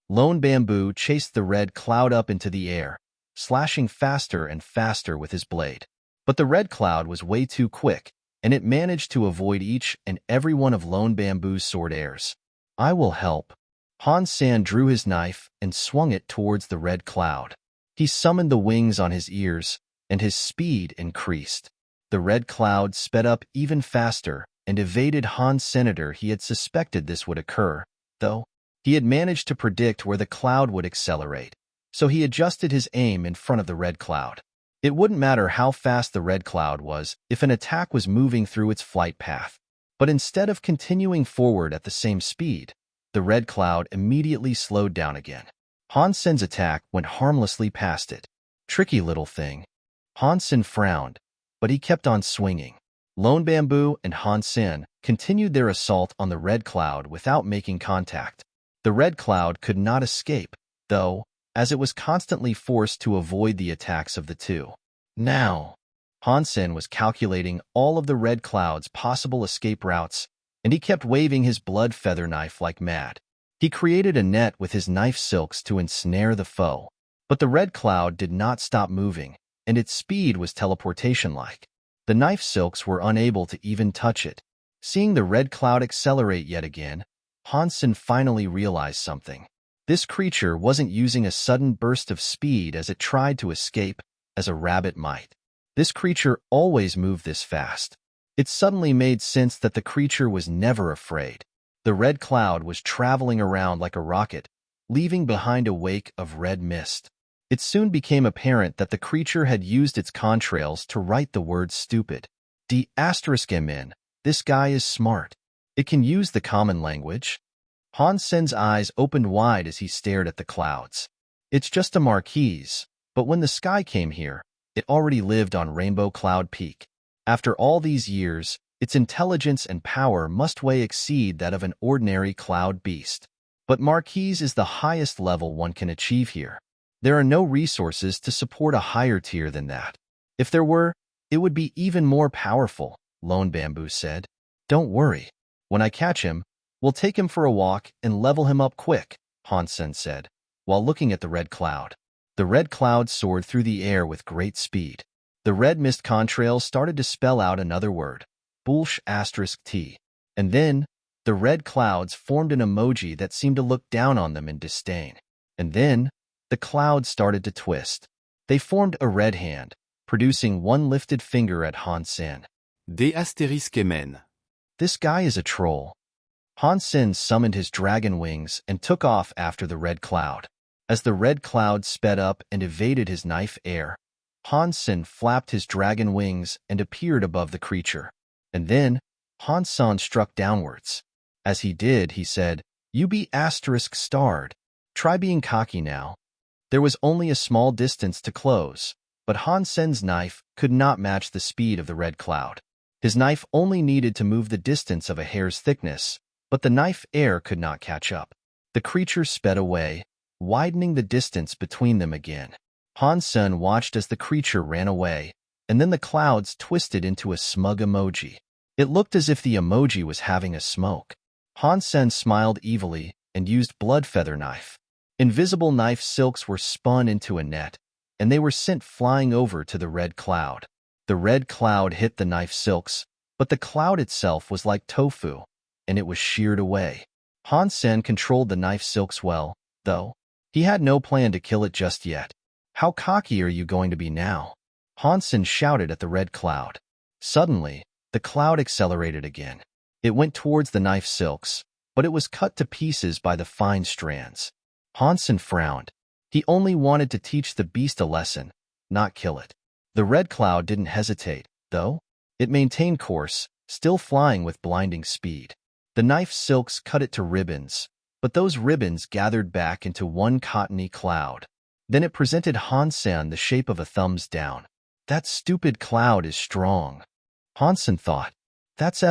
Lone Bamboo chased the red cloud up into the air, slashing faster and faster with his blade. But the red cloud was way too quick, and it managed to avoid each and every one of Lone Bamboo's sword airs. "I will help." Han Sen drew his knife and swung it towards the red cloud. He summoned the wings on his ears, and his speed increased. The red cloud sped up even faster and evaded Han Senator. He had suspected this would occur, though. He had managed to predict where the cloud would accelerate, so he adjusted his aim in front of the red cloud. It wouldn't matter how fast the red cloud was if an attack was moving through its flight path. But instead of continuing forward at the same speed, the red cloud immediately slowed down again. Han Sen's attack went harmlessly past it. "Tricky little thing." Han Sen frowned, but he kept on swinging. Lone Bamboo and Han Sen continued their assault on the red cloud without making contact. The red cloud could not escape, though, as it was constantly forced to avoid the attacks of the two. Now, Han Sen was calculating all of the red cloud's possible escape routes, and he kept waving his blood feather knife like mad. He created a net with his knife silks to ensnare the foe. But the red cloud did not stop moving, and its speed was teleportation-like. The knife silks were unable to even touch it. Seeing the red cloud accelerate yet again, Han Sen finally realized something. This creature wasn't using a sudden burst of speed as it tried to escape, as a rabbit might. This creature always moved this fast. It suddenly made sense that the creature was never afraid. The red cloud was traveling around like a rocket, leaving behind a wake of red mist. It soon became apparent that the creature had used its contrails to write the word stupid. "D***MN, this guy is smart. It can use the common language." Han Sen's eyes opened wide as he stared at the clouds. It's just a marquise, but when the sky came here, it already lived on Rainbow Cloud Peak. After all these years, its intelligence and power must way exceed that of an ordinary cloud beast. But marquise is the highest level one can achieve here. There are no resources to support a higher tier than that. If there were, it would be even more powerful, Lone Bamboo said. "Don't worry. When I catch him, we'll take him for a walk and level him up quick," Han Sen said, while looking at the red cloud. The red cloud soared through the air with great speed. The red mist contrails started to spell out another word, **T. And then, the red clouds formed an emoji that seemed to look down on them in disdain. And then, the clouds started to twist. They formed a red hand, producing one lifted finger at Han Sen. D***MN. This guy is a troll. Han Sen summoned his dragon wings and took off after the red cloud. As the red cloud sped up and evaded his knife air, Han Sen flapped his dragon wings and appeared above the creature. And then, Han Sen struck downwards. As he did, he said, "You be ***starred. Try being cocky now." There was only a small distance to close, but Han Sen's knife could not match the speed of the red cloud. His knife only needed to move the distance of a hair's thickness, but the knife air could not catch up. The creature sped away, widening the distance between them again. Han Sen watched as the creature ran away, and then the clouds twisted into a smug emoji. It looked as if the emoji was having a smoke. Han Sen smiled evilly and used blood feather knife. Invisible knife silks were spun into a net, and they were sent flying over to the red cloud. The red cloud hit the knife silks, but the cloud itself was like tofu, and it was sheared away. Han Sen controlled the knife silks well, though. He had no plan to kill it just yet. "How cocky are you going to be now?" Han Sen shouted at the red cloud. Suddenly, the cloud accelerated again. It went towards the knife silks, but it was cut to pieces by the fine strands. Han Sen frowned. He only wanted to teach the beast a lesson, not kill it. The red cloud didn't hesitate, though. It maintained course, still flying with blinding speed. The knife silks cut it to ribbons, but those ribbons gathered back into one cottony cloud. Then it presented Han Sen the shape of a thumbs down. "That stupid cloud is strong," Han Sen thought. "That's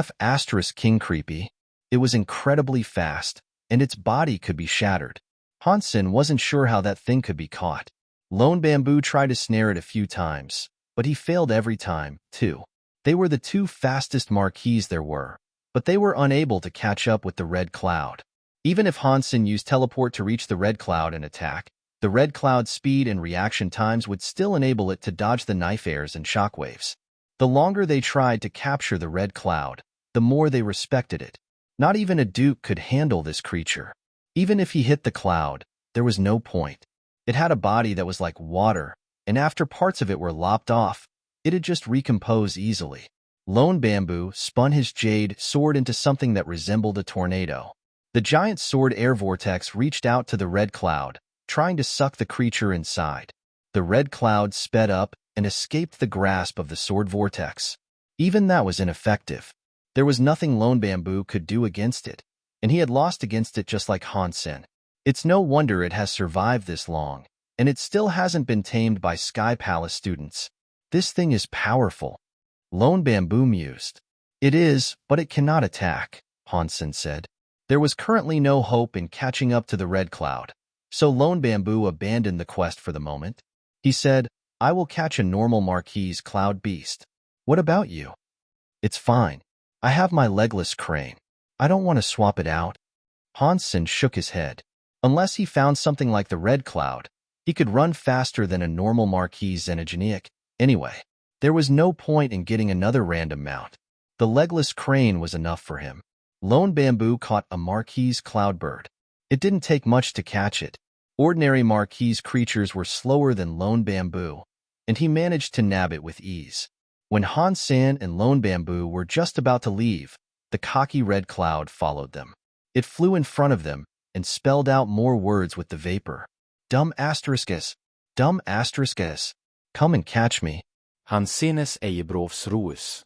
King creepy." It was incredibly fast, and its body could be shattered. Han Sen wasn't sure how that thing could be caught. Lone Bamboo tried to snare it a few times, but he failed every time, too. They were the two fastest marquise there were, but they were unable to catch up with the red cloud. Even if Han Sen used teleport to reach the red cloud and attack, the red cloud's speed and reaction times would still enable it to dodge the knife airs and shockwaves. The longer they tried to capture the red cloud, the more they respected it. Not even a duke could handle this creature. Even if he hit the cloud, there was no point. It had a body that was like water, and after parts of it were lopped off, it'd just recompose easily. Lone Bamboo spun his jade sword into something that resembled a tornado. The giant sword air vortex reached out to the red cloud, trying to suck the creature inside. The red cloud sped up and escaped the grasp of the sword vortex. Even that was ineffective. There was nothing Lone Bamboo could do against it, and he had lost against it just like Han Sen. It's no wonder it has survived this long, and it still hasn't been tamed by Sky Palace students. This thing is powerful. Lone Bamboo mused. It is, but it cannot attack, Han Sen said. There was currently no hope in catching up to the red cloud, so Lone Bamboo abandoned the quest for the moment. He said, I will catch a normal Marquise cloud beast. What about you? It's fine. I have my legless crane. I don't want to swap it out. Han Sen shook his head. Unless he found something like the red cloud, he could run faster than a normal Marquise Xenogenic. Anyway, there was no point in getting another random mount. The legless crane was enough for him. Lone Bamboo caught a Marquise cloudbird. It didn't take much to catch it. Ordinary Marquise creatures were slower than Lone Bamboo, and he managed to nab it with ease. When Han Sen and Lone Bamboo were just about to leave, the cocky red cloud followed them. It flew in front of them and spelled out more words with the vapor. Dumb asterisks, come and catch me. Han senes Ejebrofs Ruus.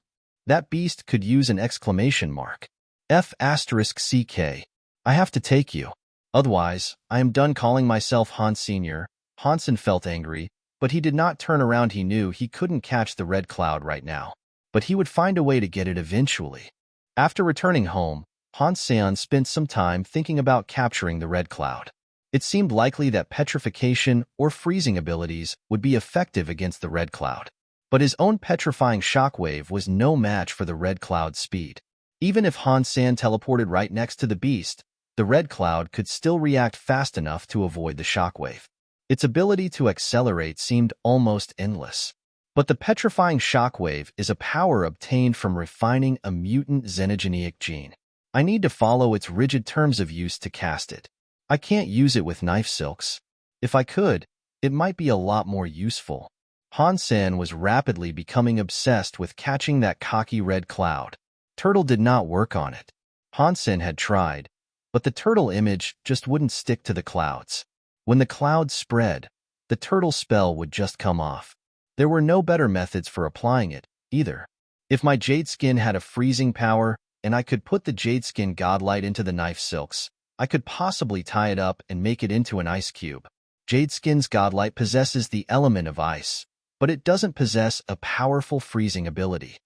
That beast could use an exclamation mark. F***CK. I have to take you. Otherwise, I am done calling myself Han Senior. Han Sen felt angry, but he did not turn around. He knew he couldn't catch the red cloud right now, but he would find a way to get it eventually. After returning home, Han Sen spent some time thinking about capturing the red cloud. It seemed likely that petrification or freezing abilities would be effective against the red cloud, but his own petrifying shockwave was no match for the red cloud's speed. Even if Han Sen teleported right next to the beast, the red cloud could still react fast enough to avoid the shockwave. Its ability to accelerate seemed almost endless. But the petrifying shockwave is a power obtained from refining a mutant xenogenic gene. I need to follow its rigid terms of use to cast it. I can't use it with knife silks. If I could, it might be a lot more useful. Han Sen was rapidly becoming obsessed with catching that cocky red cloud. Turtle did not work on it. Han Sen had tried, but the turtle image just wouldn't stick to the clouds. When the clouds spread, the turtle spell would just come off. There were no better methods for applying it, either. If my jade skin had a freezing power, and I could put the jade skin godlight into the knife silks, I could possibly tie it up and make it into an ice cube. Jade skin's godlight possesses the element of ice, but it doesn't possess a powerful freezing ability.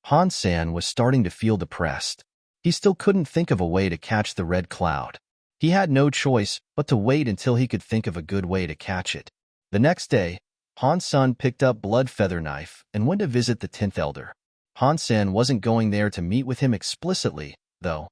Han Sen was starting to feel depressed. He still couldn't think of a way to catch the red cloud. He had no choice but to wait until he could think of a good way to catch it. The next day, Han Sen picked up Blood Feather Knife and went to visit the 10th Elder. Han Sen wasn't going there to meet with him explicitly, though.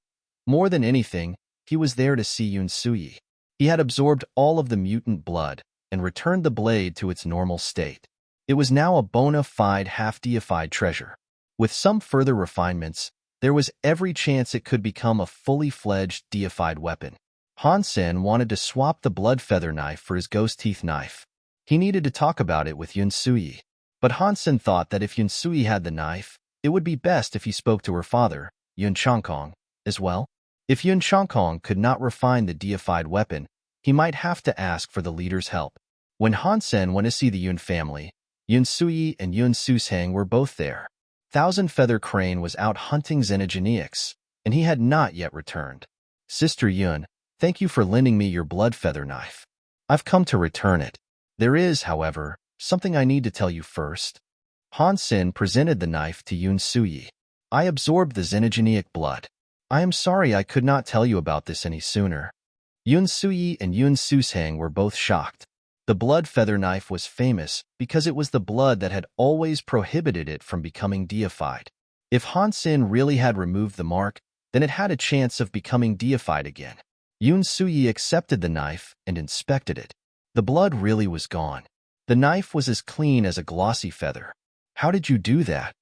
More than anything, he was there to see Yun Suyi. He had absorbed all of the mutant blood and returned the blade to its normal state. It was now a bona fide half-deified treasure. With some further refinements, there was every chance it could become a fully fledged deified weapon. Han Sen wanted to swap the Blood Feather Knife for his Ghost Teeth Knife. He needed to talk about it with Yun Suyi. But Han Sen thought that if Yun Suyi had the knife, it would be best if he spoke to her father, Yun Changkong, as well. If Yun Changkong could not refine the deified weapon, he might have to ask for the leader's help. When Han Sen went to see the Yun family, Yun Suyi and Yun Susang were both there. Thousand Feather Crane was out hunting xenogenics, and he had not yet returned. Sister Yun, thank you for lending me your Blood Feather Knife. I've come to return it. There is, however, something I need to tell you first. Han Sen presented the knife to Yun Suyi. I absorbed the xenogenic blood. I am sorry I could not tell you about this any sooner. Yun Suyi and Yun Susang were both shocked. The Blood Feather Knife was famous because it was the blood that had always prohibited it from becoming deified. If Han Sen really had removed the mark, then it had a chance of becoming deified again. Yun Suyi accepted the knife and inspected it. The blood really was gone. The knife was as clean as a glossy feather. How did you do that?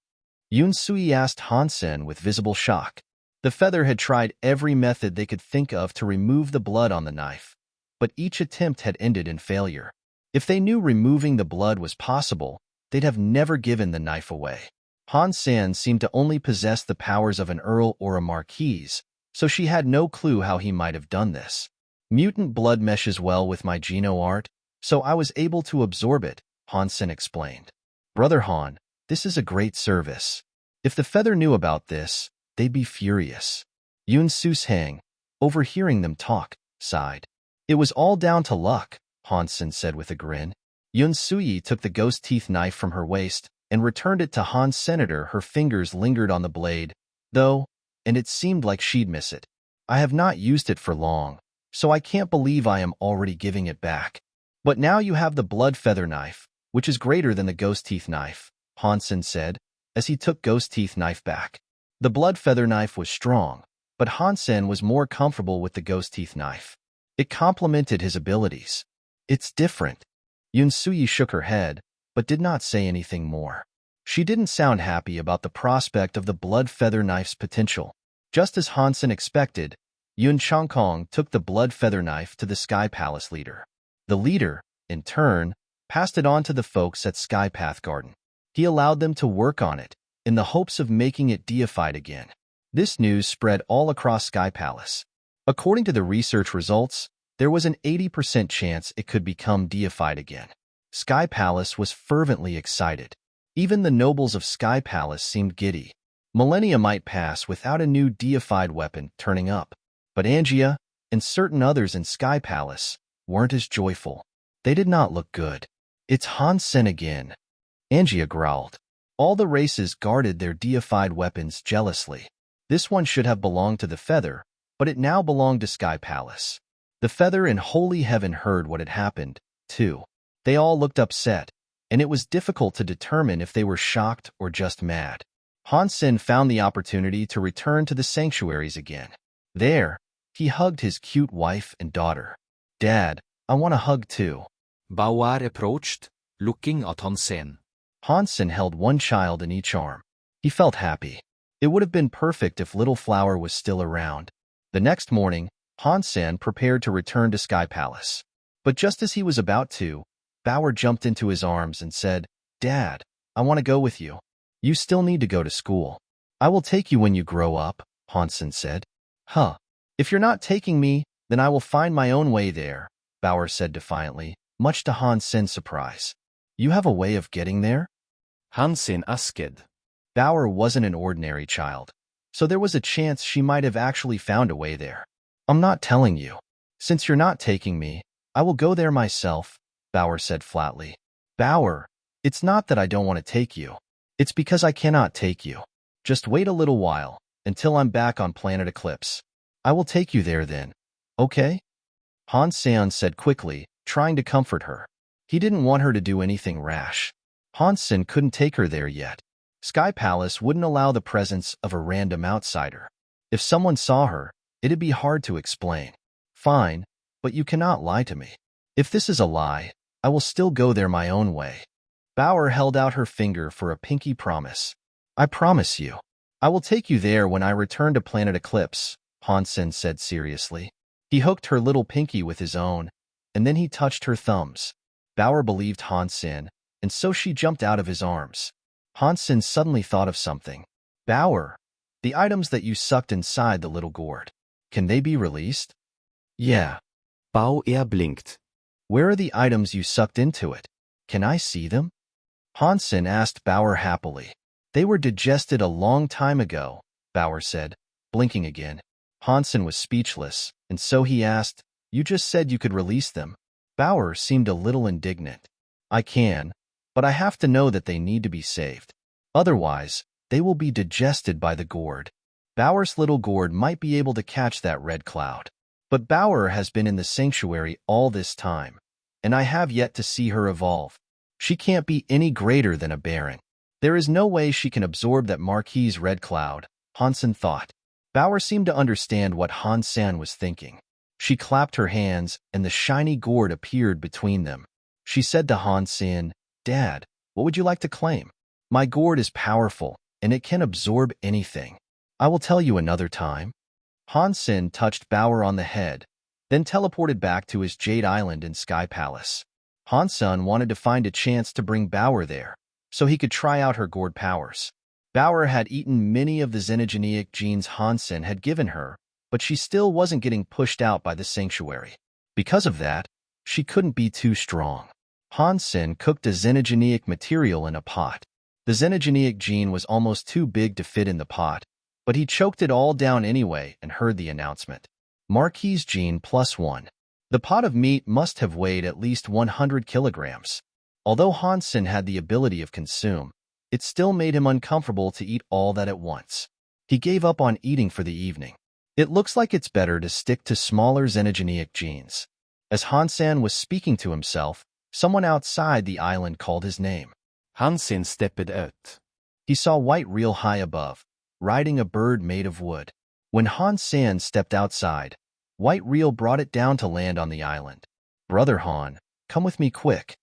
Yun Suyi asked Han Sen with visible shock. The feather had tried every method they could think of to remove the blood on the knife, but each attempt had ended in failure. If they knew removing the blood was possible, they'd have never given the knife away. Han Sen seemed to only possess the powers of an earl or a marquise, so she had no clue how he might have done this. Mutant blood meshes well with my Geno art, so I was able to absorb it, Han Sen explained. Brother Han, this is a great service. If the feather knew about this, they'd be furious. Yun Sushang, overhearing them talk, sighed. It was all down to luck, Han Sen said with a grin. Yun Suyi took the ghost teeth knife from her waist and returned it to Han's senator. Her fingers lingered on the blade, though, and it seemed like she'd miss it. I have not used it for long, so I can't believe I am already giving it back. But now you have the blood feather knife, which is greater than the ghost teeth knife, Han Sen said, as he took ghost teeth knife back. The blood feather knife was strong, but Han Sen was more comfortable with the ghost teeth knife. It complemented his abilities. It's different. Yun Suyi shook her head, but did not say anything more. She didn't sound happy about the prospect of the blood feather knife's potential. Just as Han Sen expected, Yun Changkong took the blood feather knife to the Sky Palace leader. The leader, in turn, passed it on to the folks at Sky Path Garden. He allowed them to work on it, in the hopes of making it deified again. This news spread all across Sky Palace. According to the research results, there was an 80% chance it could become deified again. Sky Palace was fervently excited. Even the nobles of Sky Palace seemed giddy. Millennia might pass without a new deified weapon turning up, but Angia and certain others in Sky Palace weren't as joyful. They did not look good. It's Han Sen again, Angia growled. All the races guarded their deified weapons jealously. This one should have belonged to the feather, but it now belonged to Sky Palace. The feather in Holy Heaven heard what had happened, too. They all looked upset, and it was difficult to determine if they were shocked or just mad. Han Sen found the opportunity to return to the sanctuaries again. There, he hugged his cute wife and daughter. Dad, I want a hug too. Bao approached, looking at Han Sen. Han Sen held one child in each arm. He felt happy. It would have been perfect if Little Flower was still around. The next morning, Han Sen prepared to return to Sky Palace. But just as he was about to, Bauer jumped into his arms and said, Dad, I want to go with you. You still need to go to school. I will take you when you grow up, Han Sen said. Huh. If you're not taking me, then I will find my own way there, Bauer said defiantly, much to Han Sen's surprise. You have a way of getting there? Han Sen asked. Bauer wasn't an ordinary child, so there was a chance she might have actually found a way there. I'm not telling you. Since you're not taking me, I will go there myself, Bauer said flatly. Bauer, it's not that I don't want to take you. It's because I cannot take you. Just wait a little while, until I'm back on Planet Eclipse. I will take you there then, okay? Han Sen said quickly, trying to comfort her. He didn't want her to do anything rash. Han Sen couldn't take her there yet. Sky Palace wouldn't allow the presence of a random outsider. If someone saw her, it'd be hard to explain. Fine, but you cannot lie to me. If this is a lie, I will still go there my own way. Bauer held out her finger for a pinky promise. I promise you. I will take you there when I return to Planet Eclipse, Han Sen said seriously. He hooked her little pinky with his own, and then he touched her thumbs. Bauer believed Han Sen, and so she jumped out of his arms. Han Sen suddenly thought of something. Bauer, the items that you sucked inside the little gourd, can they be released? Yeah. Bao blinked. Where are the items you sucked into it? Can I see them? Han Sen asked Bauer happily. They were digested a long time ago, Bauer said, blinking again. Han Sen was speechless, and so he asked, You just said you could release them. Bauer seemed a little indignant. I can, but I have to know that they need to be saved. Otherwise, they will be digested by the gourd. Bauer's little gourd might be able to catch that red cloud. But Bauer has been in the sanctuary all this time, and I have yet to see her evolve. She can't be any greater than a baron. There is no way she can absorb that Marquis' red cloud, Han Sen thought. Bauer seemed to understand what Han Sen was thinking. She clapped her hands, and the shiny gourd appeared between them. She said to Han Sen, "Dad, what would you like to claim? My gourd is powerful, and it can absorb anything. I will tell you another time." Han Sen touched Bauer on the head, then teleported back to his Jade Island in Sky Palace. Han Sen wanted to find a chance to bring Bauer there, so he could try out her gourd powers. Bauer had eaten many of the xenogeneic genes Han Sen had given her, but she still wasn't getting pushed out by the sanctuary. Because of that, she couldn't be too strong. Han Sen cooked a xenogeneic material in a pot. The xenogeneic gene was almost too big to fit in the pot, but he choked it all down anyway and heard the announcement. Marquis gene +1. The pot of meat must have weighed at least 100 kilograms. Although Han Sen had the ability of consume, it still made him uncomfortable to eat all that at once. He gave up on eating for the evening. It looks like it's better to stick to smaller xenogeneic genes. As Han Sen was speaking to himself, someone outside the island called his name. Han Sen stepped out. He saw White Reel high above, riding a bird made of wood. When Han Sen stepped outside, White Reel brought it down to land on the island. "Brother Han, come with me quick."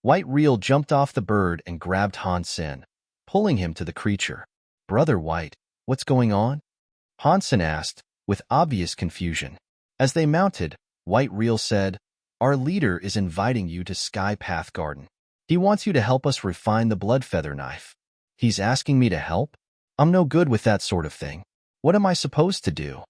White Reel jumped off the bird and grabbed Han Sen, pulling him to the creature. "Brother White, what's going on?" Han Sen asked, with obvious confusion. As they mounted, White Reel said, "Our leader is inviting you to Sky Path Garden. He wants you to help us refine the blood feather knife." "He's asking me to help? I'm no good with that sort of thing. What am I supposed to do?"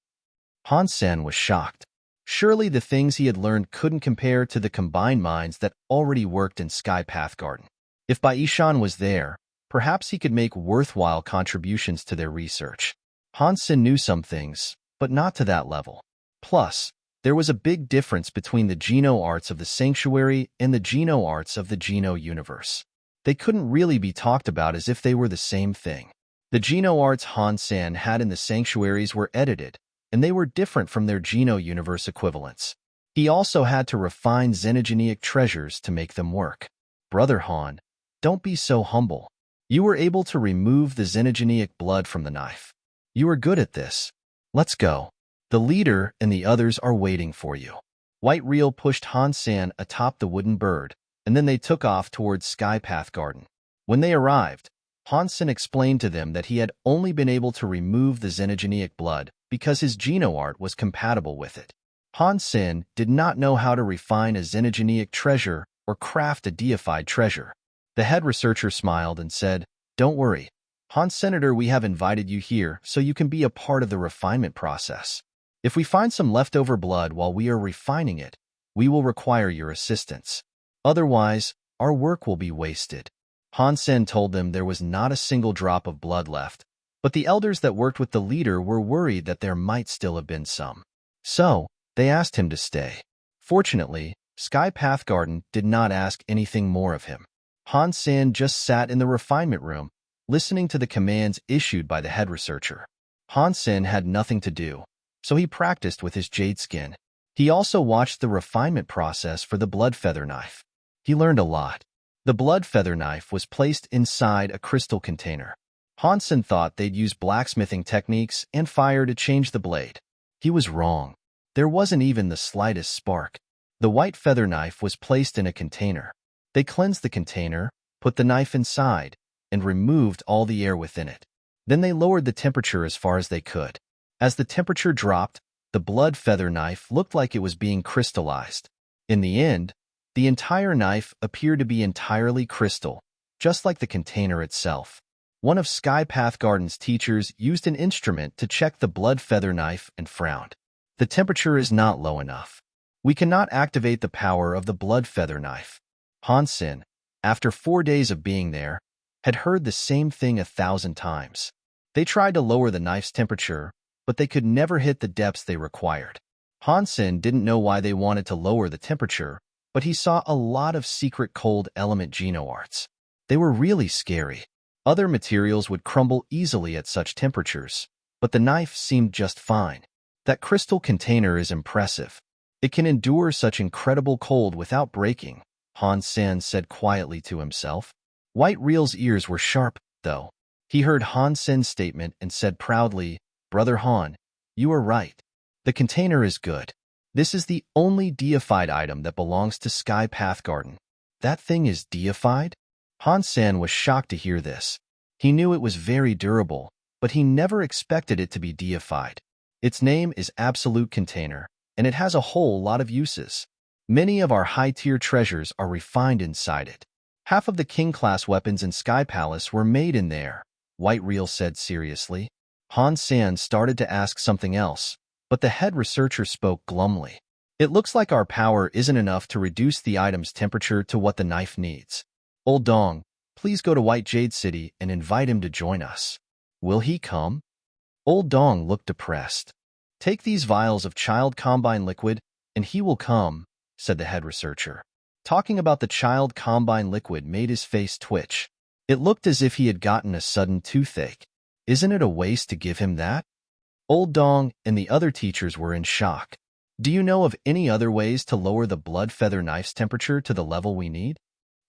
Han Sen was shocked. Surely the things he had learned couldn't compare to the combined minds that already worked in Sky Path Garden. If Baishan was there, perhaps he could make worthwhile contributions to their research. Han Sen knew some things, but not to that level. Plus, there was a big difference between the Geno arts of the Sanctuary and the Geno arts of the Geno universe. They couldn't really be talked about as if they were the same thing. The Geno arts Han Sen had in the Sanctuaries were edited, and they were different from their Geno universe equivalents. He also had to refine xenogeneic treasures to make them work. "Brother Han, don't be so humble. You were able to remove the xenogeneic blood from the knife. You are good at this. Let's go. The leader and the others are waiting for you." White Reel pushed Han Sen atop the wooden bird, and then they took off towards Sky Path Garden. When they arrived, Han Sen explained to them that he had only been able to remove the xenogeneic blood because his Geno art was compatible with it. Han Sen did not know how to refine a xenogeneic treasure or craft a deified treasure. The head researcher smiled and said, "Don't worry, Han Senator, we have invited you here so you can be a part of the refinement process. If we find some leftover blood while we are refining it, we will require your assistance. Otherwise, our work will be wasted." Han Sen told them there was not a single drop of blood left, but the elders that worked with the leader were worried that there might still have been some. So, they asked him to stay. Fortunately, Sky Path Garden did not ask anything more of him. Han Sen just sat in the refinement room, listening to the commands issued by the head researcher. Han Sen had nothing to do, so he practiced with his jade skin. He also watched the refinement process for the blood feather knife. He learned a lot. The blood feather knife was placed inside a crystal container. Han Sen thought they'd use blacksmithing techniques and fire to change the blade. He was wrong. There wasn't even the slightest spark. The white feather knife was placed in a container. They cleansed the container, put the knife inside, and removed all the air within it. Then they lowered the temperature as far as they could. As the temperature dropped, the blood feather knife looked like it was being crystallized. In the end, the entire knife appeared to be entirely crystal, just like the container itself. One of Sky Path Garden's teachers used an instrument to check the blood feather knife and frowned. "The temperature is not low enough. We cannot activate the power of the blood feather knife." Han Sen, after 4 days of being there, had heard the same thing 1,000 times. They tried to lower the knife's temperature, but they could never hit the depths they required. Han Sen didn't know why they wanted to lower the temperature, but he saw a lot of secret cold element Geno arts. They were really scary. Other materials would crumble easily at such temperatures, but the knife seemed just fine. That crystal container is impressive. It can endure such incredible cold without breaking, Han Sen said quietly to himself. White Reel's ears were sharp, though. He heard Han Sen's statement and said proudly, "Brother Han, you are right. The container is good. This is the only deified item that belongs to Sky Path Garden. That thing is deified? Han Sen was shocked to hear this. He knew it was very durable, but he never expected it to be deified. Its name is Absolute Container, and it has a whole lot of uses. Many of our high-tier treasures are refined inside it. Half of the king-class weapons in Sky Palace were made in there, White Reel said seriously. Han Sen started to ask something else, but the head researcher spoke glumly. It looks like our power isn't enough to reduce the item's temperature to what the knife needs. Old Dong, please go to White Jade City and invite him to join us. Will he come? Old Dong looked depressed. Take these vials of child combine liquid, and he will come, said the head researcher. Talking about the child combine liquid made his face twitch. It looked as if he had gotten a sudden toothache. Isn't it a waste to give him that? Old Dong and the other teachers were in shock. Do you know of any other ways to lower the blood feather knife's temperature to the level we need?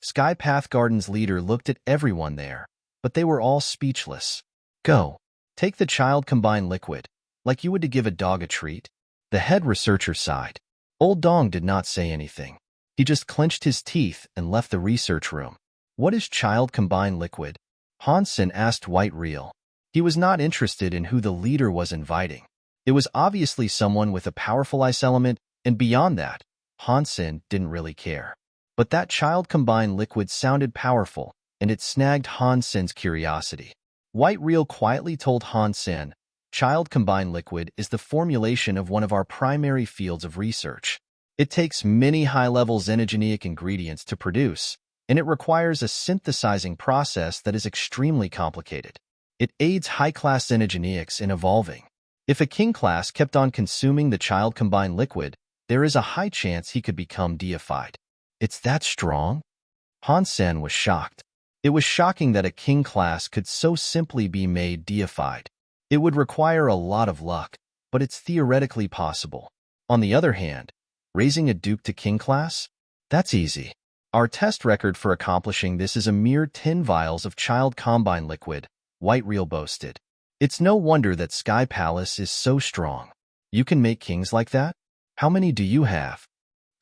Sky Path Garden's leader looked at everyone there, but they were all speechless. Go. Take the child combine liquid, like you would to give a dog a treat. The head researcher sighed. Old Dong did not say anything. He just clenched his teeth and left the research room. What is child combine liquid? Han Sen asked White Reel. He was not interested in who the leader was inviting. It was obviously someone with a powerful ice element, and beyond that, Han Sen didn't really care. But that child combine liquid sounded powerful, and it snagged Han Sen's curiosity. White Reel quietly told Han Sen, child combine liquid is the formulation of one of our primary fields of research. It takes many high-level xenogenic ingredients to produce, and it requires a synthesizing process that is extremely complicated. It aids high-class xenogenics in evolving. If a king class kept on consuming the child combine liquid, there is a high chance he could become deified. It's that strong? Han Sen was shocked. It was shocking that a king class could so simply be made deified. It would require a lot of luck, but it's theoretically possible. On the other hand, raising a duke to king class? That's easy. Our test record for accomplishing this is a mere 10 vials of child combine liquid, White Reel boasted. It's no wonder that Sky Palace is so strong. You can make kings like that? How many do you have?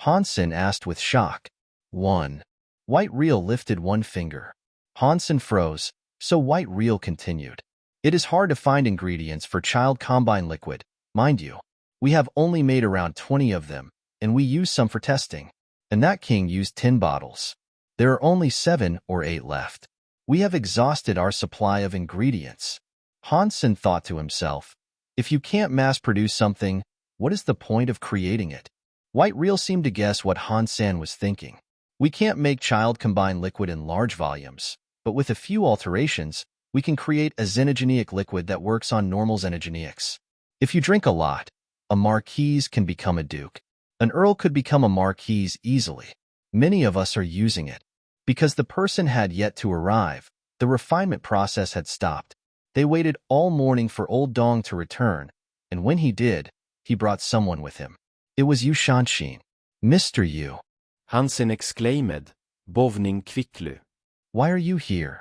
Han Sen asked with shock. 1. White Reel lifted one finger. Han Sen froze, so White Reel continued. It is hard to find ingredients for child combine liquid, mind you. We have only made around 20 of them, and we use some for testing. And that king used 10 bottles. There are only 7 or 8 left. We have exhausted our supply of ingredients. Han Sen thought to himself, if you can't mass-produce something, what is the point of creating it? White Reel seemed to guess what Han Sen was thinking. We can't make child combine liquid in large volumes, but with a few alterations, we can create a xenogenic liquid that works on normal xenogenics. If you drink a lot, a marquise can become a duke. An earl could become a marquise easily. Many of us are using it. Because the person had yet to arrive, the refinement process had stopped. They waited all morning for Old Dong to return, and when he did, he brought someone with him. It was Yu Shanshin. Mr. Yu. Han Sen exclaimed, bovning kvickly. Why are you here?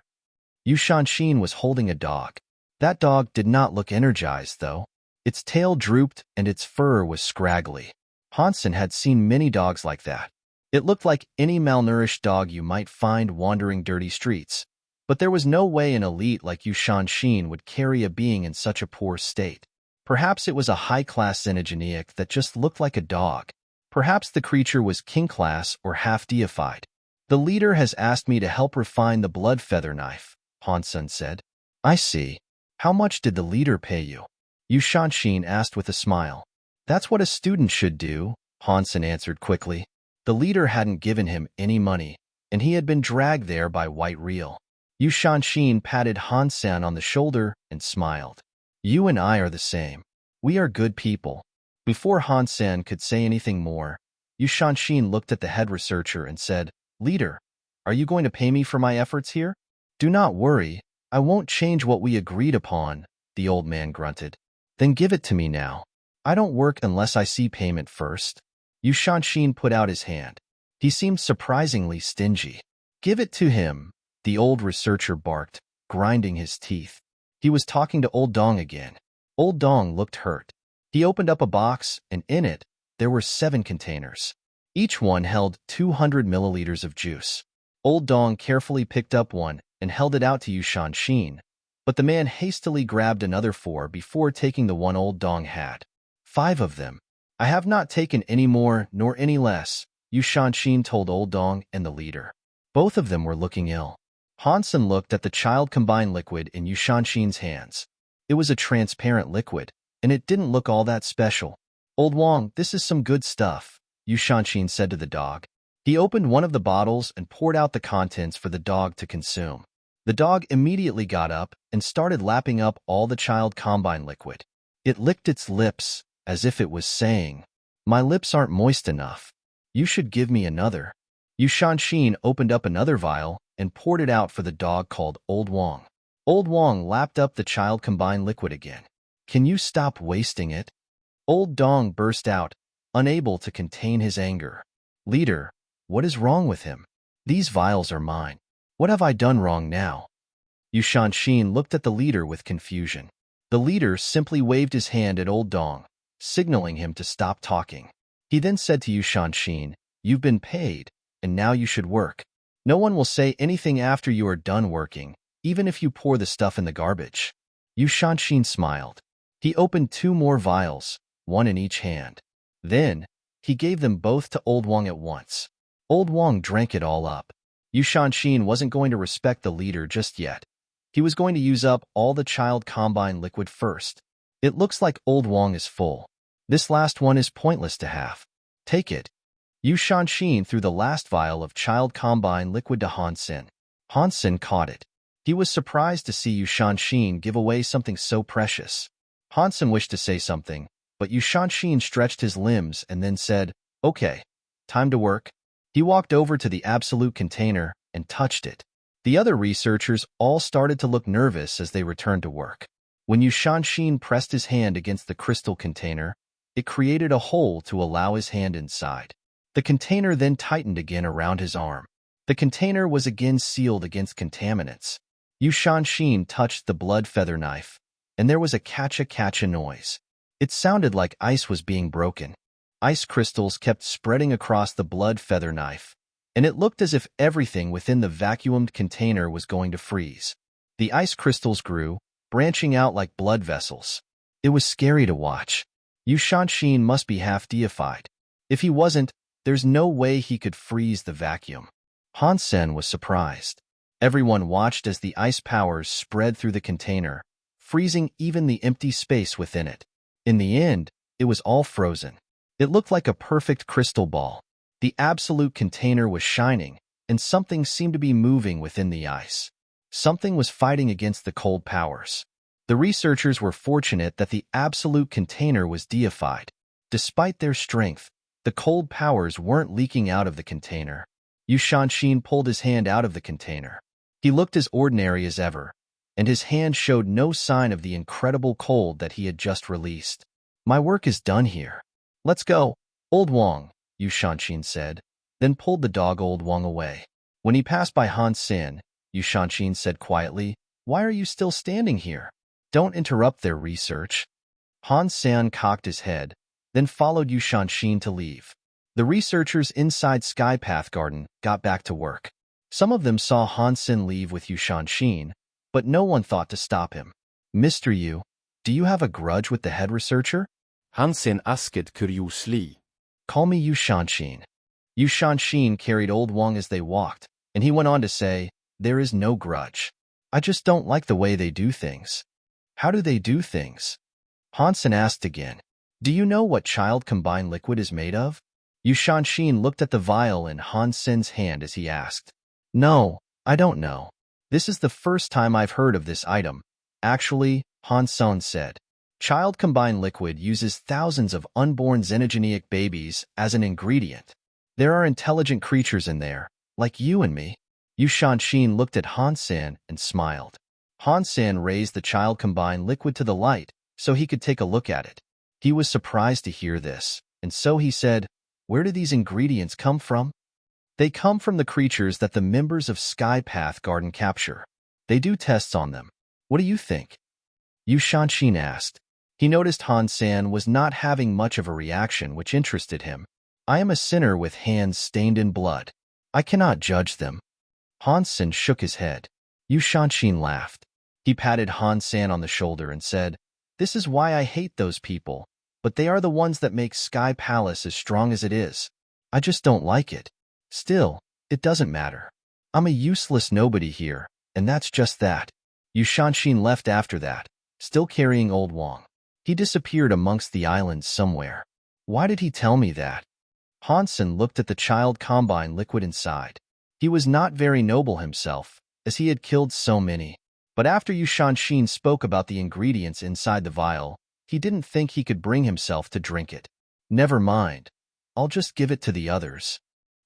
Yu Shanshin was holding a dog. That dog did not look energized, though. Its tail drooped and its fur was scraggly. Han Sen had seen many dogs like that. It looked like any malnourished dog you might find wandering dirty streets. But there was no way an elite like Yu Shanshin would carry a being in such a poor state. Perhaps it was a high-class xenogenic that just looked like a dog. Perhaps the creature was king-class or half-deified. The leader has asked me to help refine the blood feather knife, Han Sen said. I see. How much did the leader pay you? Yu Shanshin asked with a smile. That's what a student should do, Han Sen answered quickly. The leader hadn't given him any money, and he had been dragged there by White Reel. Yu Shanshin patted Han Sen on the shoulder and smiled. You and I are the same. We are good people. Before Han Sen could say anything more, Yu Shanshin looked at the head researcher and said, Leader, are you going to pay me for my efforts here? Do not worry, I won't change what we agreed upon, the old man grunted. Then give it to me now. I don't work unless I see payment first. Yu Shanshin put out his hand. He seemed surprisingly stingy. Give it to him, the old researcher barked, grinding his teeth. He was talking to Old Dong again. Old Dong looked hurt. He opened up a box, and in it, there were 7 containers. Each one held 200 milliliters of juice. Old Dong carefully picked up one and held it out to Yushan, but the man hastily grabbed another 4 before taking the one Old Dong had. 5 of them. I have not taken any more nor any less, Yushan told Old Dong and the leader. Both of them were looking ill. Han Sen looked at the child-combined liquid in Yushan's hands. It was a transparent liquid, and it didn't look all that special. Old Wang, this is some good stuff, Yushan said to the dog. He opened one of the bottles and poured out the contents for the dog to consume. The dog immediately got up and started lapping up all the child-combined liquid. It licked its lips as if it was saying, "My lips aren't moist enough. You should give me another." Yushan opened up another vial and poured it out for the dog called Old Wang. Old Wang lapped up the child-combined liquid again. "Can you stop wasting it?" Old Dong burst out, unable to contain his anger. "Leader, what is wrong with him? These vials are mine. What have I done wrong now?" Yushan looked at the leader with confusion. The leader simply waved his hand at Old Dong, signaling him to stop talking. He then said to Yushan, "You've been paid, and now you should work. No one will say anything after you are done working, even if you pour the stuff in the garbage." Yushan smiled. He opened 2 more vials, one in each hand. Then, he gave them both to Old Wang at once. Old Wang drank it all up. Yushan wasn't going to respect the leader just yet. He was going to use up all the child-combined liquid first. "It looks like Old Wang is full. This last one is pointless to have. Take it." Yushan threw the last vial of child-combined liquid to Han Sen. Han Sen caught it. He was surprised to see Yushan give away something so precious. Han Sen wished to say something, but Yushan stretched his limbs and then said, "Okay, time to work." He walked over to the absolute container and touched it. The other researchers all started to look nervous as they returned to work. When Yushan pressed his hand against the crystal container, it created a hole to allow his hand inside. The container then tightened again around his arm. The container was again sealed against contaminants. Yushan touched the blood feather knife, and there was a catcha noise. It sounded like ice was being broken. Ice crystals kept spreading across the blood feather knife, and it looked as if everything within the vacuumed container was going to freeze. The ice crystals grew, branching out like blood vessels. It was scary to watch. Yushan must be half deified. If he wasn't, there's no way he could freeze the vacuum. Han Sen was surprised. Everyone watched as the ice powers spread through the container, freezing even the empty space within it. In the end, it was all frozen. It looked like a perfect crystal ball. The absolute container was shining, and something seemed to be moving within the ice. Something was fighting against the cold powers. The researchers were fortunate that the absolute container was deified. Despite their strength, the cold powers weren't leaking out of the container. Yushan pulled his hand out of the container. He looked as ordinary as ever, and his hand showed no sign of the incredible cold that he had just released. "My work is done here. Let's go, Old Wang," Yushan said, then pulled the dog Old Wang away. When he passed by Han Sen, Yushan said quietly, "Why are you still standing here? Don't interrupt their research." Han Sen cocked his head, then followed Yushan to leave. The researchers inside Skypath Garden got back to work. Some of them saw Han Sen leave with Yushan, but no one thought to stop him. "Mr. Yu, do you have a grudge with the head researcher?" Han Sen asked curiously. "Call me Yushan." Yushan carried Old Wang as they walked, and he went on to say, "There is no grudge. I just don't like the way they do things." "How do they do things?" Han Sen asked again. "Do you know what child-combined liquid is made of?" Yushan looked at the vial in Han Sen's hand as he asked. "No, I don't know. This is the first time I've heard of this item." "Actually," Han Sen said, "child-combined liquid uses thousands of unborn xenogenic babies as an ingredient. There are intelligent creatures in there, like you and me." Yushan looked at Han Sen and smiled. Han Sen raised the child-combined liquid to the light so he could take a look at it. He was surprised to hear this, and so he said, "Where do these ingredients come from?" "They come from the creatures that the members of Skypath Garden capture. They do tests on them. What do you think?" Yushan asked. He noticed Han Sen was not having much of a reaction, which interested him. I am a sinner with hands stained in blood. I cannot judge them. Han Sen shook his head. Yu Shanshin laughed. He patted Han Sen on the shoulder and said, "This is why I hate those people, but they are the ones that make Sky Palace as strong as it is. I just don't like it. Still, it doesn't matter. I'm a useless nobody here, and that's just that." Yu Shanshin left after that, still carrying Old Wang. He disappeared amongst the islands somewhere. Why did he tell me that? Han Sen looked at the child combine liquid inside. He was not very noble himself, as he had killed so many. But after Yu Shanshin spoke about the ingredients inside the vial, he didn't think he could bring himself to drink it. Never mind. I'll just give it to the others.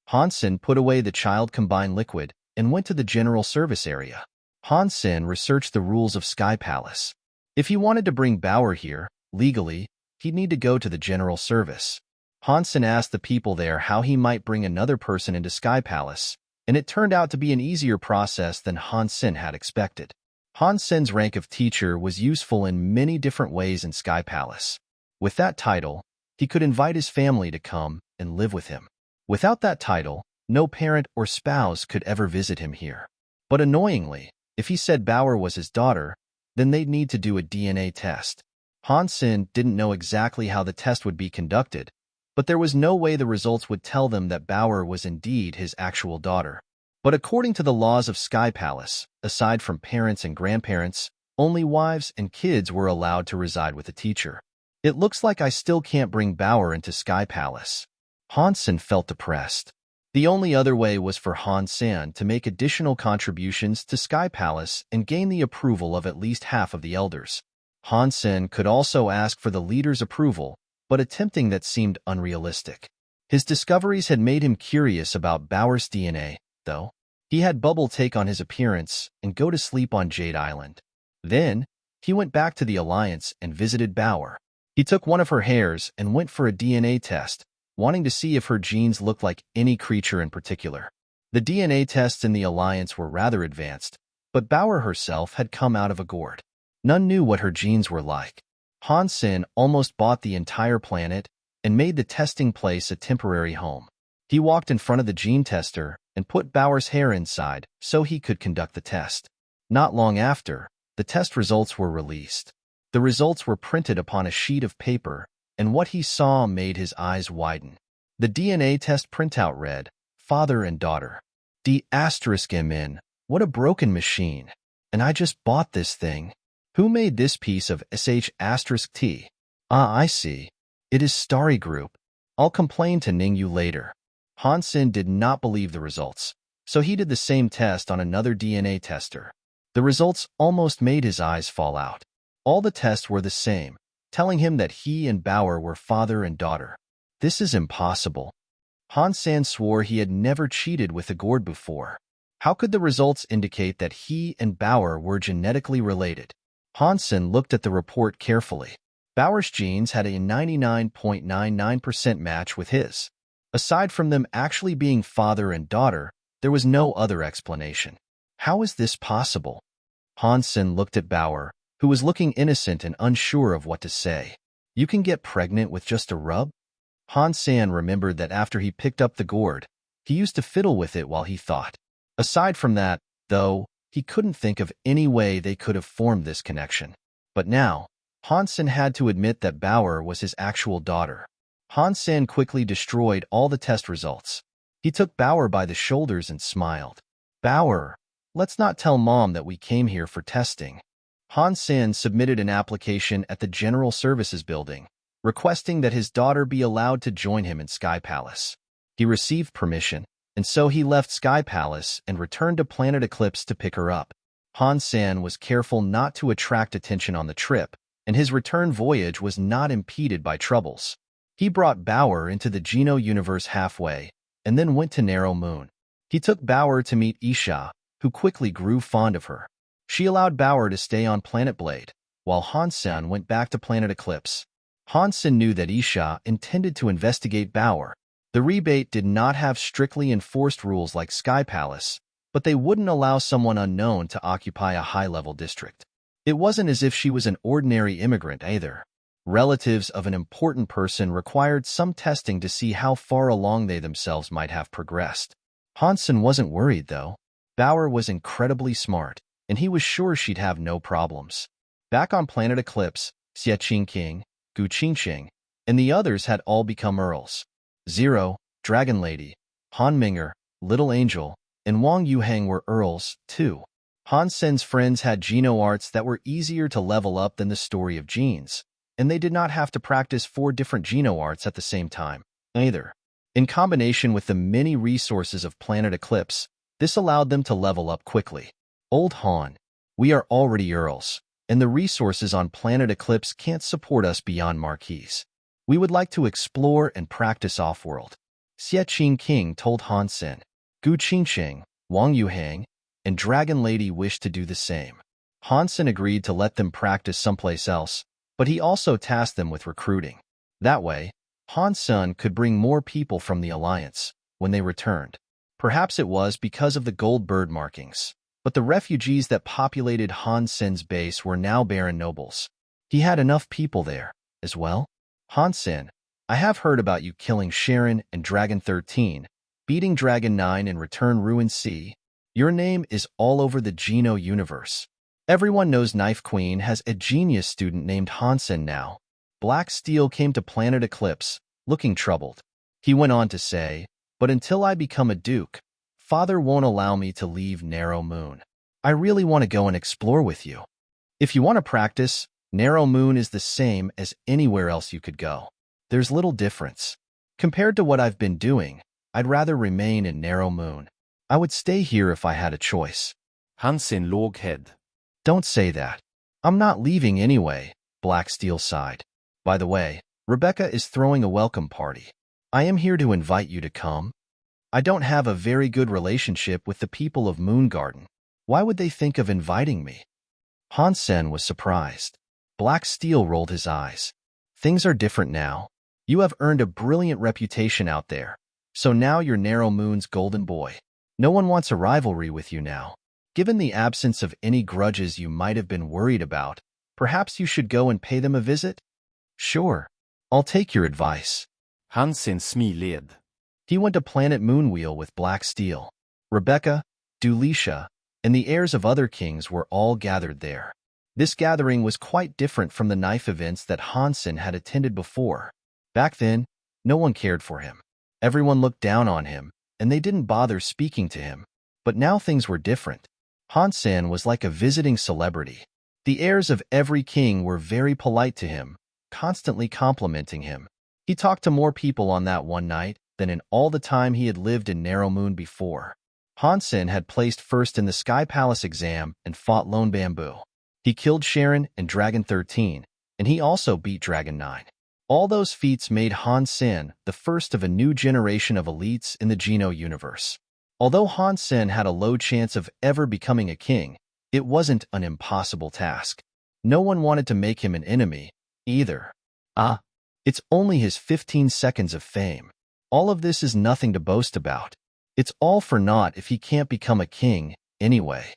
Han Sen put away the child combine liquid and went to the general service area. Han Sen researched the rules of Sky Palace. If he wanted to bring Bauer here, legally, he'd need to go to the general service. Han Sen asked the people there how he might bring another person into Sky Palace, and it turned out to be an easier process than Han Sen had expected. Han Sen's rank of teacher was useful in many different ways in Sky Palace. With that title, he could invite his family to come and live with him. Without that title, no parent or spouse could ever visit him here. But annoyingly, if he said Bauer was his daughter, then they'd need to do a DNA test. Han Sen didn't know exactly how the test would be conducted, but there was no way the results would tell them that Bauer was indeed his actual daughter. But according to the laws of Sky Palace, aside from parents and grandparents, only wives and kids were allowed to reside with the teacher. It looks like I still can't bring Bauer into Sky Palace. Han Sen felt depressed. The only other way was for Han Sen to make additional contributions to Sky Palace and gain the approval of at least half of the elders. Han Sen could also ask for the leader's approval, but attempting that seemed unrealistic. His discoveries had made him curious about Bauer's DNA, though. He had Bubble take on his appearance and go to sleep on Jade Island. Then, he went back to the Alliance and visited Bauer. He took one of her hairs and went for a DNA test, wanting to see if her genes looked like any creature in particular. The DNA tests in the Alliance were rather advanced, but Bauer herself had come out of a gourd. None knew what her genes were like. Han Sen almost bought the entire planet and made the testing place a temporary home. He walked in front of the gene tester and put Bauer's hair inside so he could conduct the test. Not long after, the test results were released. The results were printed upon a sheet of paper, and what he saw made his eyes widen. The DNA test printout read, "Father and daughter. D*MN. What a broken machine. And I just bought this thing. Who made this piece of *T? Ah, I see. It is Starry Group. I'll complain to Ningyu later." Han Sen did not believe the results, so he did the same test on another DNA tester. The results almost made his eyes fall out. All the tests were the same, telling him that he and Bauer were father and daughter. This is impossible. Han Sen swore he had never cheated with a gourd before. How could the results indicate that he and Bauer were genetically related? Han Sen looked at the report carefully. Bauer's genes had a 99.99% match with his. Aside from them actually being father and daughter, there was no other explanation. How is this possible? Han Sen looked at Bauer, who was looking innocent and unsure of what to say. You can get pregnant with just a rub? Han Sen remembered that after he picked up the gourd, he used to fiddle with it while he thought. Aside from that, though, he couldn't think of any way they could have formed this connection. But now, Han Sen had to admit that Bauer was his actual daughter. Han Sen quickly destroyed all the test results. He took Bauer by the shoulders and smiled. "Bauer, let's not tell Mom that we came here for testing." Han Sen submitted an application at the General Services Building, requesting that his daughter be allowed to join him in Sky Palace. He received permission, and so he left Sky Palace and returned to Planet Eclipse to pick her up. Han Sen was careful not to attract attention on the trip, and his return voyage was not impeded by troubles. He brought Bauer into the Geno universe halfway, and then went to Narrow Moon. He took Bauer to meet Isha, who quickly grew fond of her. She allowed Bauer to stay on Planet Blade, while Han Sen went back to Planet Eclipse. Han Sen knew that Isha intended to investigate Bauer. The rebate did not have strictly enforced rules like Sky Palace, but they wouldn't allow someone unknown to occupy a high-level district. It wasn't as if she was an ordinary immigrant either. Relatives of an important person required some testing to see how far along they themselves might have progressed. Han Sen wasn't worried, though. Bauer was incredibly smart, and he was sure she'd have no problems. Back on planet Eclipse, Xie Qingqing, Gu Qingqing, and the others had all become earls. Zero, Dragon Lady, Han Minger, Little Angel, and Wang Yuhang were earls, too. Han Sen's friends had geno arts that were easier to level up than the story of genes, and they did not have to practice 4 different geno arts at the same time, either. In combination with the many resources of Planet Eclipse, this allowed them to level up quickly. Old Han, we are already earls, and the resources on Planet Eclipse can't support us beyond Marquise. We would like to explore and practice off-world. Xie Qingqing told Han Sen. Gu Qingqing, Wang Yuhang, and Dragon Lady wished to do the same. Han Sen agreed to let them practice someplace else, but he also tasked them with recruiting. That way, Han Sen could bring more people from the Alliance when they returned. Perhaps it was because of the gold bird markings, but the refugees that populated Han Sen's base were now barren nobles. He had enough people there, as well. Han Sen, I have heard about you killing Sharon and Dragon 13, beating Dragon 9 and Return Ruin C. Your name is all over the Geno universe. Everyone knows Knife Queen has a genius student named Han Sen now. Black Steel came to Planet Eclipse, looking troubled. He went on to say, but until I become a duke, Father won't allow me to leave Narrow Moon. I really want to go and explore with you. If you want to practice, Narrow Moon is the same as anywhere else you could go. There's little difference. Compared to what I've been doing, I'd rather remain in Narrow Moon. I would stay here if I had a choice. Han Sen låg head. Don't say that. I'm not leaving anyway, Black Steel sighed. By the way, Rebecca is throwing a welcome party. I am here to invite you to come. I don't have a very good relationship with the people of Moon Garden. Why would they think of inviting me? Han Sen was surprised. Black Steel rolled his eyes. Things are different now. You have earned a brilliant reputation out there, so now you're Narrow Moon's golden boy. No one wants a rivalry with you now. Given the absence of any grudges you might have been worried about, perhaps you should go and pay them a visit? Sure. I'll take your advice. Han Sen smiled. He went to Planet Moonwheel with Black Steel. Rebecca, Dulisha, and the heirs of other kings were all gathered there. This gathering was quite different from the knife events that Han Sen had attended before. Back then, no one cared for him. Everyone looked down on him, and they didn't bother speaking to him. But now things were different. Han Sen was like a visiting celebrity. The heirs of every king were very polite to him, constantly complimenting him. He talked to more people on that one night than in all the time he had lived in Narrow Moon before. Han Sen had placed first in the Sky Palace exam and fought Lone Bamboo. He killed Sharon and Dragon 13, and he also beat Dragon 9. All those feats made Han Sen the first of a new generation of elites in the Geno universe. Although Han Sen had a low chance of ever becoming a king, it wasn't an impossible task. No one wanted to make him an enemy, either. It's only his 15 seconds of fame. All of this is nothing to boast about. It's all for naught if he can't become a king, anyway.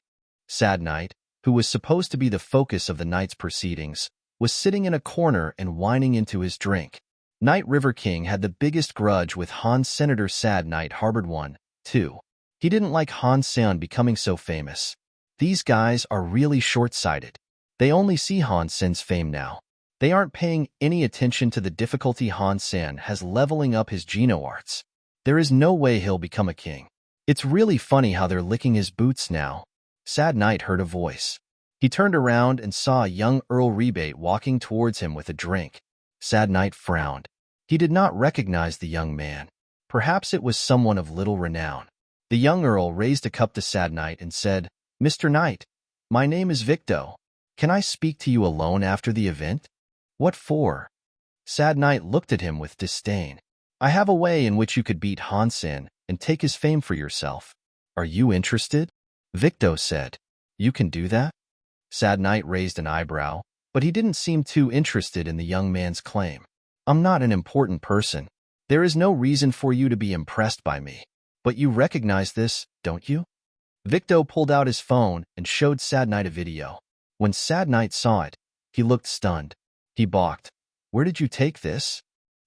Sad Knight, who was supposed to be the focus of the night's proceedings, was sitting in a corner and whining into his drink. Night River King had the biggest grudge with Han. Senator Sad Knight harbored one, too. He didn't like Han Sen becoming so famous. These guys are really short-sighted. They only see Han Sen's fame now. They aren't paying any attention to the difficulty Han Sen has leveling up his Geno arts. There is no way he'll become a king. It's really funny how they're licking his boots now. Sad Knight heard a voice. He turned around and saw a young Earl Rebate walking towards him with a drink. Sad Knight frowned. He did not recognize the young man. Perhaps it was someone of little renown. The young Earl raised a cup to Sad Knight and said, "Mr. Knight, my name is Victo. Can I speak to you alone after the event?" "What for?" Sad Knight looked at him with disdain. "I have a way in which you could beat Han Sen and take his fame for yourself. Are you interested?" Victo said, "You can do that?" Sad Knight raised an eyebrow, but he didn't seem too interested in the young man's claim. "I'm not an important person. There is no reason for you to be impressed by me. But you recognize this, don't you?" Victo pulled out his phone and showed Sad Knight a video. When Sad Knight saw it, he looked stunned. He balked. Where did you take this?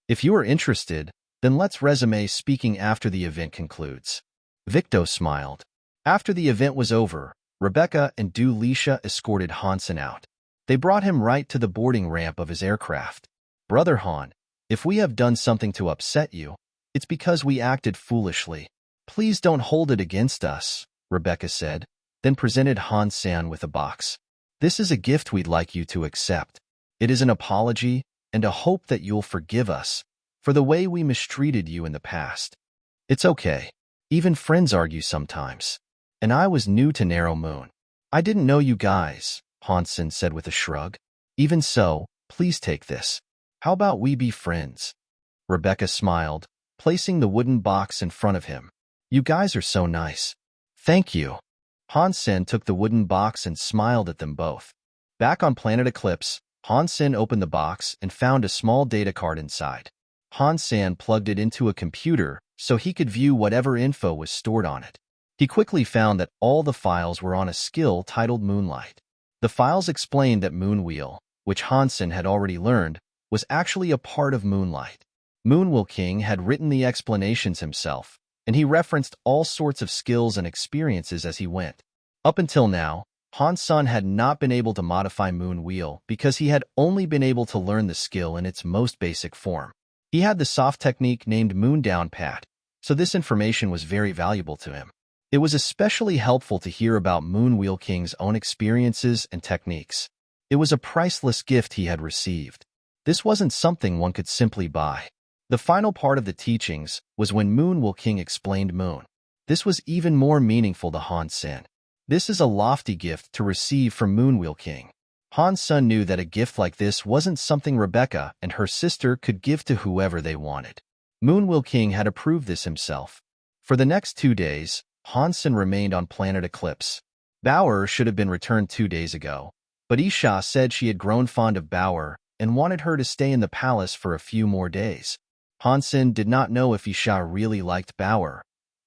If you are interested, then let's resume speaking after the event concludes. Victo smiled. After the event was over, Rebecca and Leisha escorted Han Sen out. They brought him right to the boarding ramp of his aircraft. Brother Han, if we have done something to upset you, it's because we acted foolishly. Please don't hold it against us, Rebecca said, then presented Han Sen with a box. This is a gift we'd like you to accept. It is an apology and a hope that you'll forgive us for the way we mistreated you in the past. It's okay. Even friends argue sometimes. And I was new to Narrow Moon. I didn't know you guys, Han Sen said with a shrug. Even so, please take this. How about we be friends? Rebecca smiled, placing the wooden box in front of him. You guys are so nice. Thank you. Han Sen took the wooden box and smiled at them both. Back on Planet Eclipse, Han Sen opened the box and found a small data card inside. Han Sen plugged it into a computer so he could view whatever info was stored on it. He quickly found that all the files were on a skill titled Moonlight. The files explained that Moonwheel, which Han Sen had already learned, was actually a part of Moonlight. Moonwheel King had written the explanations himself, and he referenced all sorts of skills and experiences as he went. Up until now, Han Sen had not been able to modify Moonwheel because he had only been able to learn the skill in its most basic form. He had the soft technique named Moon Down Pat, so this information was very valuable to him. It was especially helpful to hear about Moonwheel King's own experiences and techniques. It was a priceless gift he had received. This wasn't something one could simply buy. The final part of the teachings was when Moonwheel King explained Moon. This was even more meaningful to Han Sen. This is a lofty gift to receive from Moonwheel King. Han Sen knew that a gift like this wasn't something Rebecca and her sister could give to whoever they wanted. Moonwheel King had approved this himself. For the next 2 days, Han Sen remained on Planet Eclipse. Bauer should have been returned 2 days ago, but Isha said she had grown fond of Bauer and wanted her to stay in the palace for a few more days. Han Sen did not know if Isha really liked Bauer,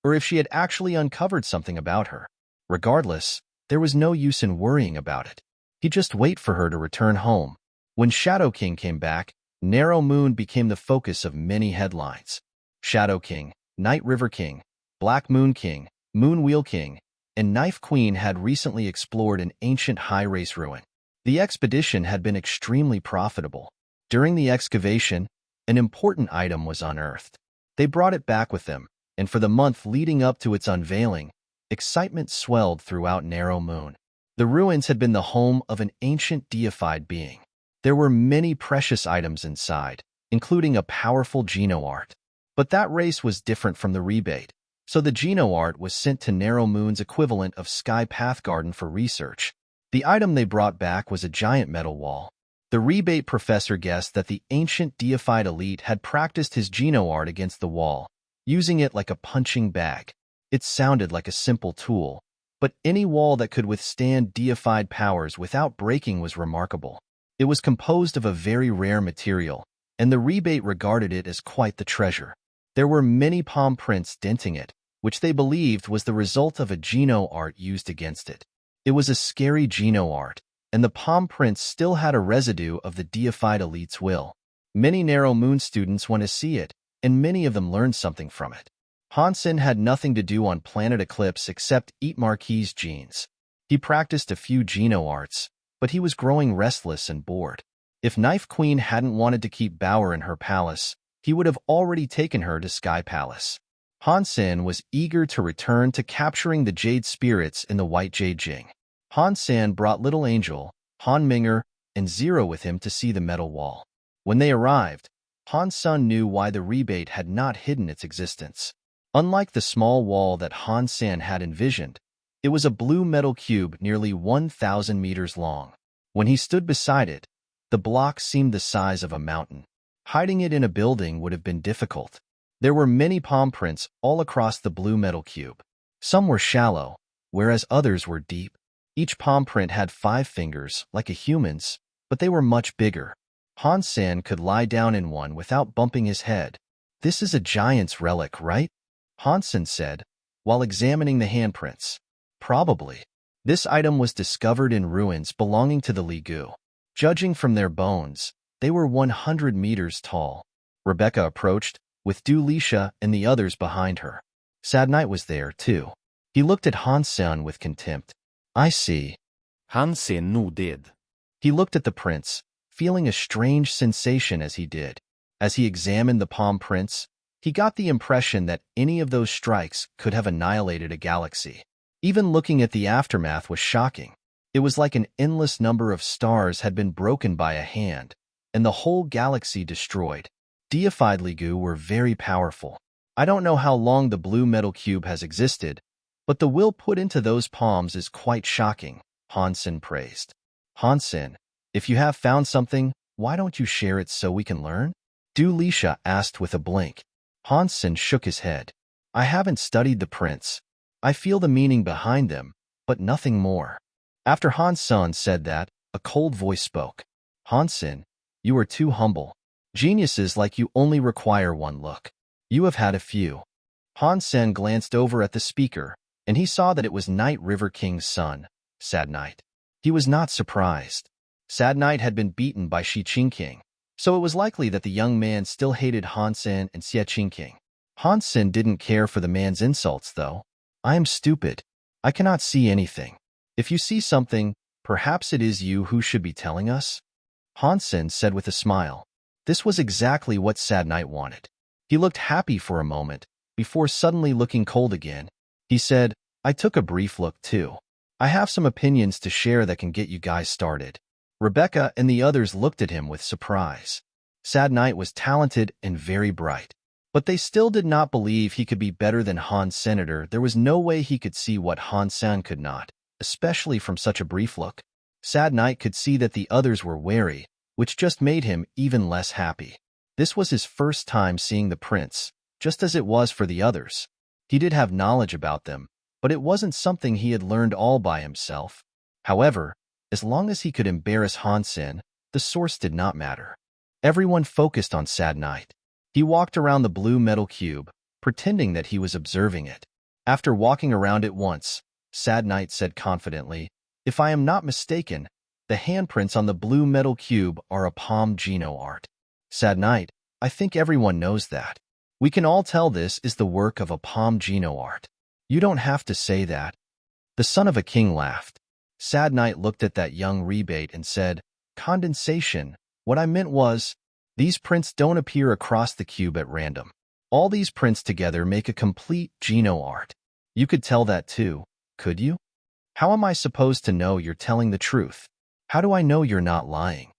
or if she had actually uncovered something about her. Regardless, there was no use in worrying about it. He'd just wait for her to return home. When Shadow King came back, Narrow Moon became the focus of many headlines. Shadow King, Night River King, Black Moon King, Moonwheel King, and Knife Queen had recently explored an ancient high-race ruin. The expedition had been extremely profitable. During the excavation, an important item was unearthed. They brought it back with them, and for the month leading up to its unveiling, excitement swelled throughout Narrow Moon. The ruins had been the home of an ancient deified being. There were many precious items inside, including a powerful Geno art. But that race was different from the rebate, so the Geno art was sent to Narrow Moon's equivalent of Sky Path Garden for research. The item they brought back was a giant metal wall. The rebate professor guessed that the ancient deified elite had practiced his Geno art against the wall, using it like a punching bag. It sounded like a simple tool, but any wall that could withstand deified powers without breaking was remarkable. It was composed of a very rare material, and the rebate regarded it as quite the treasure. There were many palm prints denting it, which they believed was the result of a Geno art used against it. It was a scary Geno art, and the palm prints still had a residue of the deified elite's will. Many Narrow Moon students went to see it, and many of them learned something from it. Han Sen had nothing to do on Planet Eclipse except eat Marquis genes. He practiced a few Geno arts, but he was growing restless and bored. If Knife Queen hadn't wanted to keep Bauer in her palace, he would have already taken her to Sky Palace. Han Sen was eager to return to capturing the Jade Spirits in the White Jade Jing. Han Sen brought Little Angel, Han Minger, and Zero with him to see the metal wall. When they arrived, Han Sen knew why the rebate had not hidden its existence. Unlike the small wall that Han Sen had envisioned, it was a blue metal cube nearly 1,000 meters long. When he stood beside it, the block seemed the size of a mountain. Hiding it in a building would have been difficult. There were many palm prints all across the blue metal cube. Some were shallow, whereas others were deep. Each palm print had 5 fingers, like a human's, but they were much bigger. Han Sen could lie down in one without bumping his head. "This is a giant's relic, right?" Han Sen said, while examining the handprints. "Probably. This item was discovered in ruins belonging to the Li Gu. Judging from their bones, They were 100 meters tall. Rebecca approached, with Dulisha and the others behind her. Sad Knight was there, too. He looked at Han Sen with contempt. I see. Han Sen nodded. He looked at the prince, feeling a strange sensation as he did. As he examined the palm prints, he got the impression that any of those strikes could have annihilated a galaxy. Even looking at the aftermath was shocking. It was like an endless number of stars had been broken by a hand, and the whole galaxy destroyed. Deified Ligu were very powerful. I don't know how long the blue metal cube has existed, but the will put into those palms is quite shocking, Han Sen praised. Han Sen, if you have found something, why don't you share it so we can learn? Dulisha asked with a blink. Han Sen shook his head. I haven't studied the prints. I feel the meaning behind them, but nothing more. After Han Sen said that, a cold voice spoke. Han Sen, you are too humble. Geniuses like you only require one look. You have had a few. Han Sen glanced over at the speaker, and he saw that it was Night River King's son, Sad Knight. He was not surprised. Sad Knight had been beaten by Shi Qingking, so it was likely that the young man still hated Han Sen and Xie Qingking. Han Sen didn't care for the man's insults, though. I am stupid. I cannot see anything. If you see something, perhaps it is you who should be telling us? Han Sen said with a smile. This was exactly what Sad Knight wanted. He looked happy for a moment, before suddenly looking cold again. He said, I took a brief look too. I have some opinions to share that can get you guys started. Rebecca and the others looked at him with surprise. Sad Knight was talented and very bright, but they still did not believe he could be better than Han Senator. There was no way he could see what Han Sen could not, especially from such a brief look. Sad Knight could see that the others were wary, which just made him even less happy. This was his first time seeing the prince, just as it was for the others. He did have knowledge about them, but it wasn't something he had learned all by himself. However, as long as he could embarrass Han Sen, the source did not matter. Everyone focused on Sad Knight. He walked around the blue metal cube, pretending that he was observing it. After walking around it once, Sad Knight said confidently, If I am not mistaken, the handprints on the blue metal cube are a palm geno art. Sad Knight, I think everyone knows that. We can all tell this is the work of a palm geno art. You don't have to say that. The son of a king laughed. Sad Knight looked at that young rebate and said, Condensation. What I meant was, these prints don't appear across the cube at random. All these prints together make a complete geno art. You could tell that too, could you? How am I supposed to know you're telling the truth? How do I know you're not lying?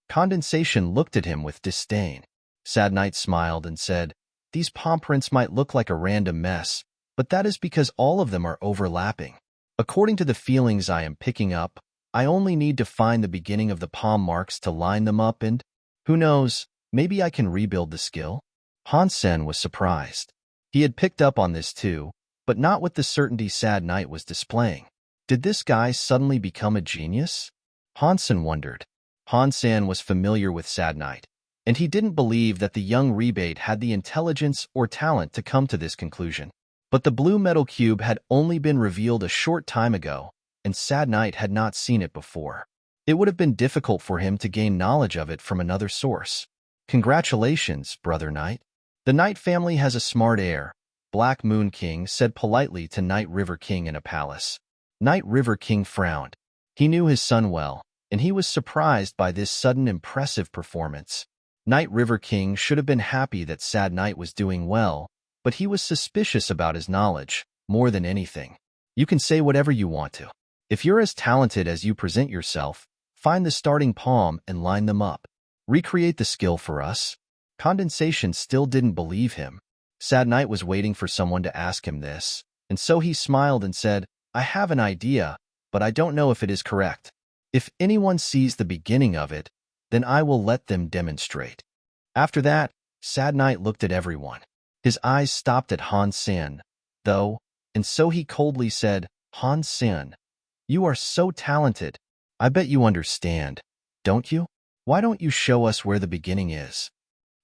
Condensation looked at him with disdain. Sad Knight smiled and said, These palm prints might look like a random mess, but that is because all of them are overlapping. According to the feelings I am picking up, I only need to find the beginning of the palm marks to line them up and, who knows, maybe I can rebuild the skill? Han Sen was surprised. He had picked up on this too, but not with the certainty Sad Knight was displaying. Did this guy suddenly become a genius? Han Sen wondered. Han Sen was familiar with Sad Knight, and he didn't believe that the young rebate had the intelligence or talent to come to this conclusion. But the blue metal cube had only been revealed a short time ago, and Sad Knight had not seen it before. It would have been difficult for him to gain knowledge of it from another source. Congratulations, Brother Knight. The Knight family has a smart heir, Black Moon King said politely to Night River King in a palace. Night River King frowned. He knew his son well, and he was surprised by this sudden impressive performance. Night River King should have been happy that Sad Knight was doing well, but he was suspicious about his knowledge, more than anything. You can say whatever you want to. If you're as talented as you present yourself, find the starting palm and line them up. Recreate the skill for us. Condensation still didn't believe him. Sad Knight was waiting for someone to ask him this, and so he smiled and said, I have an idea, but I don't know if it is correct. If anyone sees the beginning of it, then I will let them demonstrate. After that, Sad Knight looked at everyone. His eyes stopped at Han Sen, though, and so he coldly said, Han Sen, you are so talented. I bet you understand, don't you? Why don't you show us where the beginning is?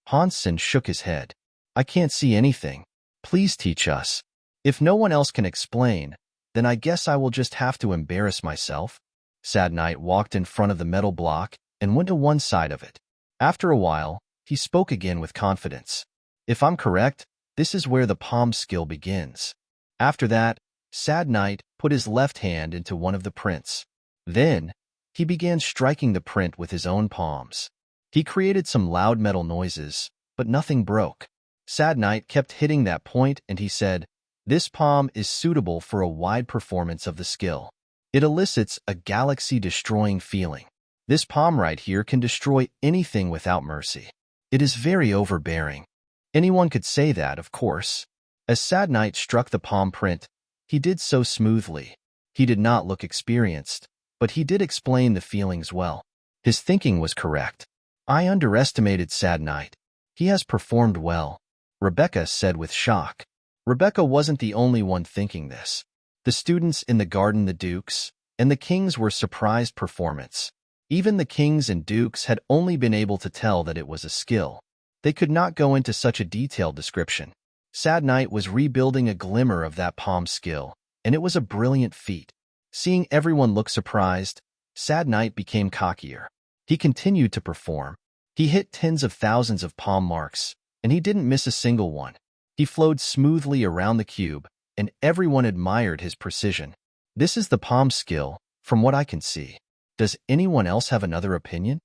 Han Sen shook his head. I can't see anything. Please teach us. If no one else can explain, then I guess I will just have to embarrass myself. Sad Knight walked in front of the metal block and went to one side of it. After a while, he spoke again with confidence. If I'm correct, this is where the palm skill begins. After that, Sad Knight put his left hand into one of the prints. Then, he began striking the print with his own palms. He created some loud metal noises, but nothing broke. Sad Knight kept hitting that point and he said, "This palm is suitable for a wide performance of the skill. It elicits a galaxy-destroying feeling. This palm right here can destroy anything without mercy. It is very overbearing." Anyone could say that, of course. As Sad Knight struck the palm print, he did so smoothly. He did not look experienced, but he did explain the feelings well. His thinking was correct. I underestimated Sad Knight. He has performed well, Rebecca said with shock. Rebecca wasn't the only one thinking this. The students in the garden, the dukes, and the kings were surprised performance. Even the kings and dukes had only been able to tell that it was a skill. They could not go into such a detailed description. Sad Knight was rebuilding a glimmer of that palm skill, and it was a brilliant feat. Seeing everyone look surprised, Sad Knight became cockier. He continued to perform. He hit tens of thousands of palm marks, and he didn't miss a single one. He flowed smoothly around the cube, and everyone admired his precision. This is the palm skill, from what I can see. Does anyone else have another opinion?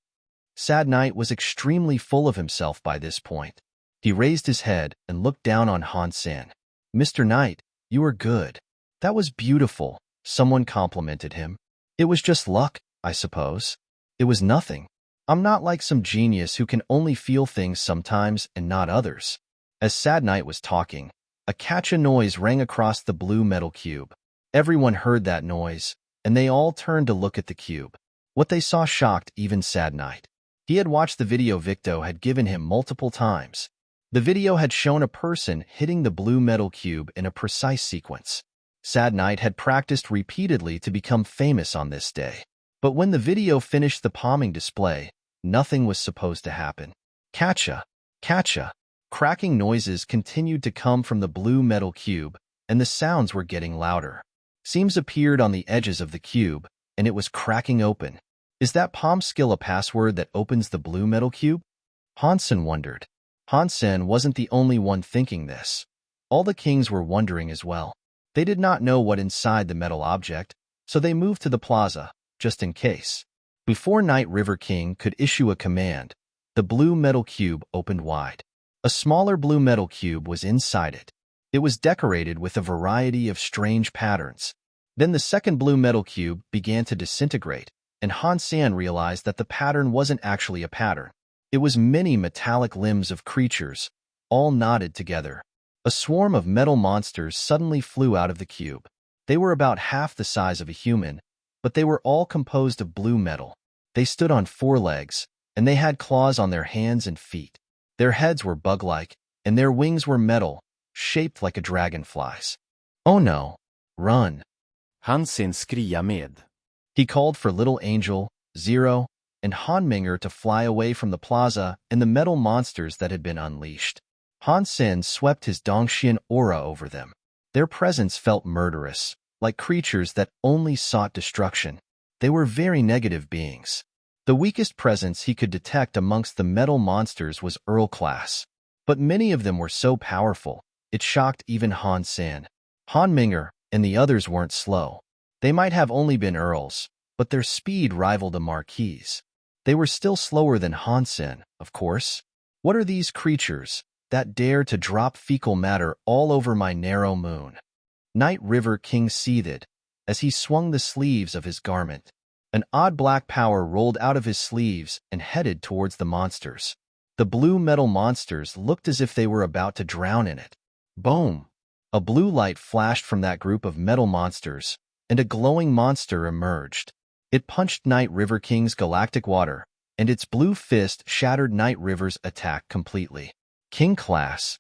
Sad Knight was extremely full of himself by this point. He raised his head and looked down on Han Sen. "Mr. Knight, you are good. That was beautiful," someone complimented him. "It was just luck, I suppose. It was nothing. I'm not like some genius who can only feel things sometimes and not others." As Sad Knight was talking, a catch-a noise rang across the blue metal cube. Everyone heard that noise, and they all turned to look at the cube. What they saw shocked even Sad Knight. He had watched the video Victo had given him multiple times. The video had shown a person hitting the blue metal cube in a precise sequence. Sad Knight had practiced repeatedly to become famous on this day. But when the video finished the palming display, nothing was supposed to happen. Catcha, catcha. Cracking noises continued to come from the blue metal cube, and the sounds were getting louder. Seams appeared on the edges of the cube, and it was cracking open. Is that palm skill a password that opens the blue metal cube? Han Sen wondered. Han Sen wasn't the only one thinking this. All the kings were wondering as well. They did not know what inside the metal object, so they moved to the plaza, just in case. Before Night River King could issue a command, the blue metal cube opened wide. A smaller blue metal cube was inside it. It was decorated with a variety of strange patterns. Then the second blue metal cube began to disintegrate, and Han Sen realized that the pattern wasn't actually a pattern. It was many metallic limbs of creatures, all knotted together. A swarm of metal monsters suddenly flew out of the cube. They were about half the size of a human, but they were all composed of blue metal. They stood on 4 legs, and they had claws on their hands and feet. Their heads were bug-like, and their wings were metal, shaped like a dragonfly's. "Oh no! Run!" Han Sen skria med. He called for Little Angel, Zero, and Hanminger to fly away from the plaza and the metal monsters that had been unleashed. Han Sen swept his Dongxian aura over them. Their presence felt murderous, like creatures that only sought destruction. They were very negative beings. The weakest presence he could detect amongst the metal monsters was Earl class, but many of them were so powerful, it shocked even Han Sen. Hanminger and the others weren't slow. They might have only been Earls, but their speed rivaled a Marquis. They were still slower than Han Sen, of course. What are these creatures that dare to drop fecal matter all over my narrow moon? Night River King seethed as he swung the sleeves of his garment. An odd black power rolled out of his sleeves and headed towards the monsters. The blue metal monsters looked as if they were about to drown in it. Boom! A blue light flashed from that group of metal monsters, and a glowing monster emerged. It punched Night River King's galactic water, and its blue fist shattered Night River's attack completely. King class.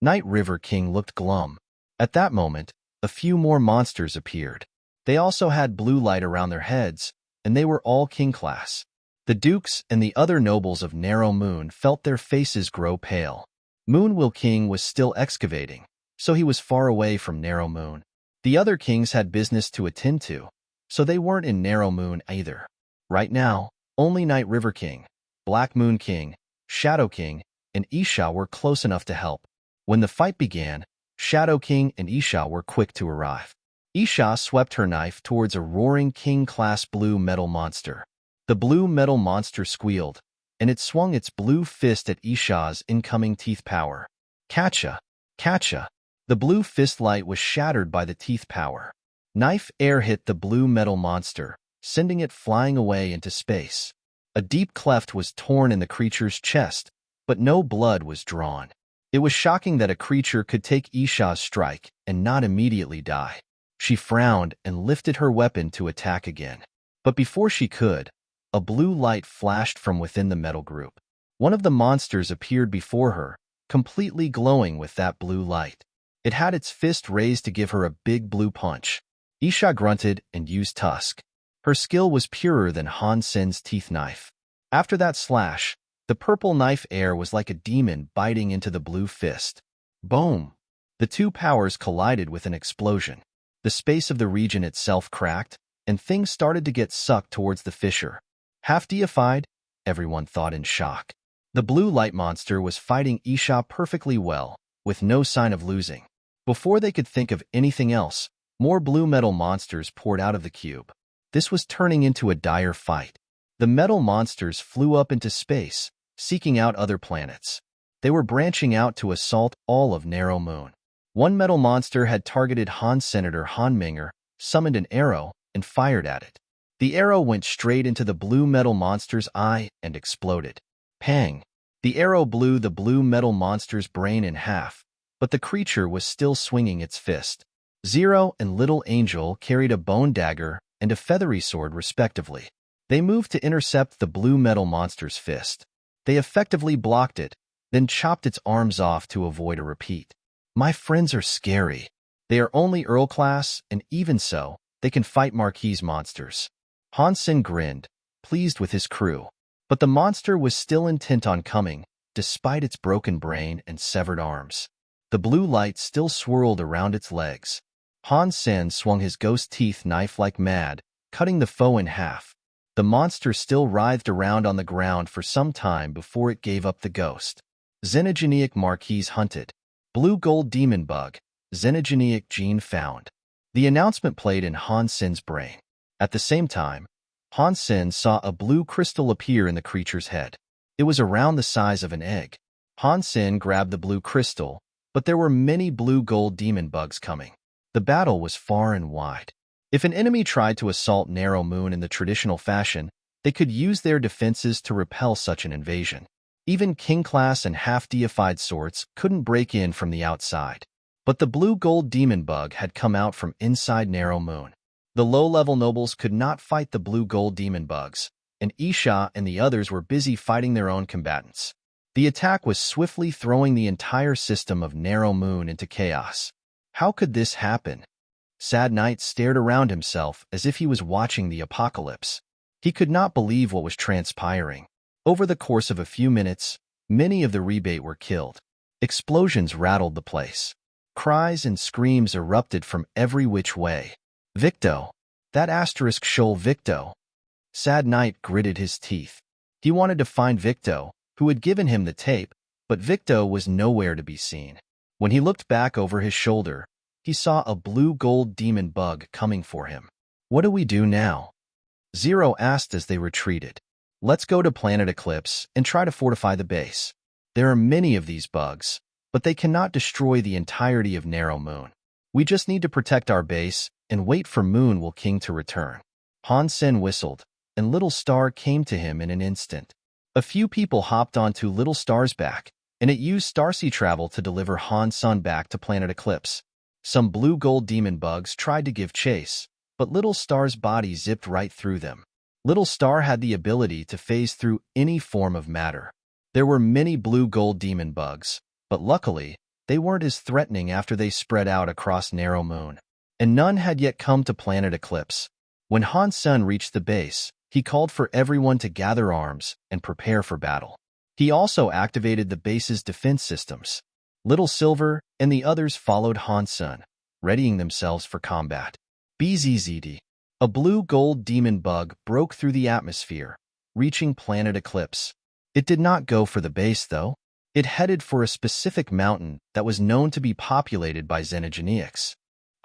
Night River King looked glum. At that moment, a few more monsters appeared. They also had blue light around their heads, and they were all king class. The dukes and the other nobles of Narrow Moon felt their faces grow pale. Moonwill King was still excavating, so he was far away from Narrow Moon. The other kings had business to attend to, so they weren't in Narrow Moon either. Right now, only Night River King, Black Moon King, Shadow King, and Isha were close enough to help. When the fight began, Shadow King and Isha were quick to arrive. Isha swept her knife towards a roaring king-class blue metal monster. The blue metal monster squealed, and it swung its blue fist at Isha's incoming teeth power. Catcha! Catcha! The blue fist light was shattered by the teeth power. Knife air hit the blue metal monster, sending it flying away into space. A deep cleft was torn in the creature's chest, but no blood was drawn. It was shocking that a creature could take Isha's strike and not immediately die. She frowned and lifted her weapon to attack again. But before she could, a blue light flashed from within the metal group. One of the monsters appeared before her, completely glowing with that blue light. It had its fist raised to give her a big blue punch. Isha grunted and used tusk. Her skill was purer than Han Sen's teeth knife. After that slash, the purple knife air was like a demon biting into the blue fist. Boom! The two powers collided with an explosion. The space of the region itself cracked, and things started to get sucked towards the fissure. Half deified, everyone thought in shock. The blue light monster was fighting Isha perfectly well, with no sign of losing. Before they could think of anything else, more blue metal monsters poured out of the cube. This was turning into a dire fight. The metal monsters flew up into space, seeking out other planets. They were branching out to assault all of Narrow Moon. One metal monster had targeted Han Senator Han Minger, summoned an arrow, and fired at it. The arrow went straight into the blue metal monster's eye and exploded. Pang! The arrow blew the blue metal monster's brain in half, but the creature was still swinging its fist. Zero and Little Angel carried a bone dagger and a feathery sword respectively. They moved to intercept the blue metal monster's fist. They effectively blocked it, then chopped its arms off to avoid a repeat. My friends are scary. They are only Earl class, and even so, they can fight Marquis monsters. Han Sen grinned, pleased with his crew. But the monster was still intent on coming, despite its broken brain and severed arms. The blue light still swirled around its legs. Han Sen swung his ghost teeth knife like mad, cutting the foe in half. The monster still writhed around on the ground for some time before it gave up the ghost. Xenogenic Marquis hunted. Blue gold demon bug. Xenogenic gene found. The announcement played in Han Sen's brain. At the same time, Han Sen saw a blue crystal appear in the creature's head. It was around the size of an egg. Han Sen grabbed the blue crystal, but there were many blue gold demon bugs coming. The battle was far and wide. If an enemy tried to assault Narrow Moon in the traditional fashion, they could use their defenses to repel such an invasion. Even king-class and half-deified sorts couldn't break in from the outside. But the blue gold demon bug had come out from inside Narrow Moon. The low-level nobles could not fight the blue gold demon bugs, and Isha and the others were busy fighting their own combatants. The attack was swiftly throwing the entire system of Narrow Moon into chaos. How could this happen? Sad Knight stared around himself as if he was watching the apocalypse. He could not believe what was transpiring. Over the course of a few minutes, many of the rebate were killed. Explosions rattled the place. Cries and screams erupted from every which way. Victo! That asterisk shoal Victo! Sad Knight gritted his teeth. He wanted to find Victo, who had given him the tape, but Victo was nowhere to be seen. When he looked back over his shoulder, he saw a blue gold demon bug coming for him. What do we do now? Zero asked as they retreated. Let's go to Planet Eclipse and try to fortify the base. There are many of these bugs, but they cannot destroy the entirety of Narrow Moon. We just need to protect our base and wait for Moon King to return. Han Sen whistled, and Little Star came to him in an instant. A few people hopped onto Little Star's back, and it used Starsea travel to deliver Han Sen back to Planet Eclipse. Some blue gold demon bugs tried to give chase, but Little Star's body zipped right through them. Little Star had the ability to phase through any form of matter. There were many blue gold demon bugs, but luckily, they weren't as threatening after they spread out across Narrow Moon. And none had yet come to Planet Eclipse. When Han Sen reached the base, he called for everyone to gather arms and prepare for battle. He also activated the base's defense systems. Little Silver and the others followed Han Sen, readying themselves for combat. BZZD. A blue gold demon bug broke through the atmosphere, reaching Planet Eclipse. It did not go for the base, though. It headed for a specific mountain that was known to be populated by xenogeneics.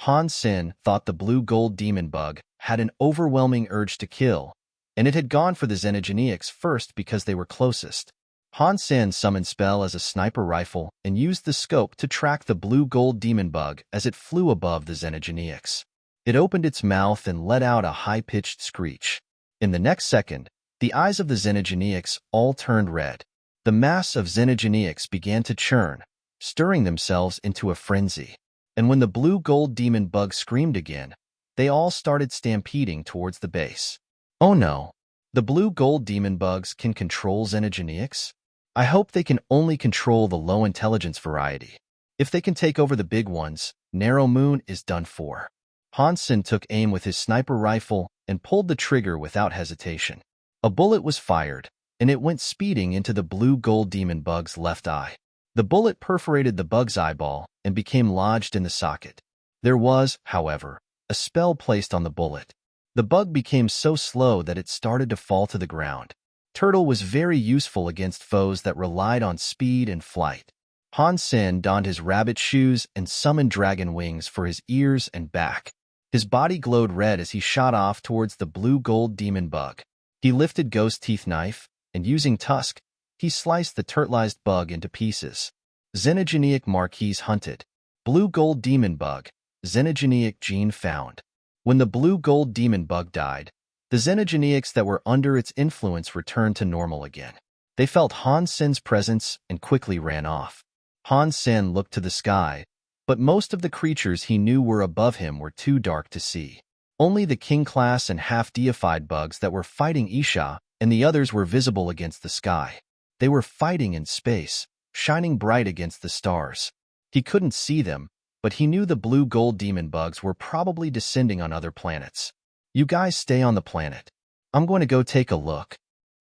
Han Sen thought the blue-gold demon bug had an overwhelming urge to kill, and it had gone for the xenogeneics first because they were closest. Han Sen summoned Spell as a sniper rifle and used the scope to track the blue-gold demon bug as it flew above the xenogeneics. It opened its mouth and let out a high-pitched screech. In the next second, the eyes of the xenogeneics all turned red. The mass of xenogeneics began to churn, stirring themselves into a frenzy. And when the blue-gold demon bug screamed again, they all started stampeding towards the base. Oh no! The blue-gold demon bugs can control xenogeneics? I hope they can only control the low-intelligence variety. If they can take over the big ones, Narrow Moon is done for. Han Sen took aim with his sniper rifle and pulled the trigger without hesitation. A bullet was fired, and it went speeding into the blue-gold demon bug's left eye. The bullet perforated the bug's eyeball and became lodged in the socket. There was, however, a spell placed on the bullet. The bug became so slow that it started to fall to the ground. Turtle was very useful against foes that relied on speed and flight. Han Sen donned his rabbit shoes and summoned dragon wings for his ears and back. His body glowed red as he shot off towards the blue-gold demon bug. He lifted Ghost Teeth Knife, and using Tusk, he sliced the turtlized bug into pieces. Xenogeneic Marquis hunted. Blue-gold demon bug. Xenogeneic gene found. When the blue-gold demon bug died, the xenogeneics that were under its influence returned to normal again. They felt Han Sen's presence and quickly ran off. Han Sen looked to the sky, but most of the creatures he knew were above him were too dark to see. Only the king-class and half-deified bugs that were fighting Isha and the others were visible against the sky. They were fighting in space, shining bright against the stars. He couldn't see them, but he knew the blue-gold demon bugs were probably descending on other planets. You guys stay on the planet. I'm going to go take a look.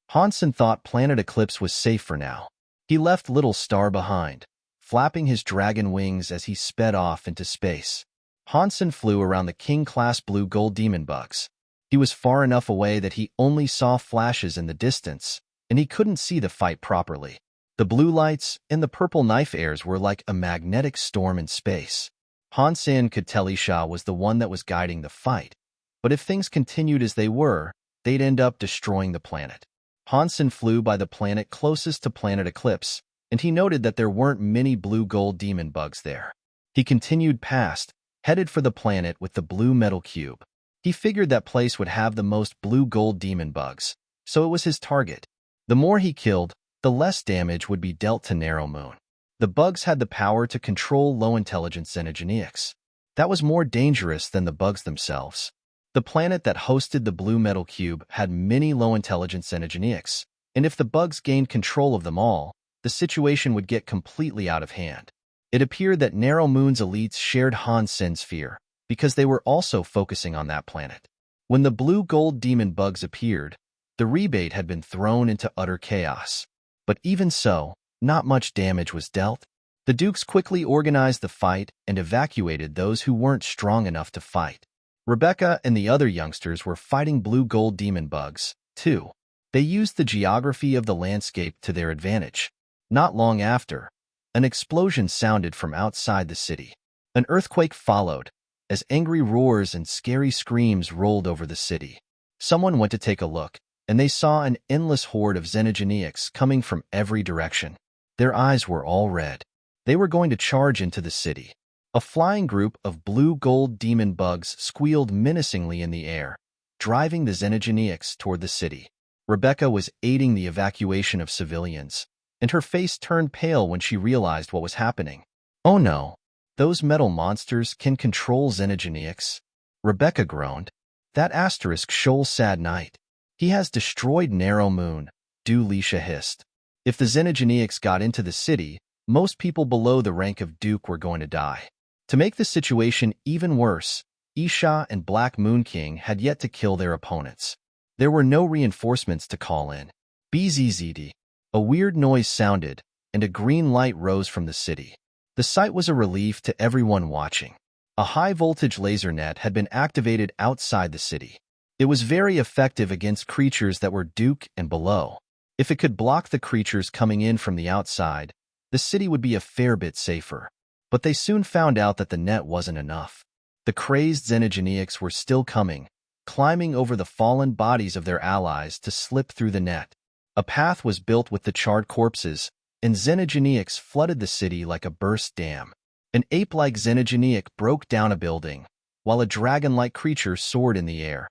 Han Sen thought Planet Eclipse was safe for now. He left Little Star behind, flapping his dragon wings as he sped off into space. Han Sen flew around the king-class blue-gold demon bugs. He was far enough away that he only saw flashes in the distance, and he couldn't see the fight properly. The blue lights and the purple knife airs were like a magnetic storm in space. Han Sen could tell Isha was the one that was guiding the fight, but if things continued as they were, they'd end up destroying the planet. Han Sen flew by the planet closest to Planet Eclipse, and he noted that there weren't many blue-gold demon bugs there. He continued past, headed for the planet with the blue metal cube. He figured that place would have the most blue-gold demon bugs, so it was his target. The more he killed, the less damage would be dealt to Narrow Moon. The bugs had the power to control low-intelligence xenogeneics. That was more dangerous than the bugs themselves. The planet that hosted the blue metal cube had many low-intelligence xenogeneics, and if the bugs gained control of them all, the situation would get completely out of hand. It appeared that Narrow Moon's elites shared Han Sen's fear, because they were also focusing on that planet. When the blue-gold demon bugs appeared, the rebate had been thrown into utter chaos. But even so, not much damage was dealt. The Dukes quickly organized the fight and evacuated those who weren't strong enough to fight. Rebecca and the other youngsters were fighting blue-gold demon bugs, too. They used the geography of the landscape to their advantage. Not long after, an explosion sounded from outside the city. An earthquake followed, as angry roars and scary screams rolled over the city. Someone went to take a look, and they saw an endless horde of xenogeneics coming from every direction. Their eyes were all red. They were going to charge into the city. A flying group of blue-gold demon bugs squealed menacingly in the air, driving the xenogeneics toward the city. Rebecca was aiding the evacuation of civilians, and her face turned pale when she realized what was happening. Oh no, those metal monsters can control xenogeneics. Rebecca groaned. That asterisk shoal sad night. He has destroyed Narrow Moon, Lisha hissed. If the xenogeneics got into the city, most people below the rank of Duke were going to die. To make the situation even worse, Isha and Black Moon King had yet to kill their opponents. There were no reinforcements to call in. Bzzd. A weird noise sounded, and a green light rose from the city. The sight was a relief to everyone watching. A high-voltage laser net had been activated outside the city. It was very effective against creatures that were Duke and below. If it could block the creatures coming in from the outside, the city would be a fair bit safer. But they soon found out that the net wasn't enough. The crazed Xenogeneics were still coming, climbing over the fallen bodies of their allies to slip through the net. A path was built with the charred corpses, and Xenogeneics flooded the city like a burst dam. An ape-like Xenogeneic broke down a building, while a dragon-like creature soared in the air,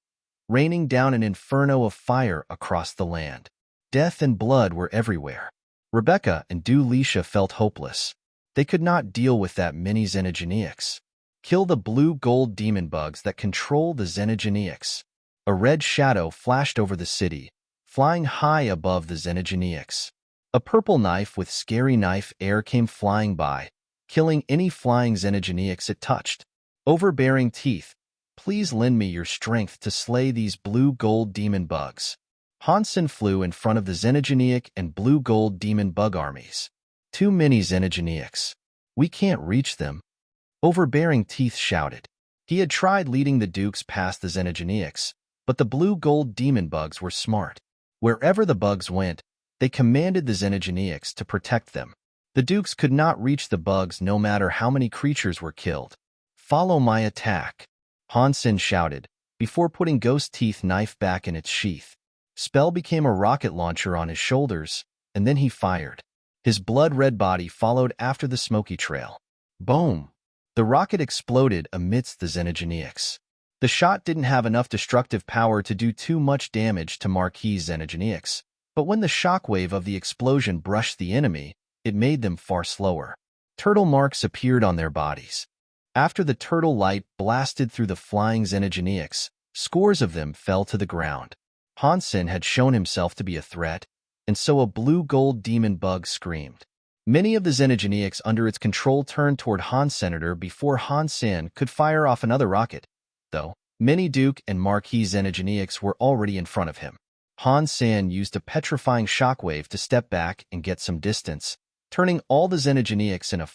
raining down an inferno of fire across the land. Death and blood were everywhere. Rebecca and Duleisha felt hopeless. They could not deal with that many Xenogeneics. Kill the blue-gold demon bugs that control the Xenogeneics. A red shadow flashed over the city, flying high above the Xenogeneics. A purple knife with scary knife air came flying by, killing any flying Xenogeneics it touched. Overbearing teeth, please lend me your strength to slay these blue-gold demon bugs. Han Sen flew in front of the Xenogeneic and blue-gold demon bug armies. Too many Xenogeneics. We can't reach them. Overbearing teeth shouted. He had tried leading the Dukes past the Xenogeneics, but the blue-gold demon bugs were smart. Wherever the bugs went, they commanded the Xenogeneics to protect them. The Dukes could not reach the bugs no matter how many creatures were killed. Follow my attack, Han Sen shouted, before putting Ghost Teeth knife back in its sheath. Spell became a rocket launcher on his shoulders, and then he fired. His blood-red body followed after the smoky trail. Boom! The rocket exploded amidst the Xenogeneics. The shot didn't have enough destructive power to do too much damage to marquee Xenogeneics, but when the shockwave of the explosion brushed the enemy, it made them far slower. Turtle marks appeared on their bodies. After the turtle light blasted through the flying Xenogeneics, scores of them fell to the ground. Han Sen had shown himself to be a threat, and so a blue-gold demon bug screamed. Many of the Xenogeneics under its control turned toward Han Senator before Han Sen could fire off another rocket, though many Duke and Marquis Xenogeneics were already in front of him. Han Sen used a petrifying shockwave to step back and get some distance, turning all the Xenogeneics in a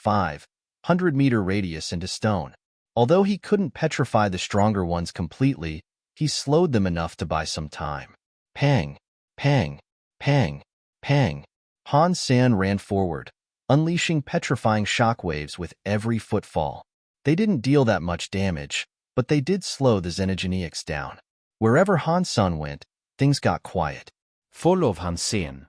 500-meter radius into stone. Although he couldn't petrify the stronger ones completely, he slowed them enough to buy some time. Pang! Pang! Pang! Pang! Han Sen ran forward, unleashing petrifying shockwaves with every footfall. They didn't deal that much damage, but they did slow the Xenogeneics down. Wherever Han Sen went, things got quiet. Follow Han Sen.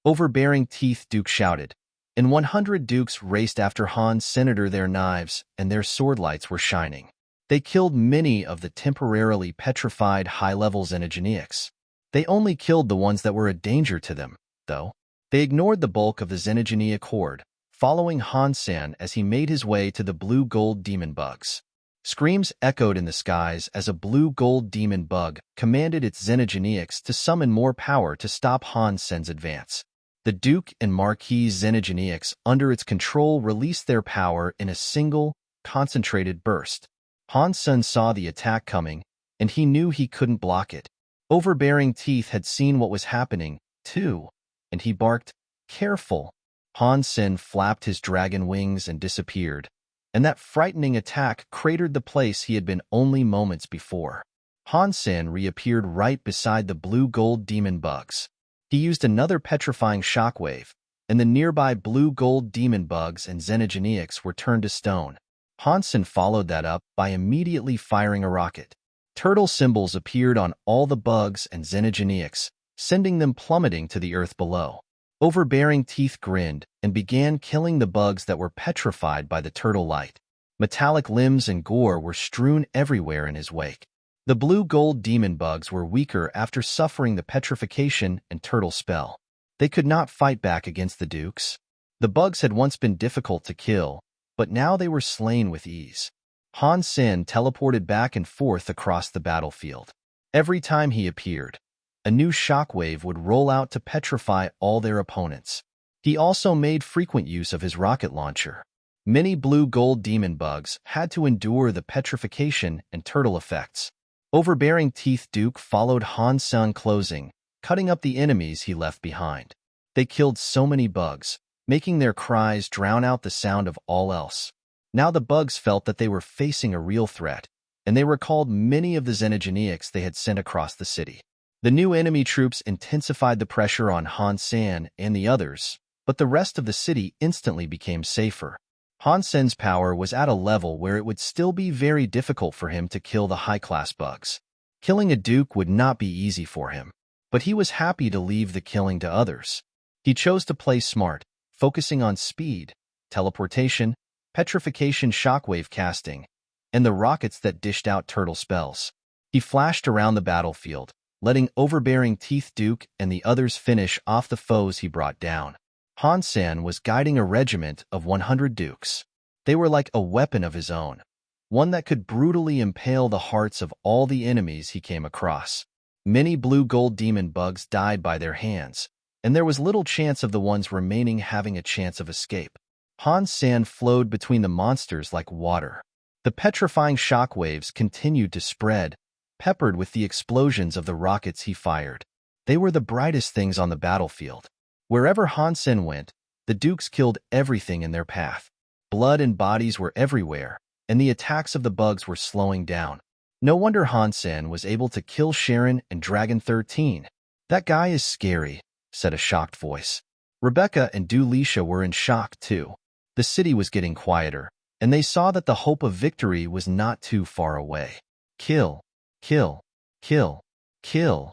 Overbearing teeth Duke shouted, and 100 Dukes raced after Han Senator. Their knives and their sword lights were shining. They killed many of the temporarily petrified high-level Xenogeneics. They only killed the ones that were a danger to them, though. They ignored the bulk of the Xenogeneic horde, following Han Sen as he made his way to the blue-gold demon bugs. Screams echoed in the skies as a blue-gold demon bug commanded its Xenogeneics to summon more power to stop Han Sen's advance. The Duke and Marquis Xenogeneics under its control released their power in a single, concentrated burst. Han Sen saw the attack coming, and he knew he couldn't block it. Overbearing teeth had seen what was happening, too, and he barked, "Careful!" Han Sen flapped his dragon wings and disappeared, and that frightening attack cratered the place he had been only moments before. Han Sen reappeared right beside the blue-gold demon bugs. He used another petrifying shockwave, and the nearby blue-gold demon bugs and Xenogeneics were turned to stone. Han Sen followed that up by immediately firing a rocket. Turtle symbols appeared on all the bugs and Xenogeneics, sending them plummeting to the earth below. Overbearing teeth grinned and began killing the bugs that were petrified by the turtle light. Metallic limbs and gore were strewn everywhere in his wake. The blue-gold demon bugs were weaker after suffering the petrification and turtle spell. They could not fight back against the Dukes. The bugs had once been difficult to kill, but now they were slain with ease. Han Sen teleported back and forth across the battlefield. Every time he appeared, a new shockwave would roll out to petrify all their opponents. He also made frequent use of his rocket launcher. Many blue-gold demon bugs had to endure the petrification and turtle effects. Overbearing Teeth Duke followed Han Sen closing, cutting up the enemies he left behind. They killed so many bugs, making their cries drown out the sound of all else. Now the bugs felt that they were facing a real threat, and they recalled many of the Xenogeneics they had sent across the city. The new enemy troops intensified the pressure on Han Sen and the others, but the rest of the city instantly became safer. Han Sen's power was at a level where it would still be very difficult for him to kill the high-class bugs. Killing a duke would not be easy for him, but he was happy to leave the killing to others. He chose to play smart, focusing on speed, teleportation, petrification shockwave casting, and the rockets that dished out turtle spells. He flashed around the battlefield, letting overbearing Teeth Duke and the others finish off the foes he brought down. Han Sen was guiding a regiment of 100 dukes. They were like a weapon of his own, one that could brutally impale the hearts of all the enemies he came across. Many blue-gold demon bugs died by their hands, and there was little chance of the ones remaining having a chance of escape. Han Sen flowed between the monsters like water. The petrifying shockwaves continued to spread, peppered with the explosions of the rockets he fired. They were the brightest things on the battlefield. Wherever Han Sen went, the dukes killed everything in their path. Blood and bodies were everywhere, and the attacks of the bugs were slowing down. No wonder Han Sen was able to kill Sharon and Dragon 13. "That guy is scary," said a shocked voice. Rebecca and Dulisha were in shock too. The city was getting quieter, and they saw that the hope of victory was not too far away. Kill, kill, kill, kill.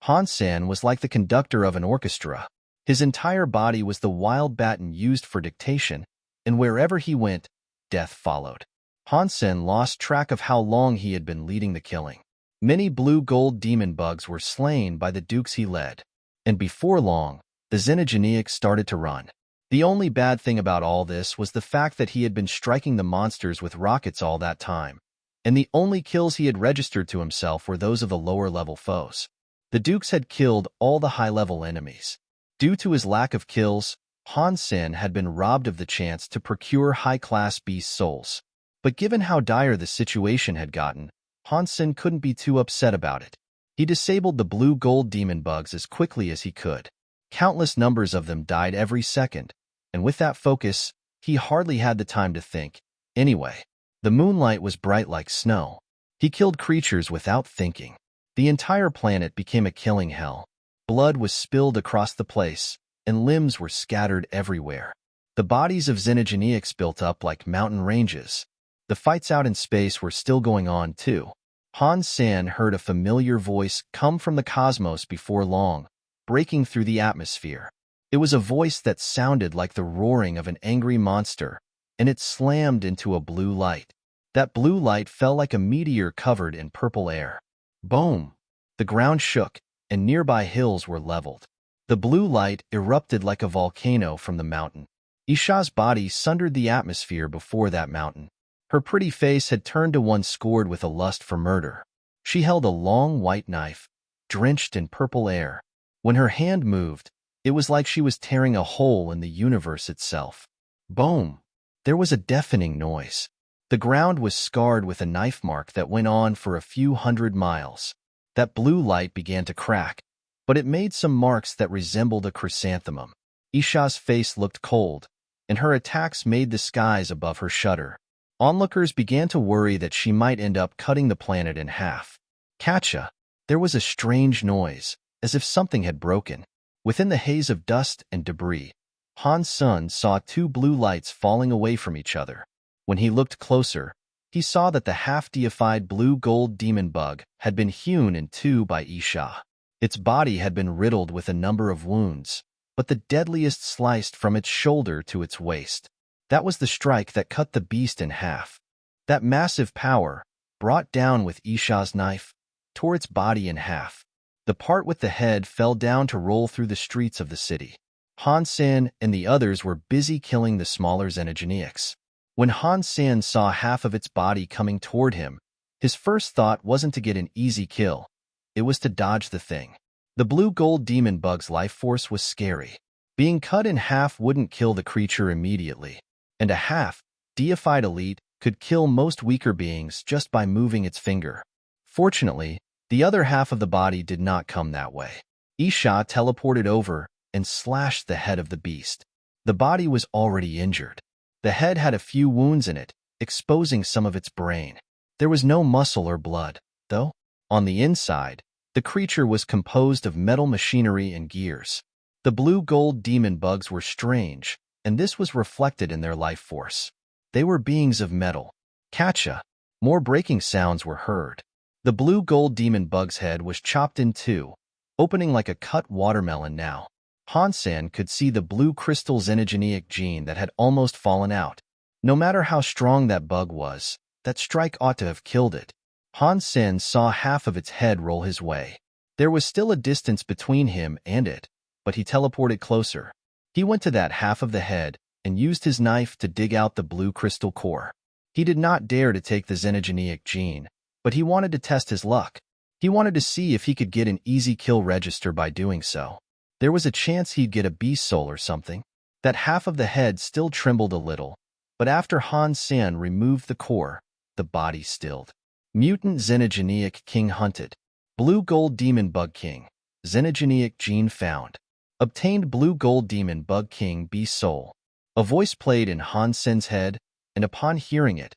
Han Sen was like the conductor of an orchestra. His entire body was the wild baton used for dictation, and wherever he went, death followed. Han Sen lost track of how long he had been leading the killing. Many blue-gold demon bugs were slain by the dukes he led, and before long, the Xenogeneics started to run. The only bad thing about all this was the fact that he had been striking the monsters with rockets all that time, and the only kills he had registered to himself were those of the lower-level foes. The dukes had killed all the high-level enemies. Due to his lack of kills, Han Sen had been robbed of the chance to procure high-class beast souls. But given how dire the situation had gotten, Han Sen couldn't be too upset about it. He disabled the blue-gold demon bugs as quickly as he could. Countless numbers of them died every second, and with that focus, he hardly had the time to think. Anyway, the moonlight was bright like snow. He killed creatures without thinking. The entire planet became a killing hell. Blood was spilled across the place, and limbs were scattered everywhere. The bodies of Xenogeneics built up like mountain ranges. The fights out in space were still going on, too. Han Sen heard a familiar voice come from the cosmos before long, breaking through the atmosphere. It was a voice that sounded like the roaring of an angry monster, and it slammed into a blue light. That blue light fell like a meteor covered in purple air. Boom! The ground shook, and nearby hills were leveled. The blue light erupted like a volcano from the mountain. Isha's body sundered the atmosphere before that mountain. Her pretty face had turned to one scored with a lust for murder. She held a long white knife, drenched in purple air. When her hand moved, it was like she was tearing a hole in the universe itself. Boom! There was a deafening noise. The ground was scarred with a knife mark that went on for a few hundred miles. That blue light began to crack, but it made some marks that resembled a chrysanthemum. Isha's face looked cold, and her attacks made the skies above her shudder. Onlookers began to worry that she might end up cutting the planet in half. Catcha! There was a strange noise, as if something had broken. Within the haze of dust and debris, Han Sen saw two blue lights falling away from each other. When he looked closer, he saw that the half-deified blue-gold demon bug had been hewn in two by Isha. Its body had been riddled with a number of wounds, but the deadliest sliced from its shoulder to its waist. That was the strike that cut the beast in half. That massive power, brought down with Isha's knife, tore its body in half. The part with the head fell down to roll through the streets of the city. Han Sen and the others were busy killing the smaller Xenogeneics. When Han Sen saw half of its body coming toward him, his first thought wasn't to get an easy kill. It was to dodge the thing. The blue-gold demon bug's life force was scary. Being cut in half wouldn't kill the creature immediately, and a half-deified elite could kill most weaker beings just by moving its finger. Fortunately, the other half of the body did not come that way. Isha teleported over and slashed the head of the beast. The body was already injured. The head had a few wounds in it, exposing some of its brain. There was no muscle or blood, though. On the inside, The creature was composed of metal machinery and gears. The blue-gold demon bugs were strange, and this was reflected in their life force. They were beings of metal. Catcha! More breaking sounds were heard. The blue-gold demon bug's head was chopped in two, opening like a cut watermelon now. Han Sen could see the blue crystal xenogeneic gene that had almost fallen out. No matter how strong that bug was, that strike ought to have killed it. Han Sen saw half of its head roll his way. There was still a distance between him and it, but he teleported closer. He went to that half of the head and used his knife to dig out the blue crystal core. He did not dare to take the xenogeneic gene, but he wanted to test his luck. He wanted to see if he could get an easy kill register by doing so. There was a chance he'd get a beast soul or something. That half of the head still trembled a little, but after Han Sen removed the core, the body stilled. Mutant xenogeneic king hunted. Blue-gold demon bug king. Xenogeneic gene found. Obtained blue-gold demon bug king beast soul. A voice played in Han Sen's head, and upon hearing it,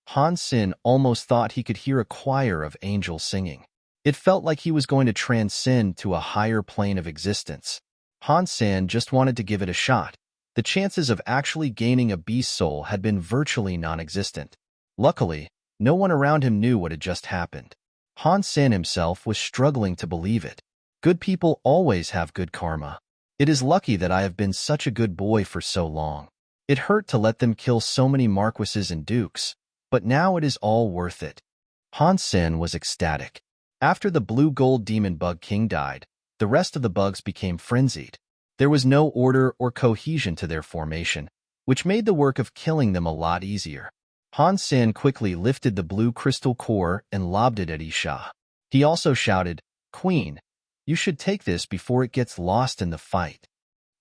Han Sen almost thought he could hear a choir of angels singing. It felt like he was going to transcend to a higher plane of existence. Han Sen just wanted to give it a shot. The chances of actually gaining a beast soul had been virtually non-existent. Luckily, no one around him knew what had just happened. Han Sen himself was struggling to believe it. Good people always have good karma. It is lucky that I have been such a good boy for so long. It hurt to let them kill so many marquises and dukes, but now it is all worth it. Han Sen was ecstatic. After the blue-gold demon bug king died, the rest of the bugs became frenzied. There was no order or cohesion to their formation, which made the work of killing them a lot easier. Han Sen quickly lifted the blue crystal core and lobbed it at Isha. He also shouted, "Queen, you should take this before it gets lost in the fight."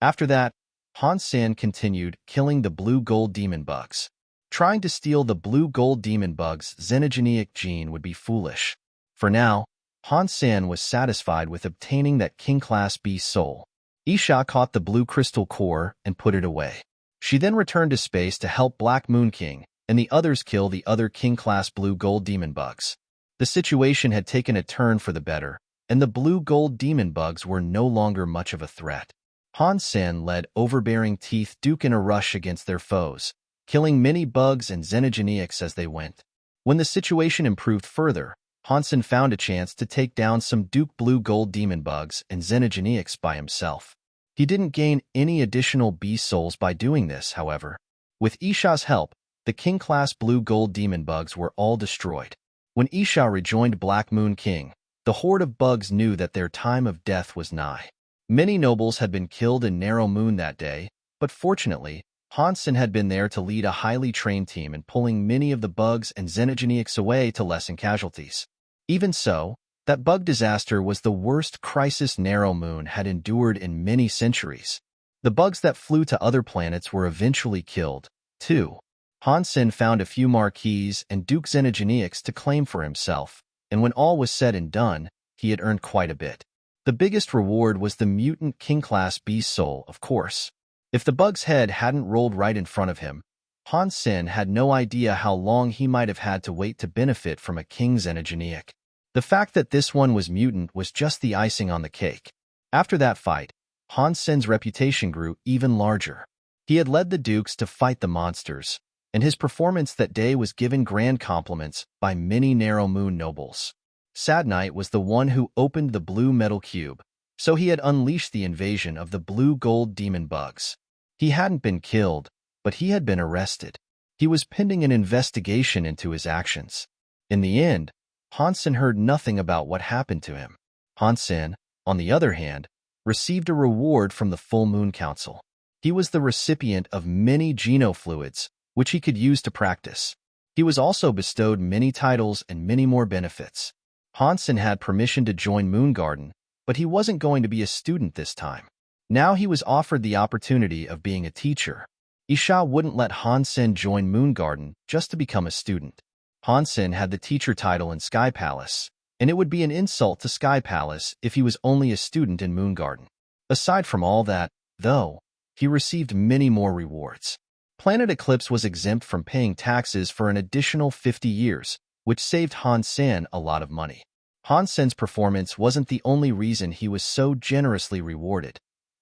After that, Han Sen continued killing the blue-gold demon bugs. Trying to steal the blue-gold demon bug's xenogeneic gene would be foolish. For now, Han Sen was satisfied with obtaining that king-class beast soul. Isha caught the blue crystal core and put it away. She then returned to space to help Black Moon King and the others kill the other king-class blue-gold demon bugs. The situation had taken a turn for the better, and the blue-gold demon bugs were no longer much of a threat. Han Sen led overbearing Teeth Duke in a rush against their foes, killing many bugs and xenogeneics as they went. When the situation improved further, Han Sen found a chance to take down some Duke blue-gold demon bugs and xenogeneics by himself. He didn't gain any additional beast souls by doing this, however. With Isha's help, the king-class blue-gold demon bugs were all destroyed. When Isha rejoined Black Moon King, the horde of bugs knew that their time of death was nigh. Many nobles had been killed in Narrow Moon that day, but fortunately, Han Sen had been there to lead a highly trained team in pulling many of the bugs and xenogeneics away to lessen casualties. Even so, that bug disaster was the worst crisis Narrow Moon had endured in many centuries. The bugs that flew to other planets were eventually killed, too. Han Sen found a few marquises and Duke xenogeneics to claim for himself, and when all was said and done, he had earned quite a bit. The biggest reward was the mutant king-class beast soul, of course. If the bug's head hadn't rolled right in front of him, Han Sen had no idea how long he might have had to wait to benefit from a king xenogeneic. The fact that this one was mutant was just the icing on the cake. After that fight, Han Sen's reputation grew even larger. He had led the dukes to fight the monsters, and his performance that day was given grand compliments by many Narrow Moon nobles. Sad Knight was the one who opened the blue metal cube, so he had unleashed the invasion of the blue-gold demon bugs. He hadn't been killed, but he had been arrested. He was pending an investigation into his actions. In the end, Han Sen heard nothing about what happened to him. Han Sen, on the other hand, received a reward from the Full Moon Council. He was the recipient of many genofluids, which he could use to practice. He was also bestowed many titles and many more benefits. Han Sen had permission to join Moon Garden, but he wasn't going to be a student this time. Now he was offered the opportunity of being a teacher. Isha wouldn't let Han Sen join Moon Garden just to become a student. Han Sen had the teacher title in Sky Palace, and it would be an insult to Sky Palace if he was only a student in Moon Garden. Aside from all that, though, he received many more rewards. Planet Eclipse was exempt from paying taxes for an additional 50 years, which saved Han Sen a lot of money. Han Sen's performance wasn't the only reason he was so generously rewarded.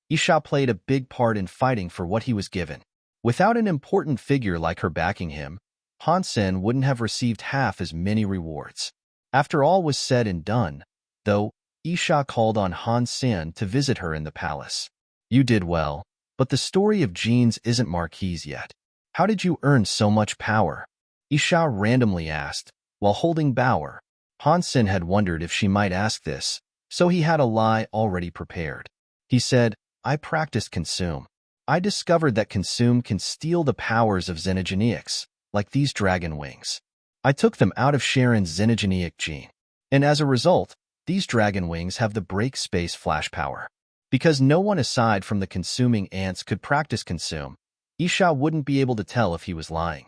Isha played a big part in fighting for what he was given. Without an important figure like her backing him, Han Sen wouldn't have received half as many rewards. After all was said and done, though, Isha called on Han Sen to visit her in the palace. You did well, but the story of genes isn't marquise yet. How did you earn so much power? Isha randomly asked, while holding Bauer. Han Sen had wondered if she might ask this, so he had a lie already prepared. He said, I practiced consume. I discovered that consume can steal the powers of xenogeneics, like these dragon wings. I took them out of Sharon's xenogeneic gene. And as a result, these dragon wings have the break space flash power. Because no one aside from the consuming ants could practice consume, Isha wouldn't be able to tell if he was lying.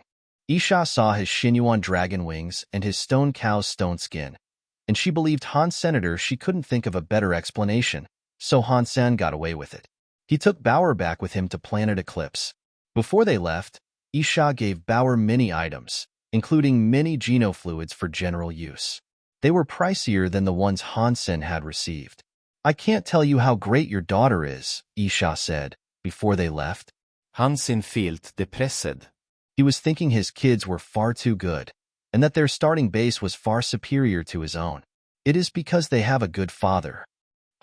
Isha saw his Xinyuan dragon wings and his stone cow's stone skin, and she believed Han Senator she couldn't think of a better explanation, so Han Sen got away with it. He took Bauer back with him to Planet Eclipse. Before they left, Isha gave Bauer many items, including many genofluids for general use. They were pricier than the ones Han Sen had received. I can't tell you how great your daughter is, Isha said, before they left. Han Sen felt depressed. He was thinking his kids were far too good, and that their starting base was far superior to his own. It is because they have a good father.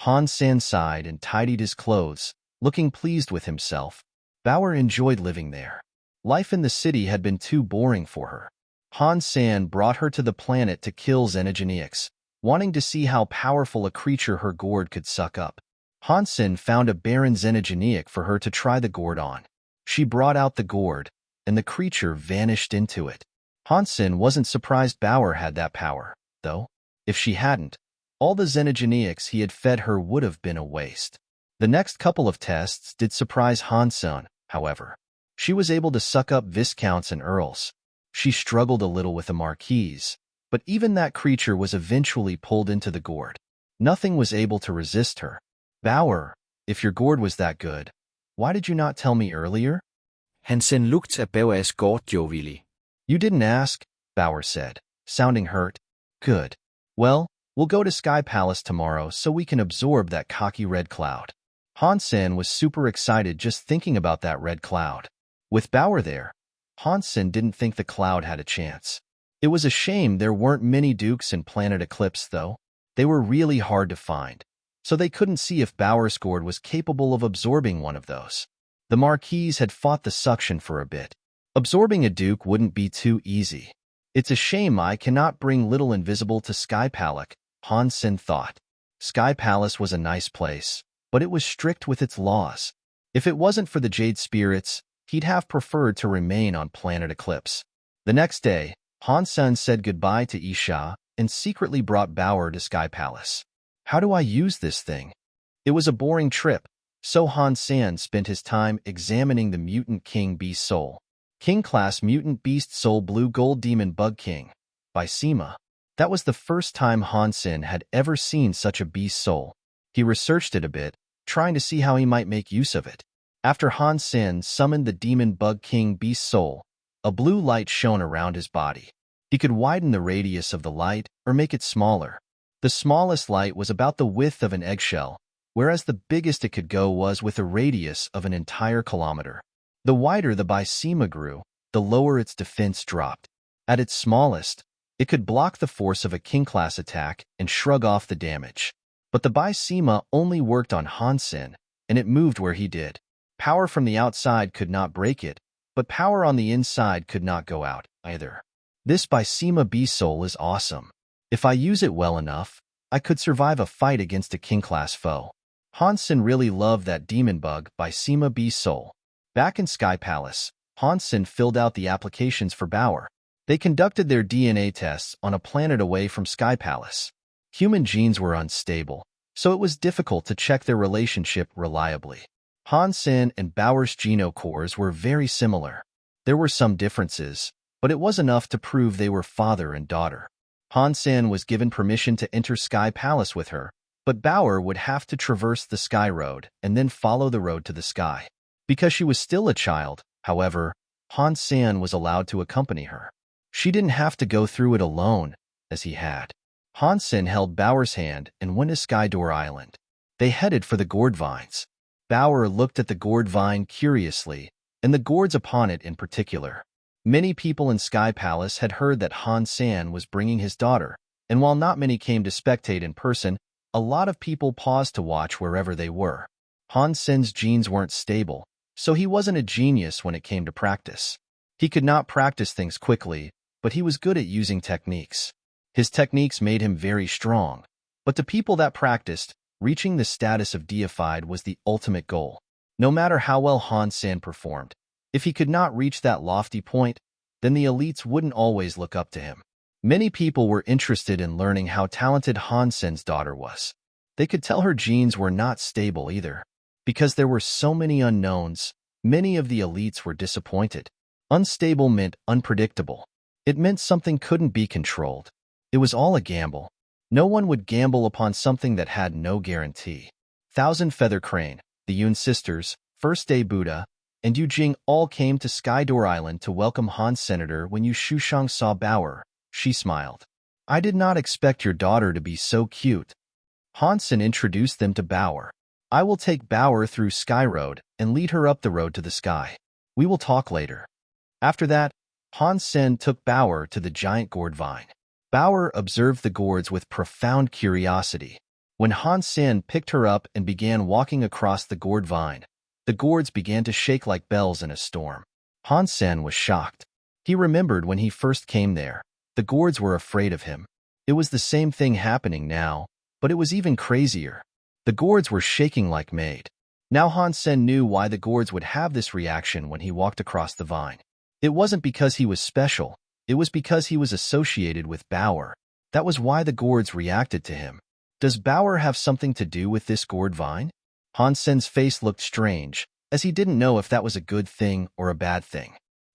Han Sen sighed and tidied his clothes, looking pleased with himself. Bauer enjoyed living there. Life in the city had been too boring for her. Han Sen brought her to the planet to kill xenogeneics, wanting to see how powerful a creature her gourd could suck up. Han Sen found a barren xenogeneic for her to try the gourd on. She brought out the gourd, and the creature vanished into it. Han Sen wasn't surprised Bauer had that power, though. If she hadn't, all the xenogeneics he had fed her would have been a waste. The next couple of tests did surprise Han Sen, however. She was able to suck up viscounts and earls. She struggled a little with a marquise, but even that creature was eventually pulled into the gourd. Nothing was able to resist her. Bauer, if your gourd was that good, why did you not tell me earlier? Han Sen looked at Bauer's gourd jovially. You didn't ask, Bauer said, sounding hurt. Good. Well, we'll go to Sky Palace tomorrow so we can absorb that cocky red cloud. Han Sen was super excited just thinking about that red cloud. With Bauer there, Han Sen didn't think the cloud had a chance. It was a shame there weren't many dukes in Planet Eclipse, though. They were really hard to find, so they couldn't see if Bauer's gourd was capable of absorbing one of those. The Marquise had fought the suction for a bit. Absorbing a duke wouldn't be too easy. It's a shame I cannot bring Little Invisible to Sky Palace, Han Sen thought. Sky Palace was a nice place, but it was strict with its laws. If it wasn't for the Jade Spirits, he'd have preferred to remain on Planet Eclipse. The next day, Han Sen said goodbye to Isha and secretly brought Bauer to Sky Palace. How do I use this thing? It was a boring trip, so Han Sen spent his time examining the Mutant King Beast Soul. King Class Mutant Beast Soul Blue Gold Demon Bug King, by Sima. That was the first time Han Sen had ever seen such a beast soul. He researched it a bit, trying to see how he might make use of it. After Han Sen summoned the Demon Bug King Beast Soul, a blue light shone around his body. He could widen the radius of the light or make it smaller. The smallest light was about the width of an eggshell, whereas the biggest it could go was with a radius of an entire kilometer. The wider the Bisema grew, the lower its defense dropped. At its smallest, it could block the force of a king-class attack and shrug off the damage. But the Bisema only worked on Han Sen, and it moved where he did. Power from the outside could not break it, but power on the inside could not go out, either. This Bisema Beast Soul is awesome. If I use it well enough, I could survive a fight against a king-class foe. Han Sen really loved that demon bug Bisema Beast Soul. Back in Sky Palace, Han Sen filled out the applications for Bauer. They conducted their DNA tests on a planet away from Sky Palace. Human genes were unstable, so it was difficult to check their relationship reliably. Han Sen and Bauer's genocores were very similar. There were some differences, but it was enough to prove they were father and daughter. Han Sen was given permission to enter Sky Palace with her, but Bauer would have to traverse the Sky Road and then follow the road to the sky. Because she was still a child, however, Han Sen was allowed to accompany her. She didn't have to go through it alone, as he had. Han Sen held Bauer's hand and went to Skydor Island. They headed for the gourd vines. Bauer looked at the gourd vine curiously, and the gourds upon it in particular. Many people in Sky Palace had heard that Han Sen was bringing his daughter, and while not many came to spectate in person, a lot of people paused to watch wherever they were. Han Sen's genes weren't stable, so he wasn't a genius when it came to practice. He could not practice things quickly, but he was good at using techniques. His techniques made him very strong, but to people that practiced, reaching the status of deified was the ultimate goal. No matter how well Han Sen performed, if he could not reach that lofty point, then the elites wouldn't always look up to him. Many people were interested in learning how talented Han Sen's daughter was. They could tell her genes were not stable either. Because there were so many unknowns, many of the elites were disappointed. Unstable meant unpredictable. It meant something couldn't be controlled. It was all a gamble. No one would gamble upon something that had no guarantee. Thousand Feather Crane, the Yun sisters, First Day Buddha, and Yu Jing all came to Skydor Island to welcome Han Senator. When Yu Shushang saw Bauer, she smiled. I did not expect your daughter to be so cute. Han Sen introduced them to Bauer. I will take Bauer through Sky Road and lead her up the road to the sky. We will talk later. After that, Han Sen took Bauer to the giant gourd vine. Bauer observed the gourds with profound curiosity. When Han Sen picked her up and began walking across the gourd vine, the gourds began to shake like bells in a storm. Han Sen was shocked. He remembered when he first came there. The gourds were afraid of him. It was the same thing happening now, but it was even crazier. The gourds were shaking like mad. Now Han Sen knew why the gourds would have this reaction when he walked across the vine. It wasn't because he was special. It was because he was associated with Bauer. That was why the gourds reacted to him. Does Bauer have something to do with this gourd vine? Han Sen's face looked strange, as he didn't know if that was a good thing or a bad thing.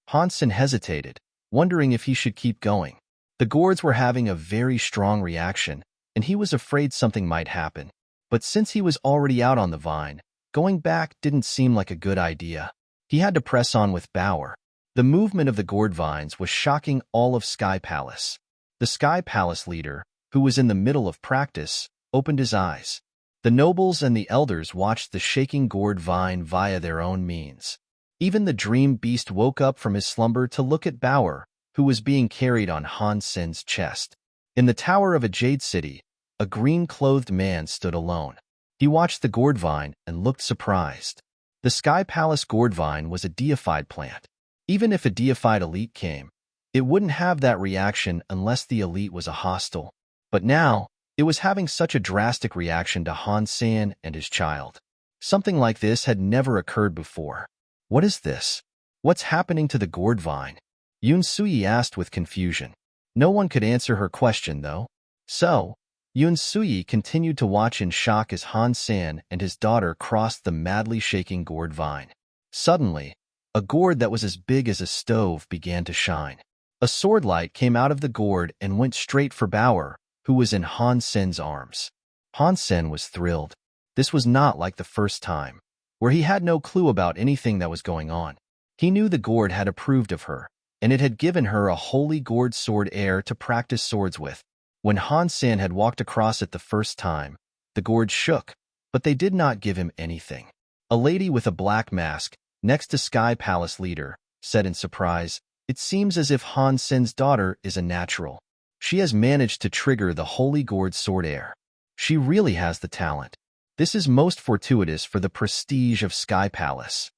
Han Sen hesitated, wondering if he should keep going. The gourds were having a very strong reaction, and he was afraid something might happen. But since he was already out on the vine, going back didn't seem like a good idea. He had to press on with Bauer. The movement of the gourd vines was shocking all of Sky Palace. The Sky Palace leader, who was in the middle of practice, opened his eyes. The nobles and the elders watched the shaking gourd vine via their own means. Even the dream beast woke up from his slumber to look at Bauer, who was being carried on Han Sen's chest. In the tower of a jade city, a green-clothed man stood alone. He watched the gourd vine and looked surprised. The Sky Palace gourd vine was a deified plant. Even if a deified elite came, it wouldn't have that reaction unless the elite was a hostile. But now, it was having such a drastic reaction to Han Sen and his child. Something like this had never occurred before. What is this? What's happening to the gourd vine? Yun Sui asked with confusion. No one could answer her question, though. So, Yun Sui continued to watch in shock as Han Sen and his daughter crossed the madly shaking gourd vine. Suddenly, a gourd that was as big as a stove began to shine. A sword light came out of the gourd and went straight for Bauer, who was in Han Sen's arms. Han Sen was thrilled. This was not like the first time, where he had no clue about anything that was going on. He knew the gourd had approved of her, and it had given her a holy gourd sword heir to practice swords with. When Han Sen had walked across it the first time, the gourd shook, but they did not give him anything. A lady with a black mask, next to Sky Palace leader, said in surprise, "It seems as if Han Sen's daughter is a natural. She has managed to trigger the holy gourd sword heir. She really has the talent. This is most fortuitous for the prestige of Sky Palace."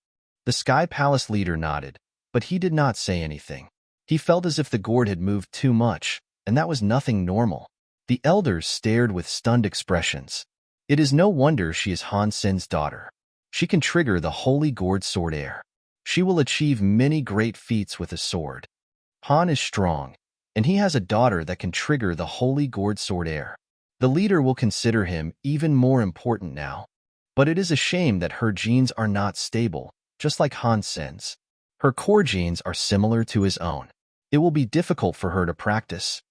The Sky Palace leader nodded, but he did not say anything. He felt as if the gourd had moved too much, and that was nothing normal. The elders stared with stunned expressions. It is no wonder she is Han Sen's daughter. She can trigger the holy gourd sword heir. She will achieve many great feats with a sword. Han is strong, and he has a daughter that can trigger the holy gourd sword heir. The leader will consider him even more important now. But it is a shame that her genes are not stable, just like Han Sen's. Her core genes are similar to his own. It will be difficult for her to practice.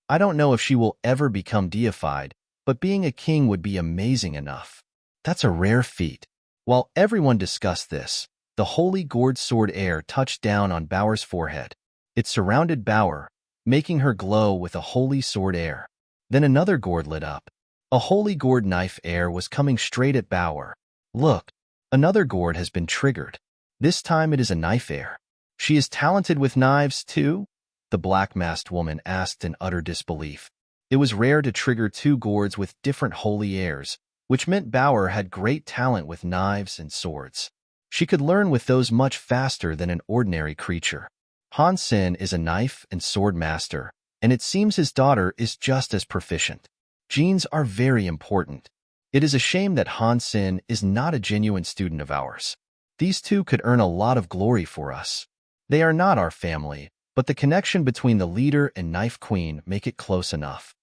I don't know if she will ever become deified, but being a king would be amazing enough. That's a rare feat. While everyone discussed this, the holy gourd sword heir touched down on Bauer's forehead. It surrounded Bauer, making her glow with a holy sword heir. Then another gourd lit up. A holy gourd knife heir was coming straight at Bauer. Look, another gourd has been triggered. This time it is a knife heir. She is talented with knives, too? The black-masked woman asked in utter disbelief. It was rare to trigger two gourds with different holy heirs, which meant Bauer had great talent with knives and swords. She could learn with those much faster than an ordinary creature. Han Sen is a knife and sword master, and it seems his daughter is just as proficient. Genes are very important. It is a shame that Han Sen is not a genuine student of ours. These two could earn a lot of glory for us. They are not our family, but the connection between the leader and Knife Queen make it close enough.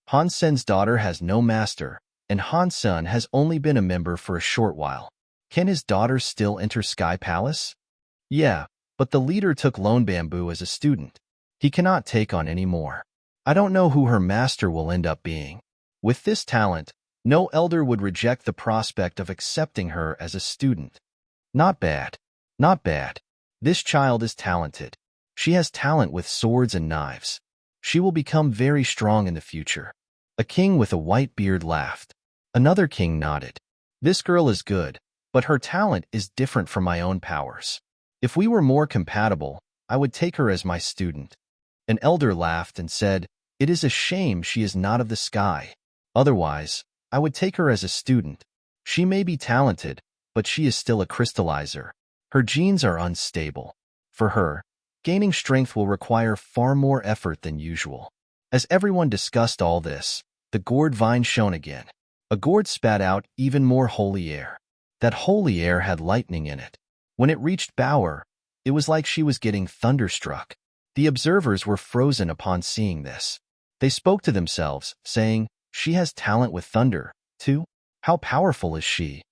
Han Sen's daughter has no master, and Han Sen has only been a member for a short while. Can his daughter still enter Sky Palace? Yeah, but the leader took Lone Bamboo as a student. He cannot take on any more. I don't know who her master will end up being. With this talent, no elder would reject the prospect of accepting her as a student. Not bad. Not bad. This child is talented. She has talent with swords and knives. She will become very strong in the future. A king with a white beard laughed. Another king nodded. This girl is good, but her talent is different from my own powers. If we were more compatible, I would take her as my student. An elder laughed and said, "It is a shame she is not of the sky. Otherwise, I would take her as a student. She may be talented, but she is still a crystallizer. Her genes are unstable. For her, gaining strength will require far more effort than usual." As everyone discussed all this, the gourd vine shone again. A gourd spat out even more holy air. That holy air had lightning in it. When it reached Bauer, it was like she was getting thunderstruck. The observers were frozen upon seeing this. They spoke to themselves, saying, "She has talent with thunder, too? How powerful is she?"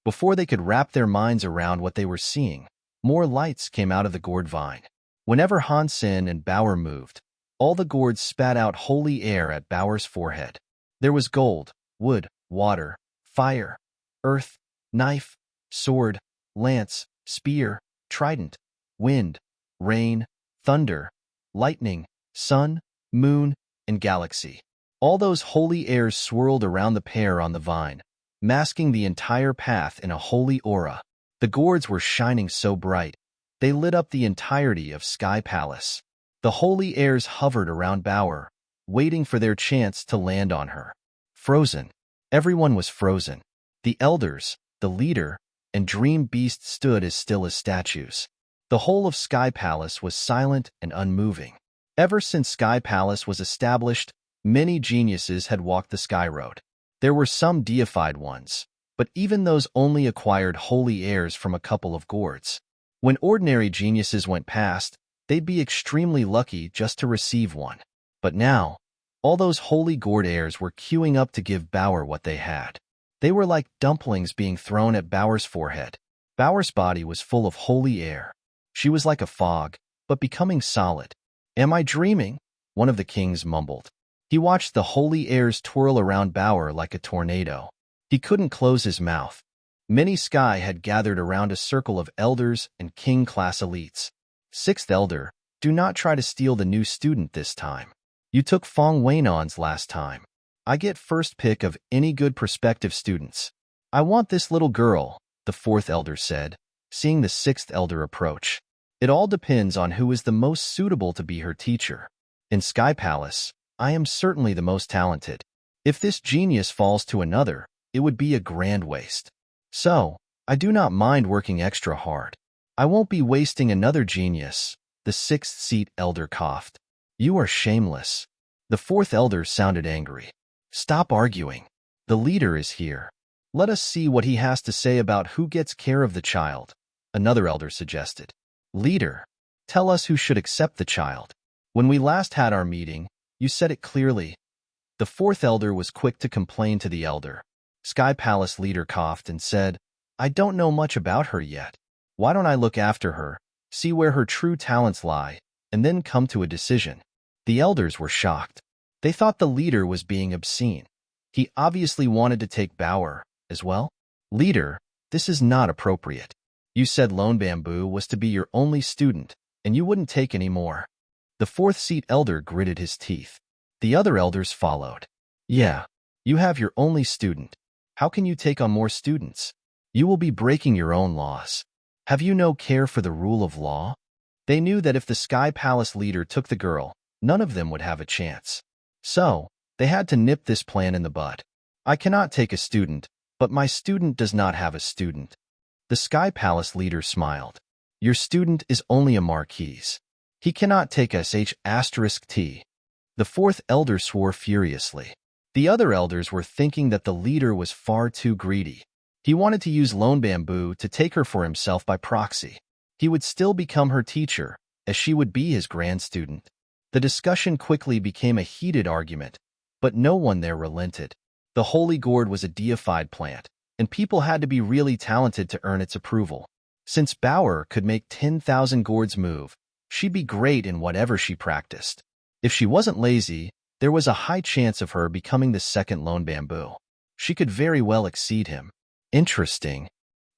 Before they could wrap their minds around what they were seeing, more lights came out of the gourd vine. Whenever Han Sen and Bauer moved, all the gourds spat out holy air at Bauer's forehead. There was gold, wood, water, fire, earth, knife, sword, lance, spear, trident, wind, rain, thunder, lightning, sun, moon, and galaxy. All those holy airs swirled around the pair on the vine, masking the entire path in a holy aura. The gourds were shining so bright, they lit up the entirety of Sky Palace. The holy airs hovered around Bauer, waiting for their chance to land on her. Frozen. Everyone was frozen. The elders, the leader, and Dream Beast stood as still as statues. The whole of Sky Palace was silent and unmoving. Ever since Sky Palace was established, many geniuses had walked the Sky Road. There were some deified ones, but even those only acquired holy airs from a couple of gourds. When ordinary geniuses went past, they'd be extremely lucky just to receive one. But now, all those holy gourd heirs were queuing up to give Bauer what they had. They were like dumplings being thrown at Bauer's forehead. Bauer's body was full of holy air. She was like a fog, but becoming solid. "Am I dreaming?" one of the kings mumbled. He watched the holy airs twirl around Bauer like a tornado. He couldn't close his mouth. Many Sky had gathered around a circle of elders and king-class elites. "Sixth elder, do not try to steal the new student this time. You took Fong Wainon's last time. I get first pick of any good prospective students. I want this little girl," the fourth elder said, seeing the sixth elder approach. "It all depends on who is the most suitable to be her teacher. In Sky Palace, I am certainly the most talented. If this genius falls to another, it would be a grand waste. So, I do not mind working extra hard. I won't be wasting another genius," the sixth seat elder coughed. "You are shameless." The fourth elder sounded angry. "Stop arguing. The leader is here. Let us see what he has to say about who gets care of the child," another elder suggested. "Leader, tell us who should accept the child. When we last had our meeting, you said it clearly." The fourth elder was quick to complain to the elder. Sky Palace leader coughed and said, "I don't know much about her yet. Why don't I look after her, see where her true talents lie, and then come to a decision?" The elders were shocked. They thought the leader was being obscene. He obviously wanted to take Bauer as well. "Leader, this is not appropriate. You said Lone Bamboo was to be your only student, and you wouldn't take any more." The fourth seat elder gritted his teeth. The other elders followed. Yeah, you have your only student. How can you take on more students? You will be breaking your own laws. Have you no care for the rule of law? They knew that if the Sky Palace leader took the girl, none of them would have a chance. So, they had to nip this plan in the bud. I cannot take a student, but my student does not have a student. The Sky Palace leader smiled. Your student is only a marquise. He cannot take sh*t. The fourth elder swore furiously. The other elders were thinking that the leader was far too greedy. He wanted to use Lone Bamboo to take her for himself by proxy. He would still become her teacher, as she would be his grand student. The discussion quickly became a heated argument, but no one there relented. The Holy Gourd was a deified plant, and people had to be really talented to earn its approval. Since Bauer could make 10,000 gourds move, she'd be great in whatever she practiced. If she wasn't lazy, there was a high chance of her becoming the second Lone Bamboo. She could very well exceed him. Interesting.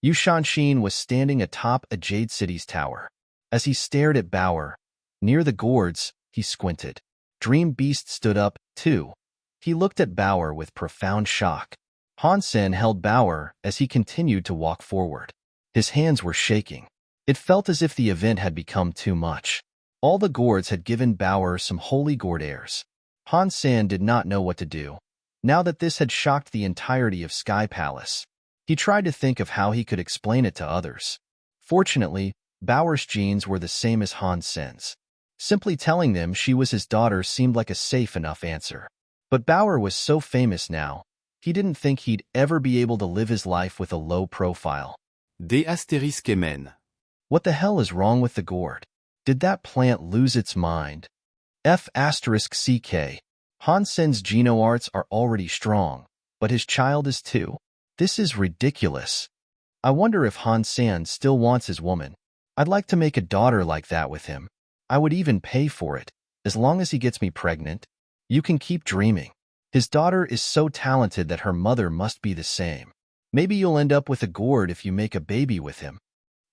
Yu Shanshin was standing atop a Jade City's tower. As he stared at Bauer, near the gourds, he squinted. Dream Beast stood up, too. He looked at Bauer with profound shock. Han Sen held Bauer as he continued to walk forward. His hands were shaking. It felt as if the event had become too much. All the gourds had given Bauer some holy gourd airs. Han Sen did not know what to do, now that this had shocked the entirety of Sky Palace. He tried to think of how he could explain it to others. Fortunately, Bauer's genes were the same as Han Sen's. Simply telling them she was his daughter seemed like a safe enough answer. But Bauer was so famous now, he didn't think he'd ever be able to live his life with a low profile. D***men. What the hell is wrong with the gourd? Did that plant lose its mind? F***ck. Han Sen's geno-arts are already strong, but his child is too. This is ridiculous. I wonder if Han Sen still wants his woman. I'd like to make a daughter like that with him. I would even pay for it, as long as he gets me pregnant. You can keep dreaming. His daughter is so talented that her mother must be the same. Maybe you'll end up with a gourd if you make a baby with him.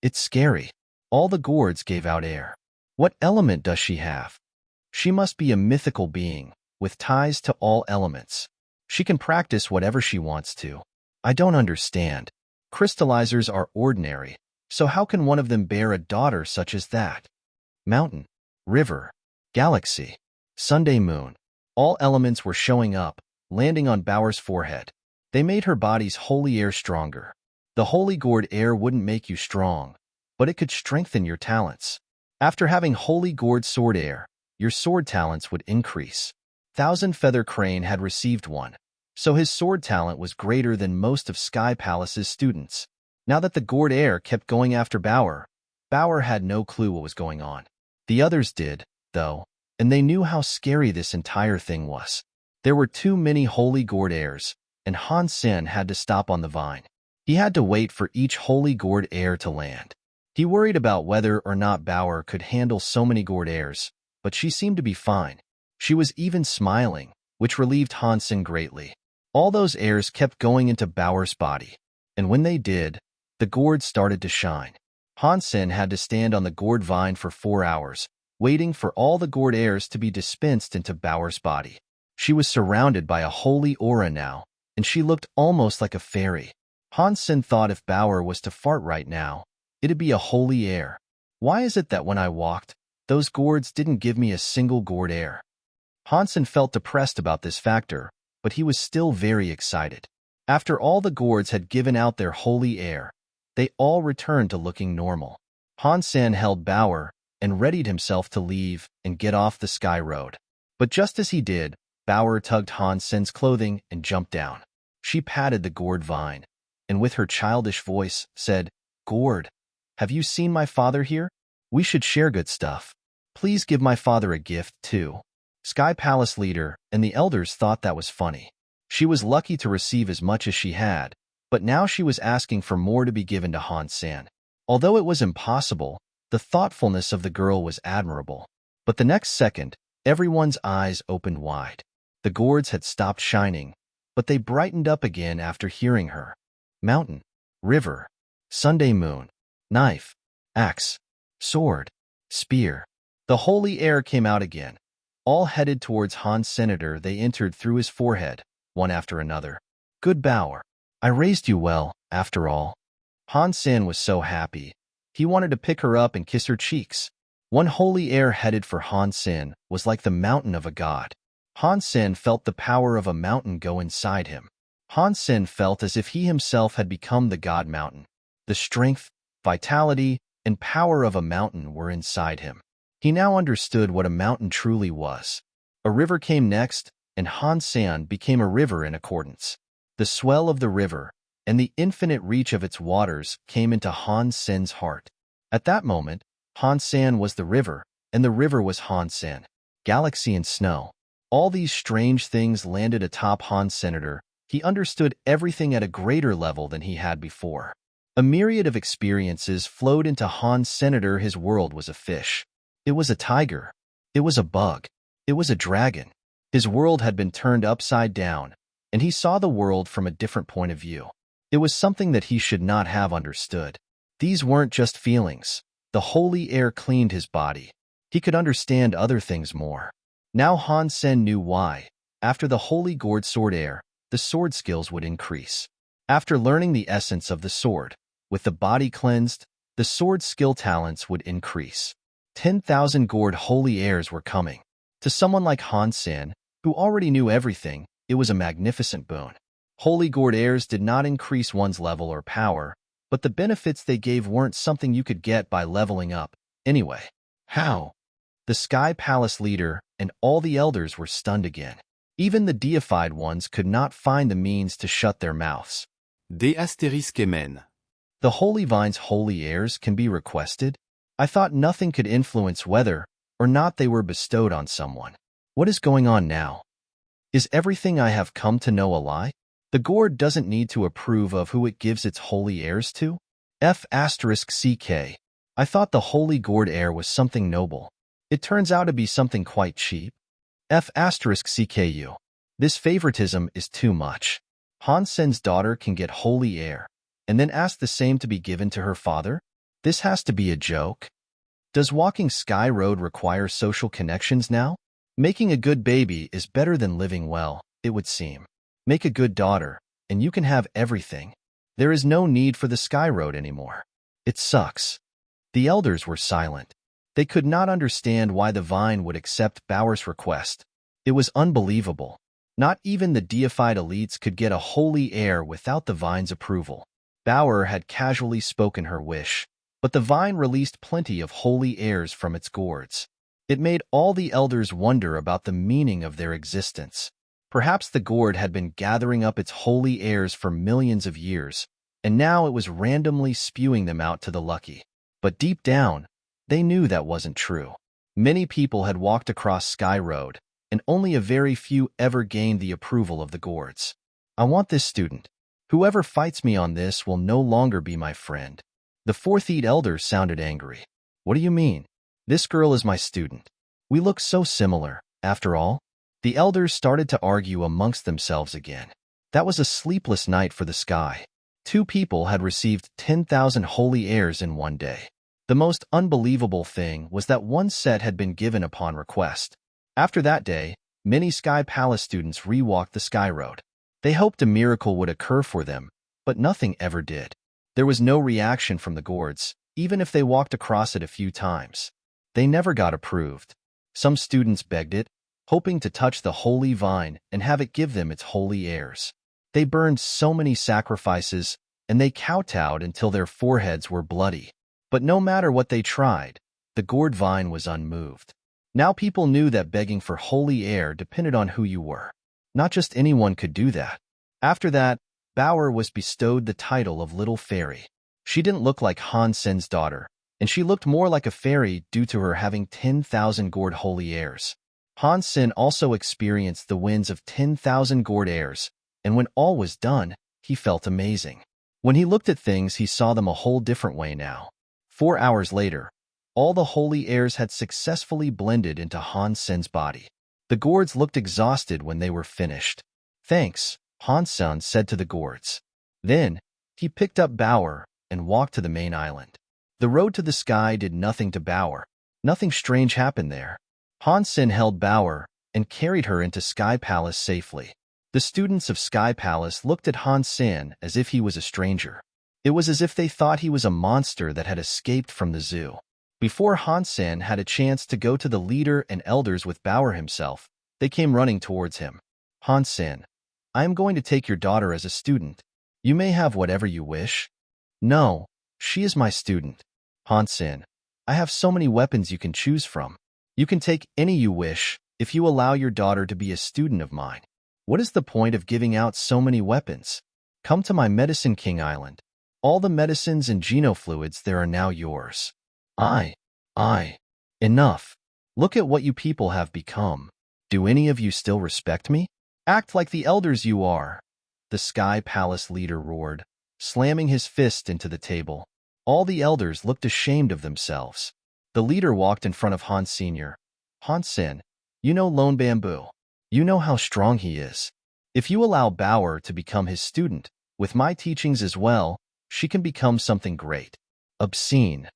It's scary. All the gourds gave out air. What element does she have? She must be a mythical being, with ties to all elements. She can practice whatever she wants to. I don't understand. Crystallizers are ordinary, so how can one of them bear a daughter such as that? Mountain, river, galaxy, Sunday moon. All elements were showing up, landing on Bauer's forehead. They made her body's holy air stronger. The holy gourd air wouldn't make you strong, but it could strengthen your talents. After having holy gourd sword air, your sword talents would increase. Thousand Feather Crane had received one, so his sword talent was greater than most of Sky Palace's students. Now that the gourd air kept going after Bauer, Bauer had no clue what was going on. The others did, though, and they knew how scary this entire thing was. There were too many holy gourd airs, and Han Sen had to stop on the vine. He had to wait for each holy gourd air to land. He worried about whether or not Bauer could handle so many gourd airs, but she seemed to be fine. She was even smiling, which relieved Han Sen greatly. All those airs kept going into Bauer's body, and when they did, the gourd started to shine. Han Sen had to stand on the gourd vine for 4 hours, waiting for all the gourd airs to be dispensed into Bauer's body. She was surrounded by a holy aura now, and she looked almost like a fairy. Han Sen thought if Bauer was to fart right now, it'd be a holy air. Why is it that when I walked, those gourds didn't give me a single gourd air? Han Sen felt depressed about this factor, but he was still very excited. After all the gourds had given out their holy air, they all returned to looking normal. Han Sen held Bauer and readied himself to leave and get off the sky road. But just as he did, Bauer tugged Han Sen's clothing and jumped down. She patted the gourd vine, and with her childish voice said, "Gourd, have you seen my father here? We should share good stuff. Please give my father a gift, too." Sky Palace leader and the elders thought that was funny. She was lucky to receive as much as she had, but now she was asking for more to be given to Han Sen. Although it was impossible, the thoughtfulness of the girl was admirable. But the next second, everyone's eyes opened wide. The gourds had stopped shining, but they brightened up again after hearing her. Mountain, river, Sunday moon, knife, axe, sword, spear. The holy air came out again. All headed towards Han's senator, they entered through his forehead, one after another. Good Bauer. I raised you well, after all. Han Sen was so happy. He wanted to pick her up and kiss her cheeks. One holy air headed for Han Sen was like the mountain of a god. Han Sen felt the power of a mountain go inside him. Han Sen felt as if he himself had become the god mountain. The strength, vitality, and power of a mountain were inside him. He now understood what a mountain truly was. A river came next, and Han Sen became a river in accordance. The swell of the river and the infinite reach of its waters came into Han Sen's heart. At that moment, Han Sen was the river, and the river was Han Sen. Galaxy and snow. All these strange things landed atop Han Senator. He understood everything at a greater level than he had before. A myriad of experiences flowed into Han Senator. His world was a fish. It was a tiger. It was a bug. It was a dragon. His world had been turned upside down, and he saw the world from a different point of view. It was something that he should not have understood. These weren't just feelings. The holy air cleaned his body. He could understand other things more. Now Han Sen knew why. After the holy gourd sword air, the sword skills would increase. After learning the essence of the sword, with the body cleansed, the sword skill talents would increase. 10,000 gourd holy airs were coming. To someone like Han Sen, who already knew everything, it was a magnificent boon. Holy gourd airs did not increase one's level or power, but the benefits they gave weren't something you could get by leveling up. Anyway, how? The Sky Palace leader and all the elders were stunned again. Even the deified ones could not find the means to shut their mouths. D astérisque MN. The holy vine's holy airs can be requested? I thought nothing could influence whether or not they were bestowed on someone. What is going on now? Is everything I have come to know a lie? The gourd doesn't need to approve of who it gives its holy airs to? F***CK. I thought the holy gourd air was something noble. It turns out to be something quite cheap. F***CKU. This favoritism is too much. Han Sen's daughter can get holy air, and then ask the same to be given to her father? This has to be a joke. Does walking Sky Road require social connections now? Making a good baby is better than living well, it would seem. Make a good daughter, and you can have everything. There is no need for the Sky Road anymore. It sucks. The elders were silent. They could not understand why the vine would accept Bauer's request. It was unbelievable. Not even the deified elites could get a holy air without the vine's approval. Bauer had casually spoken her wish, but the vine released plenty of holy airs from its gourds. It made all the elders wonder about the meaning of their existence. Perhaps the gourd had been gathering up its holy airs for millions of years, and now it was randomly spewing them out to the lucky. But deep down, they knew that wasn't true. Many people had walked across Sky Road, and only a very few ever gained the approval of the gourds. I want this student. Whoever fights me on this will no longer be my friend. The fourth elder sounded angry. What do you mean? This girl is my student. We look so similar, after all. The elders started to argue amongst themselves again. That was a sleepless night for the sky. 2 people had received 10,000 holy airs in one day. The most unbelievable thing was that one set had been given upon request. After that day, many Sky Palace students rewalked the Sky Road. They hoped a miracle would occur for them, but nothing ever did. There was no reaction from the gourds, even if they walked across it a few times. They never got approved. Some students begged it, hoping to touch the holy vine and have it give them its holy airs. They burned so many sacrifices, and they kowtowed until their foreheads were bloody. But no matter what they tried, the gourd vine was unmoved. Now people knew that begging for holy air depended on who you were. Not just anyone could do that. After that, Bauer was bestowed the title of Little Fairy. She didn't look like Han Sen's daughter, and she looked more like a fairy due to her having 10,000 gourd holy airs. Han Sen also experienced the winds of 10,000 gourd airs, and when all was done, he felt amazing. When he looked at things, he saw them a whole different way now. 4 hours later, all the holy airs had successfully blended into Han Sen's body. The gourds looked exhausted when they were finished. Thanks, Han Sen said to the gourds. Then, he picked up Bauer and walked to the main island. The road to the sky did nothing to Bauer. Nothing strange happened there. Han Sen held Bauer and carried her into Sky Palace safely. The students of Sky Palace looked at Han Sen as if he was a stranger. It was as if they thought he was a monster that had escaped from the zoo. Before Han Sen had a chance to go to the leader and elders with Bauer himself, they came running towards him. Han Sen, I am going to take your daughter as a student. You may have whatever you wish. No, she is my student. Han Sen, I have so many weapons you can choose from. You can take any you wish if you allow your daughter to be a student of mine. What is the point of giving out so many weapons? Come to my Medicine King Island. All the medicines and genofluids there are now yours. Enough. Look at what you people have become. Do any of you still respect me? Act like the elders you are, the Sky Palace leader roared, slamming his fist into the table. All the elders looked ashamed of themselves. The leader walked in front of Han Sr. Han Sen, you know Lone Bamboo. You know how strong he is. If you allow Bauer to become his student, with my teachings as well, she can become something great. Obscene.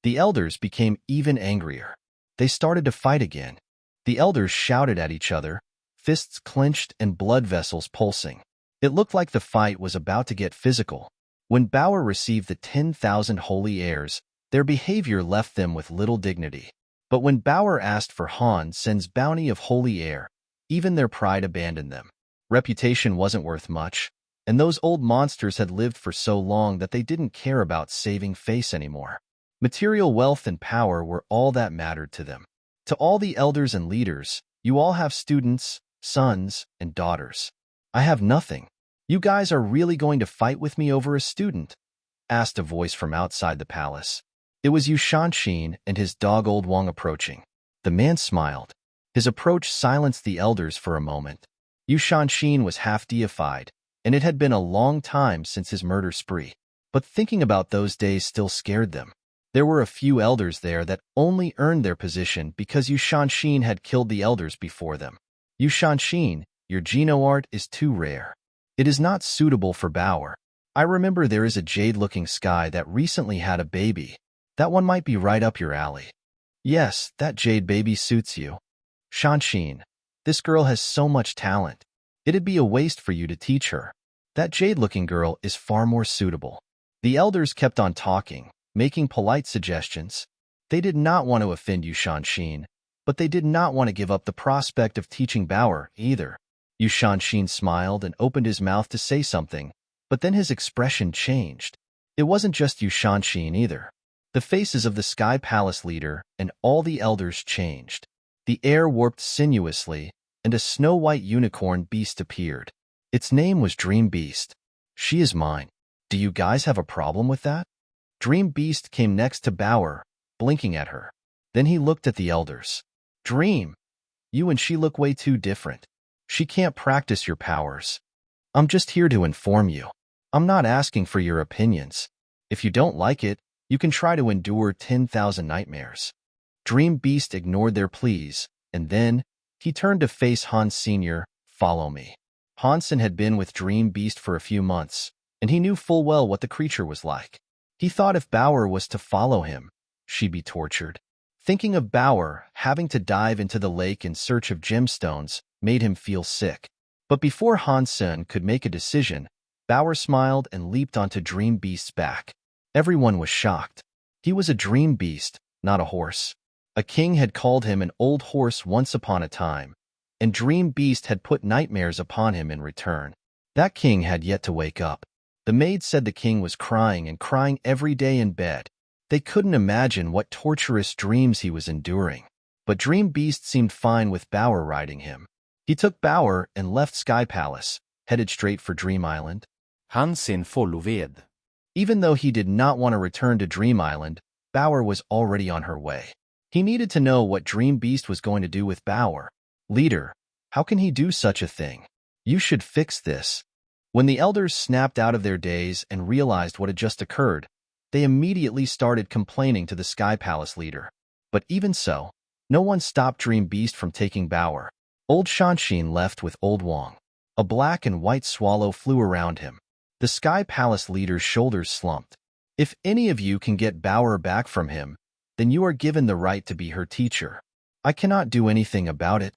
The elders became even angrier. They started to fight again. The elders shouted at each other, fists clenched and blood vessels pulsing. It looked like the fight was about to get physical. When Bauer received the 10,000 holy airs, their behavior left them with little dignity. But when Bauer asked for Han Sen's bounty of holy air, even their pride abandoned them. Reputation wasn't worth much, and those old monsters had lived for so long that they didn't care about saving face anymore. Material wealth and power were all that mattered to them. To all the elders and leaders, you all have students, sons, and daughters. I have nothing. You guys are really going to fight with me over a student? Asked a voice from outside the palace. It was Yu Shanshin and his dog Old Wang approaching. The man smiled. His approach silenced the elders for a moment. Yu Shanshin was half deified, and it had been a long time since his murder spree. But thinking about those days still scared them. There were a few elders there that only earned their position because Yu Shanshin had killed the elders before them. Yu Shanshin, your geno art is too rare. It is not suitable for Bauer. I remember there is a jade-looking sky that recently had a baby. That one might be right up your alley. Yes, that jade baby suits you. Shanshin, this girl has so much talent. It'd be a waste for you to teach her. That jade-looking girl is far more suitable. The elders kept on talking, making polite suggestions. They did not want to offend Yu Shanshin, but they did not want to give up the prospect of teaching Bauer either. Yu Shanshin smiled and opened his mouth to say something, but then his expression changed. It wasn't just Yu Shanshin either. The faces of the Sky Palace leader and all the elders changed. The air warped sinuously, and a snow-white unicorn beast appeared. Its name was Dream Beast. She is mine. Do you guys have a problem with that? Dream Beast came next to Bauer, blinking at her. Then he looked at the elders. Dream, you and she look way too different. She can't practice your powers. I'm just here to inform you. I'm not asking for your opinions. If you don't like it, you can try to endure 10,000 nightmares. Dream Beast ignored their pleas, and then he turned to face Han Sr. Follow me. Han Sen had been with Dream Beast for a few months, and he knew full well what the creature was like. He thought if Bauer was to follow him, she'd be tortured. Thinking of Bauer having to dive into the lake in search of gemstones made him feel sick. But before Han Sen could make a decision, Bauer smiled and leaped onto Dream Beast's back. Everyone was shocked. He was a dream beast, not a horse. A king had called him an old horse once upon a time, and Dream Beast had put nightmares upon him in return. That king had yet to wake up. The maid said the king was crying and crying every day in bed. They couldn't imagine what torturous dreams he was enduring. But Dream Beast seemed fine with Bauer riding him. He took Bauer and left Sky Palace, headed straight for Dream Island. Han Sen followed. Even though he did not want to return to Dream Island, Bauer was already on her way. He needed to know what Dream Beast was going to do with Bauer. Leader, how can he do such a thing? You should fix this. When the elders snapped out of their daze and realized what had just occurred, they immediately started complaining to the Sky Palace leader. But even so, no one stopped Dream Beast from taking Bauer. Old Shanshin left with Old Wang. A black and white swallow flew around him. The Sky Palace leader's shoulders slumped. If any of you can get Bauer back from him, then you are given the right to be her teacher. I cannot do anything about it.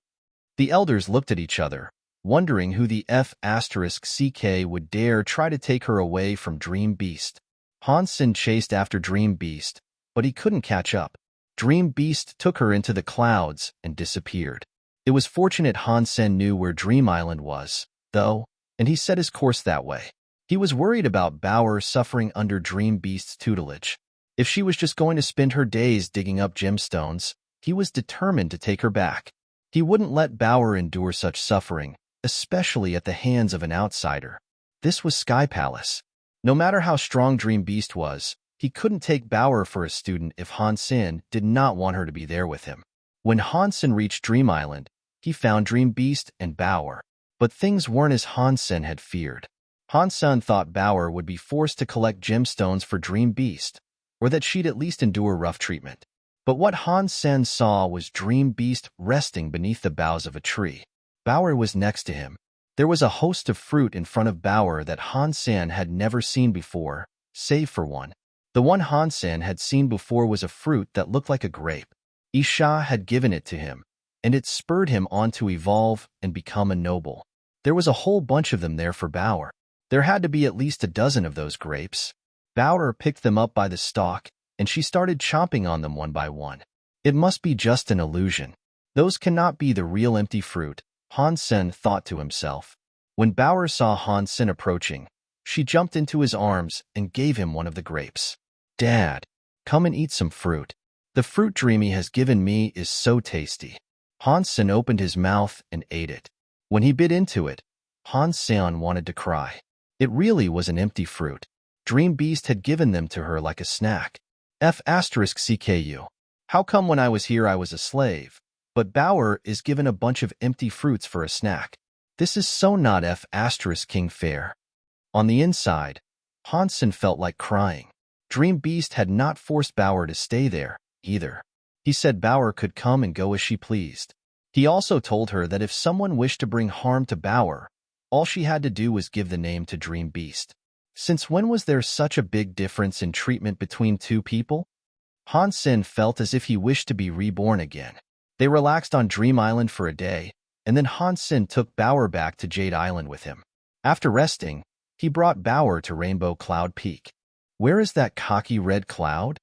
The elders looked at each other, wondering who the F***ck would dare try to take her away from Dream Beast. Han Sen chased after Dream Beast, but he couldn't catch up. Dream Beast took her into the clouds and disappeared. It was fortunate Han Sen knew where Dream Island was, though, and he set his course that way. He was worried about Bauer suffering under Dream Beast's tutelage. If she was just going to spend her days digging up gemstones, he was determined to take her back. He wouldn't let Bauer endure such suffering, especially at the hands of an outsider. This was Sky Palace. No matter how strong Dream Beast was, he couldn't take Bauer for a student if Han Sen did not want her to be there with him. When Han Sen reached Dream Island, he found Dream Beast and Bauer, but things weren't as Han Sen had feared. Han Sen thought Bauer would be forced to collect gemstones for Dream Beast, or that she'd at least endure rough treatment. But what Han Sen saw was Dream Beast resting beneath the boughs of a tree. Bauer was next to him. There was a host of fruit in front of Bauer that Han Sen had never seen before, save for one. The one Han Sen had seen before was a fruit that looked like a grape. Isha had given it to him, and it spurred him on to evolve and become a noble. There was a whole bunch of them there for Bauer. There had to be at least a dozen of those grapes. Bauer picked them up by the stalk, and she started chomping on them one by one. It must be just an illusion. Those cannot be the real empty fruit, Han Sen thought to himself. When Bauer saw Han Sen approaching, she jumped into his arms and gave him one of the grapes. "Dad, come and eat some fruit. The fruit Dreamy has given me is so tasty." Han Sen opened his mouth and ate it. When he bit into it, Han Sen wanted to cry. It really was an empty fruit. Dream Beast had given them to her like a snack. F***CKU. How come when I was here I was a slave, but Bauer is given a bunch of empty fruits for a snack? This is so not F***King fair. On the inside, Han Sen felt like crying. Dream Beast had not forced Bauer to stay there, either. He said Bauer could come and go as she pleased. He also told her that if someone wished to bring harm to Bauer, all she had to do was give the name to Dream Beast. Since when was there such a big difference in treatment between two people? Han Sen felt as if he wished to be reborn again. They relaxed on Dream Island for a day, and then Han Sen took Bauer back to Jade Island with him. After resting, he brought Bauer to Rainbow Cloud Peak. Where is that cocky red cloud?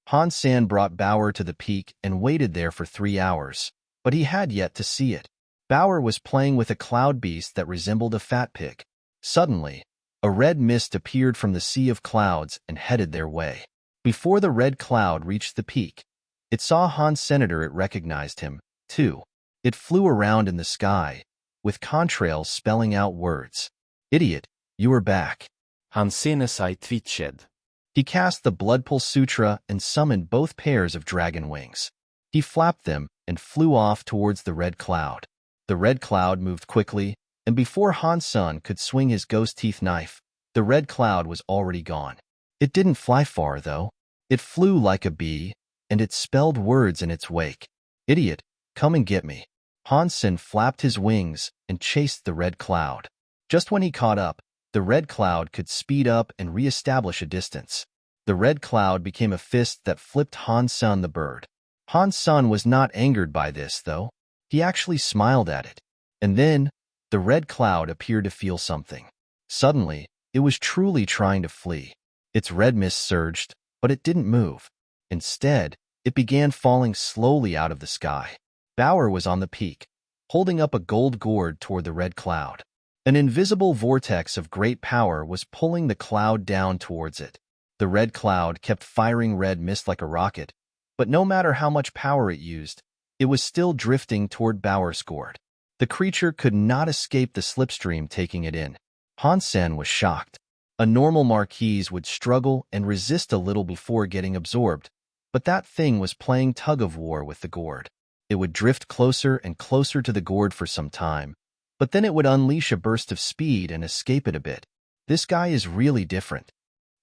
Han Sen brought Bauer to the peak and waited there for 3 hours, but he had yet to see it. Bauer was playing with a cloud beast that resembled a fat pig. Suddenly, a red mist appeared from the sea of clouds and headed their way. Before the red cloud reached the peak, it saw Han Senator. It recognized him, too. It flew around in the sky, with contrails spelling out words. "Idiot, you are back." Han Senasai twitched. He cast the Bloodpulse Sutra and summoned both pairs of dragon wings. He flapped them and flew off towards the red cloud. The red cloud moved quickly, and before Han Sen could swing his ghost teeth knife, the red cloud was already gone. It didn't fly far, though. It flew like a bee, and it spelled words in its wake. "Idiot, come and get me." Han Sen flapped his wings and chased the red cloud. Just when he caught up, the red cloud could speed up and re-establish a distance. The red cloud became a fist that flipped Han Sen the bird. Han Sen was not angered by this, though. He actually smiled at it. And then, the red cloud appeared to feel something. Suddenly, it was truly trying to flee. Its red mist surged, but it didn't move. Instead, it began falling slowly out of the sky. Bauer was on the peak, holding up a gold gourd toward the red cloud. An invisible vortex of great power was pulling the cloud down towards it. The red cloud kept firing red mist like a rocket, but no matter how much power it used, it was still drifting toward Bauer's gourd. The creature could not escape the slipstream taking it in. Han Sen was shocked. A normal marquise would struggle and resist a little before getting absorbed, but that thing was playing tug-of-war with the gourd. It would drift closer and closer to the gourd for some time, but then it would unleash a burst of speed and escape it a bit. This guy is really different.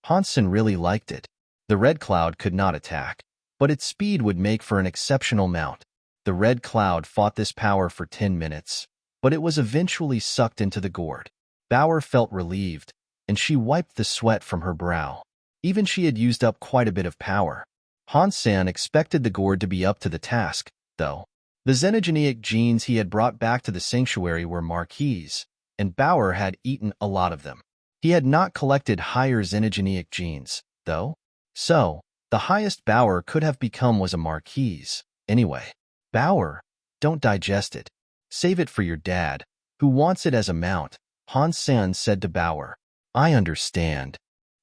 Han Sen really liked it. The red cloud could not attack, but its speed would make for an exceptional mount. The red cloud fought this power for 10 minutes, but it was eventually sucked into the gourd. Bauer felt relieved, and she wiped the sweat from her brow. Even she had used up quite a bit of power. Han Sen expected the gourd to be up to the task, though. The xenogeneic genes he had brought back to the sanctuary were marquise, and Bauer had eaten a lot of them. He had not collected higher xenogeneic genes, though. So, the highest Bauer could have become was a marquise. Anyway, Bauer, don't digest it. Save it for your dad, who wants it as a mount, Han Sen said to Bauer. I understand.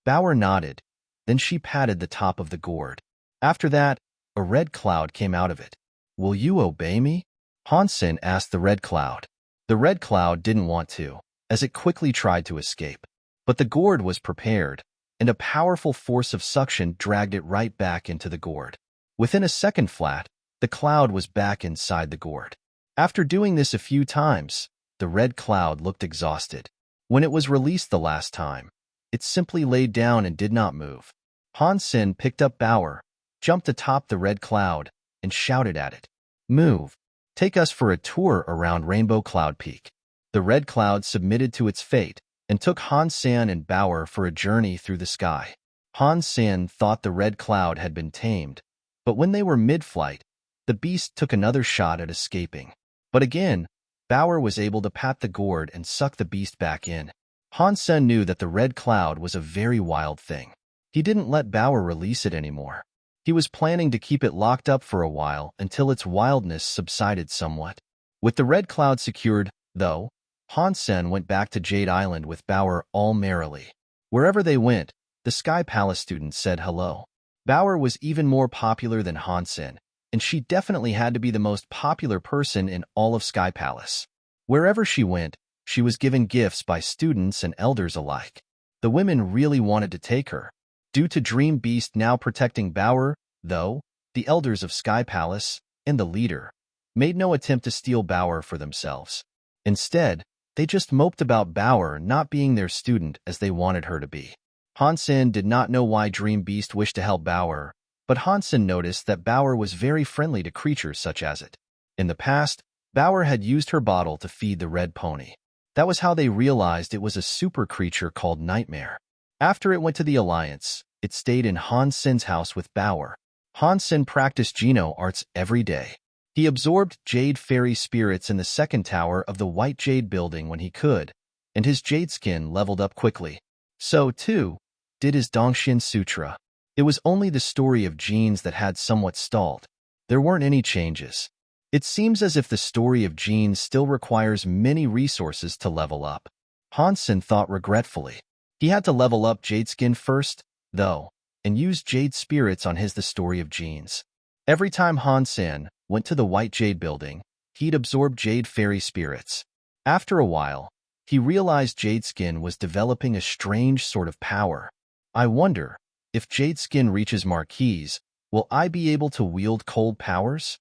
Bauer nodded. Then she patted the top of the gourd. After that, a red cloud came out of it. Will you obey me? Han Sen asked the red cloud. The red cloud didn't want to, as it quickly tried to escape. But the gourd was prepared, and a powerful force of suction dragged it right back into the gourd. Within a second flat, the cloud was back inside the gourd. After doing this a few times, the red cloud looked exhausted. When it was released the last time, it simply laid down and did not move. Han Sen picked up Bauer, jumped atop the red cloud, and shouted at it. Move. Take us for a tour around Rainbow Cloud Peak. The red cloud submitted to its fate and took Han Sen and Bauer for a journey through the sky. Han Sen thought the red cloud had been tamed, but when they were mid-flight, the beast took another shot at escaping. But again, Bauer was able to pat the gourd and suck the beast back in. Han Sen knew that the red cloud was a very wild thing. He didn't let Bauer release it anymore. He was planning to keep it locked up for a while until its wildness subsided somewhat. With the red cloud secured, though, Han Sen went back to Jade Island with Bauer all merrily. Wherever they went, the Sky Palace students said hello. Bauer was even more popular than Han Sen, and she definitely had to be the most popular person in all of Sky Palace. Wherever she went, she was given gifts by students and elders alike. The women really wanted to take her. Due to Dream Beast now protecting Bauer, though, the elders of Sky Palace and the leader made no attempt to steal Bauer for themselves. Instead, they just moped about Bauer not being their student as they wanted her to be. Han Sen did not know why Dream Beast wished to help Bauer, but Han Sen noticed that Bauer was very friendly to creatures such as it. In the past, Bauer had used her bottle to feed the red pony. That was how they realized it was a super creature called Nightmare. After it went to the Alliance, it stayed in Han Sen's house with Bauer. Han Sen practiced Geno arts every day. He absorbed jade fairy spirits in the second tower of the White Jade building when he could, and his jade skin leveled up quickly. So, too, did his Dongshin Sutra. It was only the story of genes that had somewhat stalled. There weren't any changes. It seems as if the story of genes still requires many resources to level up. Han Sen thought regretfully. He had to level up jade skin first, though, and use jade spirits on his The Story of Genes. Every time Han Sen went to the White Jade building, he'd absorb jade fairy spirits. After a while, he realized jade skin was developing a strange sort of power. I wonder, if jade skin reaches Marquise, will I be able to wield cold powers?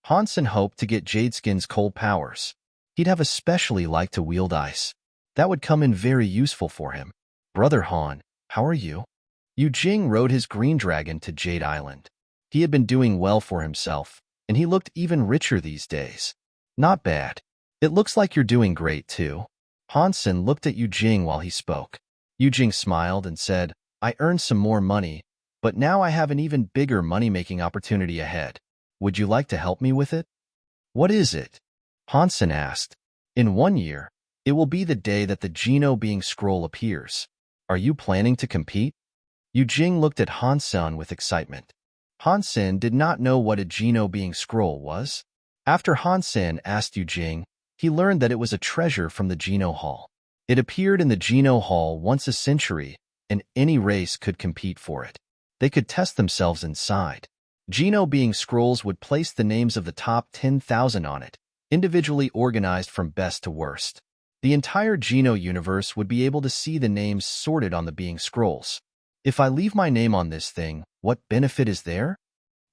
Han Sen hoped to get jade skin's cold powers. He'd have especially liked to wield ice. That would come in very useful for him. Brother Han, how are you? Yu Jing rode his green dragon to Jade Island. He had been doing well for himself, and he looked even richer these days. Not bad. It looks like you're doing great, too. Han Sen looked at Yu Jing while he spoke. Yu Jing smiled and said, I earned some more money, but now I have an even bigger money-making opportunity ahead. Would you like to help me with it? What is it? Han Sen asked. In 1 year, it will be the day that the Geno being scroll appears. Are you planning to compete? Yu Jing looked at Han Sen with excitement. Han Sen did not know what a Geno being scroll was. After Han Sen asked Yu Jing, he learned that it was a treasure from the Geno Hall. It appeared in the Geno Hall once a century, and any race could compete for it. They could test themselves inside. Geno being scrolls would place the names of the top 10,000 on it, individually organized from best to worst. The entire Geno universe would be able to see the names sorted on the being scrolls. If I leave my name on this thing, what benefit is there?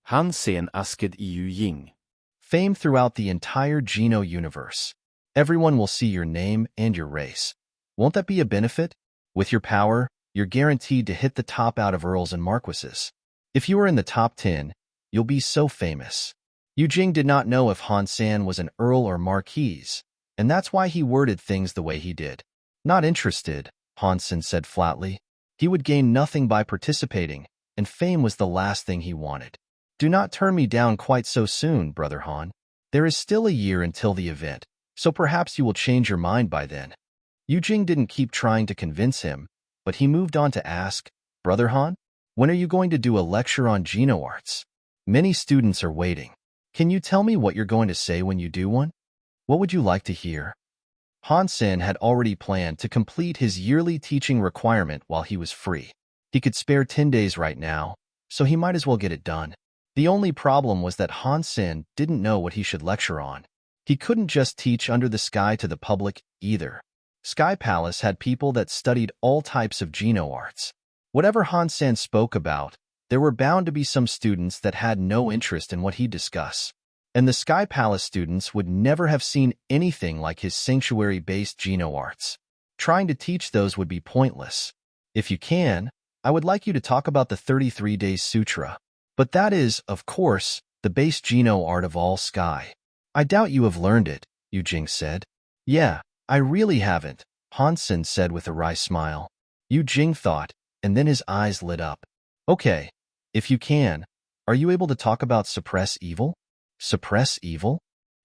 Han Sen asked Yu Jing. Fame throughout the entire Geno universe. Everyone will see your name and your race. Won't that be a benefit? With your power, you're guaranteed to hit the top out of earls and marquises. If you are in the top 10, you'll be so famous. Yu Jing did not know if Han Sen was an earl or marquise, and that's why he worded things the way he did. Not interested, Han Sen said flatly. He would gain nothing by participating, and fame was the last thing he wanted. Do not turn me down quite so soon, Brother Han. There is still a year until the event, so perhaps you will change your mind by then. Yu Jing didn't keep trying to convince him, but he moved on to ask, Brother Han, when are you going to do a lecture on genoarts? Many students are waiting. Can you tell me what you're going to say when you do one? What would you like to hear? Han Sen had already planned to complete his yearly teaching requirement while he was free. He could spare 10 days right now, so he might as well get it done. The only problem was that Han Sen didn't know what he should lecture on. He couldn't just teach under the sky to the public either. Sky Palace had people that studied all types of genoarts. Whatever Han Sen spoke about, there were bound to be some students that had no interest in what he'd discuss. And the Sky Palace students would never have seen anything like his sanctuary-based genoarts. Trying to teach those would be pointless. If you can, I would like you to talk about the 33 Days Sutra. But that is, of course, the base geno art of all sky. I doubt you have learned it, Yu Jing said. Yeah, I really haven't, Han Sen said with a wry smile. Yu Jing thought, and then his eyes lit up. Okay, if you can, are you able to talk about suppress evil? Suppress evil?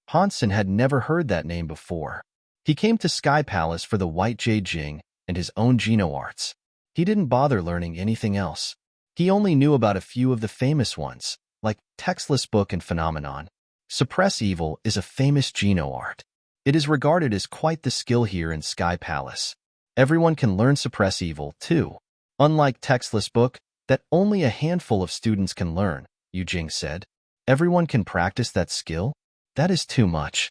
Han Sen had never heard that name before. He came to Sky Palace for the White Jade Jing and his own genoarts. He didn't bother learning anything else. He only knew about a few of the famous ones, like Textless Book and Phenomenon. Suppress Evil is a famous genoart. It is regarded as quite the skill here in Sky Palace. Everyone can learn Suppress Evil, too. Unlike Textless Book, that only a handful of students can learn, Yu Jing said. Everyone can practice that skill? That is too much.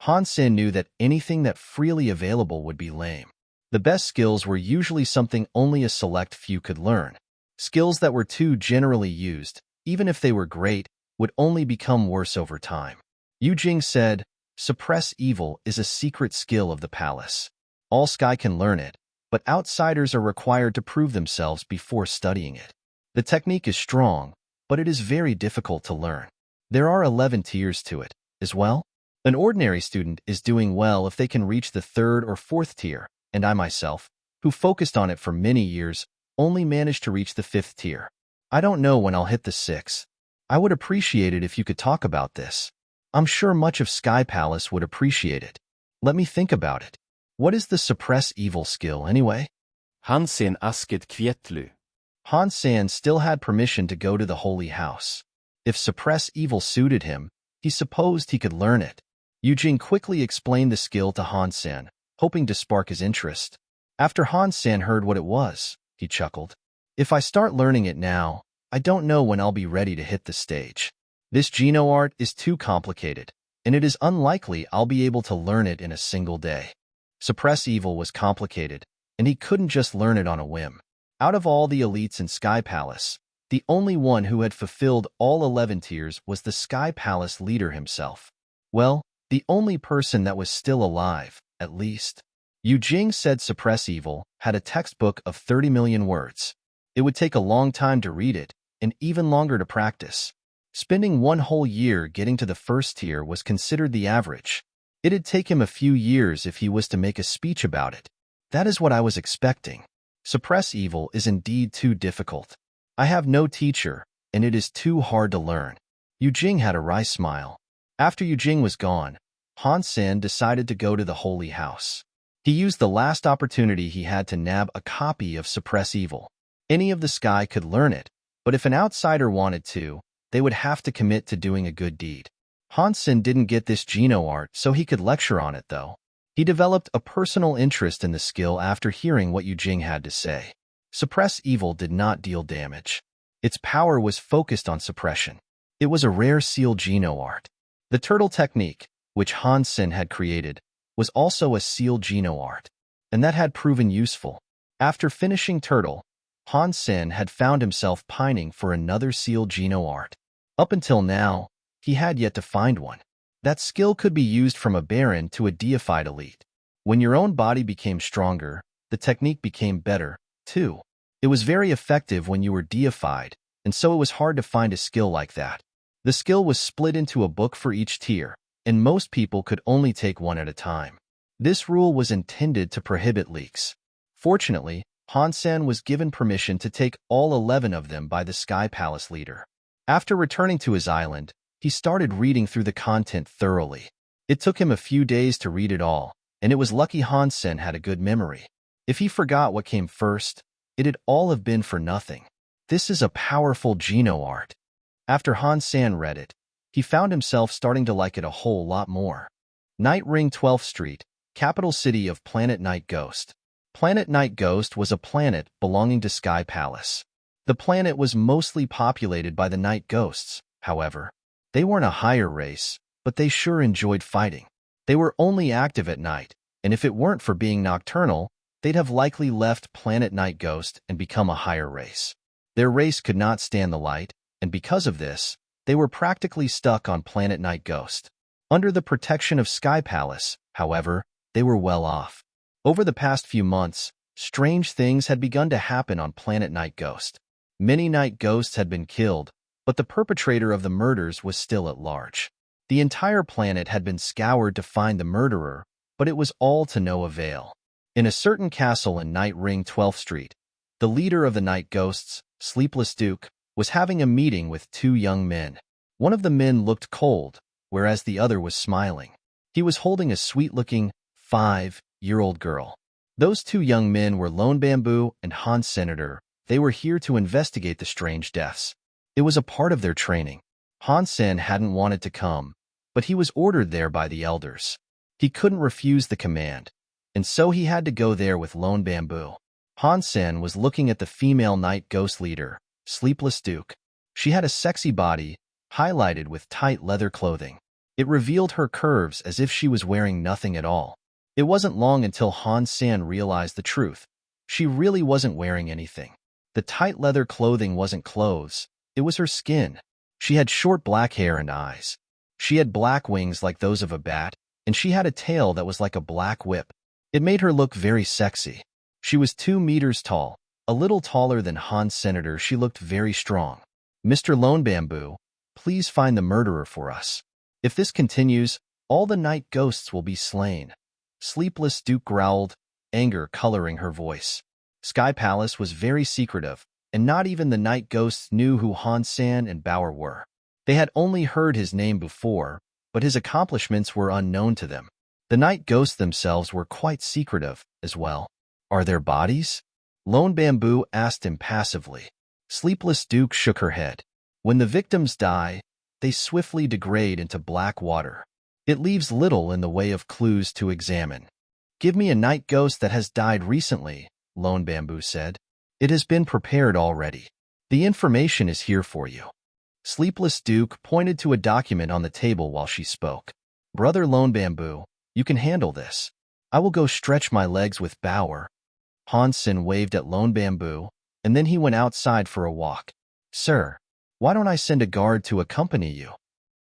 Han Sen knew that anything that freely available would be lame. The best skills were usually something only a select few could learn. Skills that were too generally used, even if they were great, would only become worse over time. Yu Jing said, Suppress Evil is a secret skill of the palace. All Sky can learn it, but outsiders are required to prove themselves before studying it. The technique is strong, but it is very difficult to learn. There are 11 tiers to it, as well. An ordinary student is doing well if they can reach the 3rd or 4th tier, and I myself, who focused on it for many years, only managed to reach the 5th tier. I don't know when I'll hit the 6th. I would appreciate it if you could talk about this. I'm sure much of Sky Palace would appreciate it. Let me think about it. What is the Suppress Evil skill, anyway? Han Sen asket kvietlu. Han Sen still had permission to go to the Holy House. If Suppress Evil suited him, he supposed he could learn it. Yu Jing quickly explained the skill to Han Sen, hoping to spark his interest. After Han Sen heard what it was, he chuckled. If I start learning it now, I don't know when I'll be ready to hit the stage. This genoart is too complicated, and it is unlikely I'll be able to learn it in a single day. Suppress Evil was complicated, and he couldn't just learn it on a whim. Out of all the elites in Sky Palace, the only one who had fulfilled all 11 tiers was the Sky Palace leader himself. Well, the only person that was still alive, at least. Yu Jing said Suppress Evil had a textbook of 30 million words. It would take a long time to read it, and even longer to practice. Spending one whole year getting to the 1st tier was considered the average. It'd take him a few years if he was to make a speech about it. That is what I was expecting. Suppress Evil is indeed too difficult. I have no teacher, and it is too hard to learn. Yu Jing had a wry smile. After Yu Jing was gone, Han Sen decided to go to the Holy House. He used the last opportunity he had to nab a copy of Suppress Evil. Any of the Sky could learn it, but if an outsider wanted to, they would have to commit to doing a good deed. Han Sen didn't get this genoart so he could lecture on it, though. He developed a personal interest in the skill after hearing what Yu Jing had to say. Suppress Evil did not deal damage. Its power was focused on suppression. It was a rare seal genoart. The turtle technique, which Han Sen had created, was also a seal genoart, and that had proven useful. After finishing turtle, Han Sen had found himself pining for another seal genoart. Up until now, he had yet to find one. That skill could be used from a baron to a deified elite. When your own body became stronger, the technique became better, too. It was very effective when you were deified, and so it was hard to find a skill like that. The skill was split into a book for each tier, and most people could only take one at a time. This rule was intended to prohibit leaks. Fortunately, Han Sen was given permission to take all 11 of them by the Sky Palace leader. After returning to his island, he He started reading through the content thoroughly. It took him a few days to read it all, and it was lucky Han Sen had a good memory. If he forgot what came first, it'd all have been for nothing. This is a powerful Geno art. After Han Sen read it, he found himself starting to like it a whole lot more. Night Ring 12th Street, capital city of Planet Night Ghost. Planet Night Ghost was a planet belonging to Sky Palace. The planet was mostly populated by the night ghosts, however. They weren't a higher race, but they sure enjoyed fighting. They were only active at night, and if it weren't for being nocturnal, they'd have likely left Planet Night Ghost and become a higher race. Their race could not stand the light, and because of this, they were practically stuck on Planet Night Ghost. Under the protection of Sky Palace, however, they were well off. Over the past few months, strange things had begun to happen on Planet Night Ghost. Many night ghosts had been killed, but the perpetrator of the murders was still at large. The entire planet had been scoured to find the murderer, but it was all to no avail. In a certain castle in Night Ring 12th Street, the leader of the night ghosts, Sleepless Duke, was having a meeting with two young men. One of the men looked cold, whereas the other was smiling. He was holding a sweet-looking, 5-year-old girl. Those two young men were Lone Bamboo and Han Sen. They were here to investigate the strange deaths. It was a part of their training. Han Sen hadn't wanted to come, but he was ordered there by the elders. He couldn't refuse the command, and so he had to go there with Lone Bamboo. Han Sen was looking at the female night ghost leader, Sleepless Duke. She had a sexy body, highlighted with tight leather clothing. It revealed her curves as if she was wearing nothing at all. It wasn't long until Han Sen realized the truth. She really wasn't wearing anything. The tight leather clothing wasn't clothes, it was her skin. She had short black hair and eyes. She had black wings like those of a bat, and she had a tail that was like a black whip. It made her look very sexy. She was 2 meters tall, a little taller than Han Sen. She looked very strong. Mr. Lone Bamboo, please find the murderer for us. If this continues, all the night ghosts will be slain. Sleepless Duke growled, anger coloring her voice. Sky Palace was very secretive, and not even the night ghosts knew who Han Sen and Bauer were. They had only heard his name before, but his accomplishments were unknown to them. The night ghosts themselves were quite secretive, as well. Are there bodies? Lone Bamboo asked impassively. Sleepless Duke shook her head. When the victims die, they swiftly degrade into black water. It leaves little in the way of clues to examine. Give me a night ghost that has died recently, Lone Bamboo said. It has been prepared already. The information is here for you. Sleepless Duke pointed to a document on the table while she spoke. Brother Lone Bamboo, you can handle this. I will go stretch my legs with Bauer. Han Sen waved at Lone Bamboo, and then he went outside for a walk. Sir, why don't I send a guard to accompany you?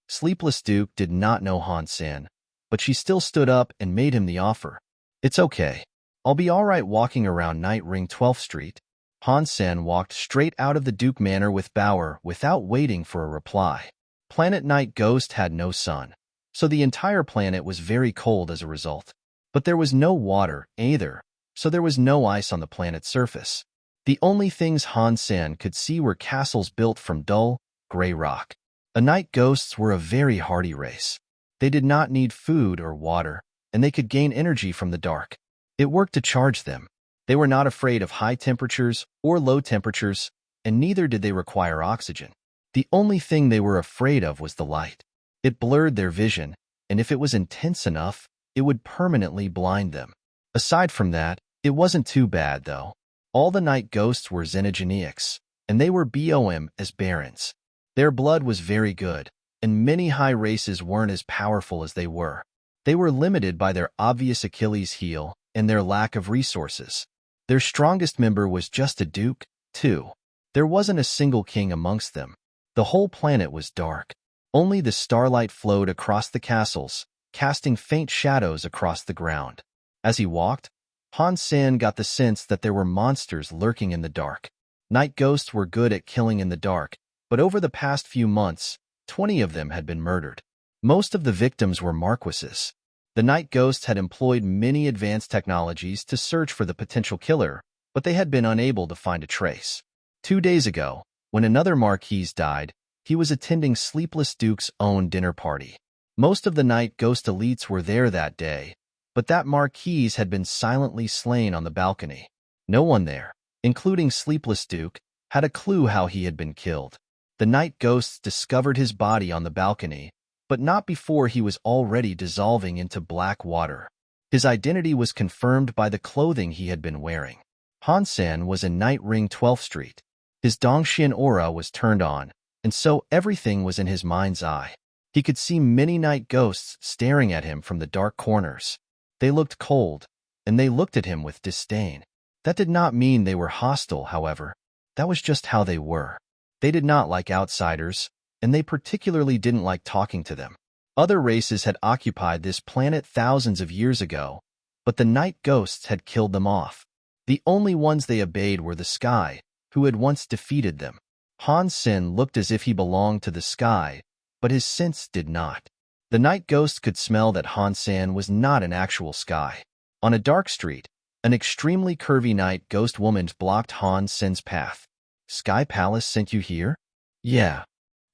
Sleepless Duke did not know Han Sen, but she still stood up and made him the offer. It's okay. I'll be all right walking around Night Ring 12th Street. Han Sen walked straight out of the Duke Manor with Bauer without waiting for a reply. Planet Night Ghost had no sun, so the entire planet was very cold as a result. But there was no water, either, so there was no ice on the planet's surface. The only things Han Sen could see were castles built from dull, gray rock. The night ghosts were a very hardy race. They did not need food or water, and they could gain energy from the dark. It worked to charge them. They were not afraid of high temperatures or low temperatures, and neither did they require oxygen. The only thing they were afraid of was the light. It blurred their vision, and if it was intense enough, it would permanently blind them. Aside from that, it wasn't too bad, though. All the night ghosts were xenogeneics, and they were BOM as barons. Their blood was very good, and many high races weren't as powerful as they were. They were limited by their obvious Achilles heel and their lack of resources. Their strongest member was just a duke, too. There wasn't a single king amongst them. The whole planet was dark. Only the starlight flowed across the castles, casting faint shadows across the ground. As he walked, Han Sen got the sense that there were monsters lurking in the dark. Night ghosts were good at killing in the dark, but over the past few months, 20 of them had been murdered. Most of the victims were marquises. The night ghosts had employed many advanced technologies to search for the potential killer, but they had been unable to find a trace. 2 days ago, when another marquise died, He was attending Sleepless Duke's own dinner party. Most of the night ghost elites were there that day, but that Marquise had been silently slain on the balcony. No one there, including Sleepless Duke, had a clue how he had been killed. The night ghosts discovered his body on the balcony, but not before he was already dissolving into black water. His identity was confirmed by the clothing he had been wearing. Han Sen was in Night Ring 12th Street. His Dongxian aura was turned on, and so everything was in his mind's eye. He could see many night ghosts staring at him from the dark corners. They looked cold, and they looked at him with disdain. That did not mean they were hostile, however. That was just how they were. They did not like outsiders, and they particularly didn't like talking to them. Other races had occupied this planet thousands of years ago, but the night ghosts had killed them off. The only ones they obeyed were the sky, who had once defeated them. Han Sen looked as if he belonged to the sky, but his sense did not. The night ghost could smell that Han Sen was not an actual sky. On a dark street, an extremely curvy night ghost woman blocked Han Sen's path. Sky Palace sent you here? Yeah.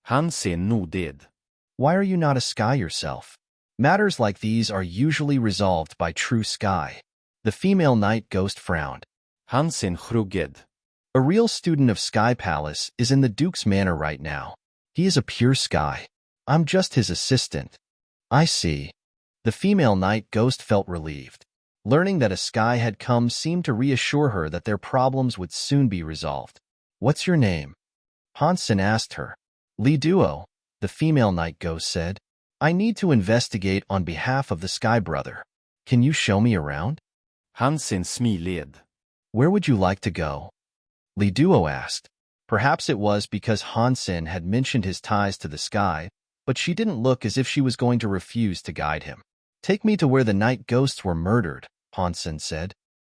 Han Sen nodded. Why are you not a sky yourself? Matters like these are usually resolved by true sky. The female night ghost frowned. Han Sen shrugged. A real student of Sky Palace is in the Duke's manor right now. He is a pure sky. I'm just his assistant. I see. The female night ghost felt relieved. Learning that a sky had come seemed to reassure her that their problems would soon be resolved. What's your name? Han Sen asked her. Li Duo, the female night ghost said. I need to investigate on behalf of the Sky Brother. Can you show me around? Han Sen smiled. Where would you like to go? Li Duo asked. Perhaps it was because Han Sen had mentioned his ties to the sky, but she didn't look as if she was going to refuse to guide him. Take me to where the night ghosts were murdered, Han Sen said.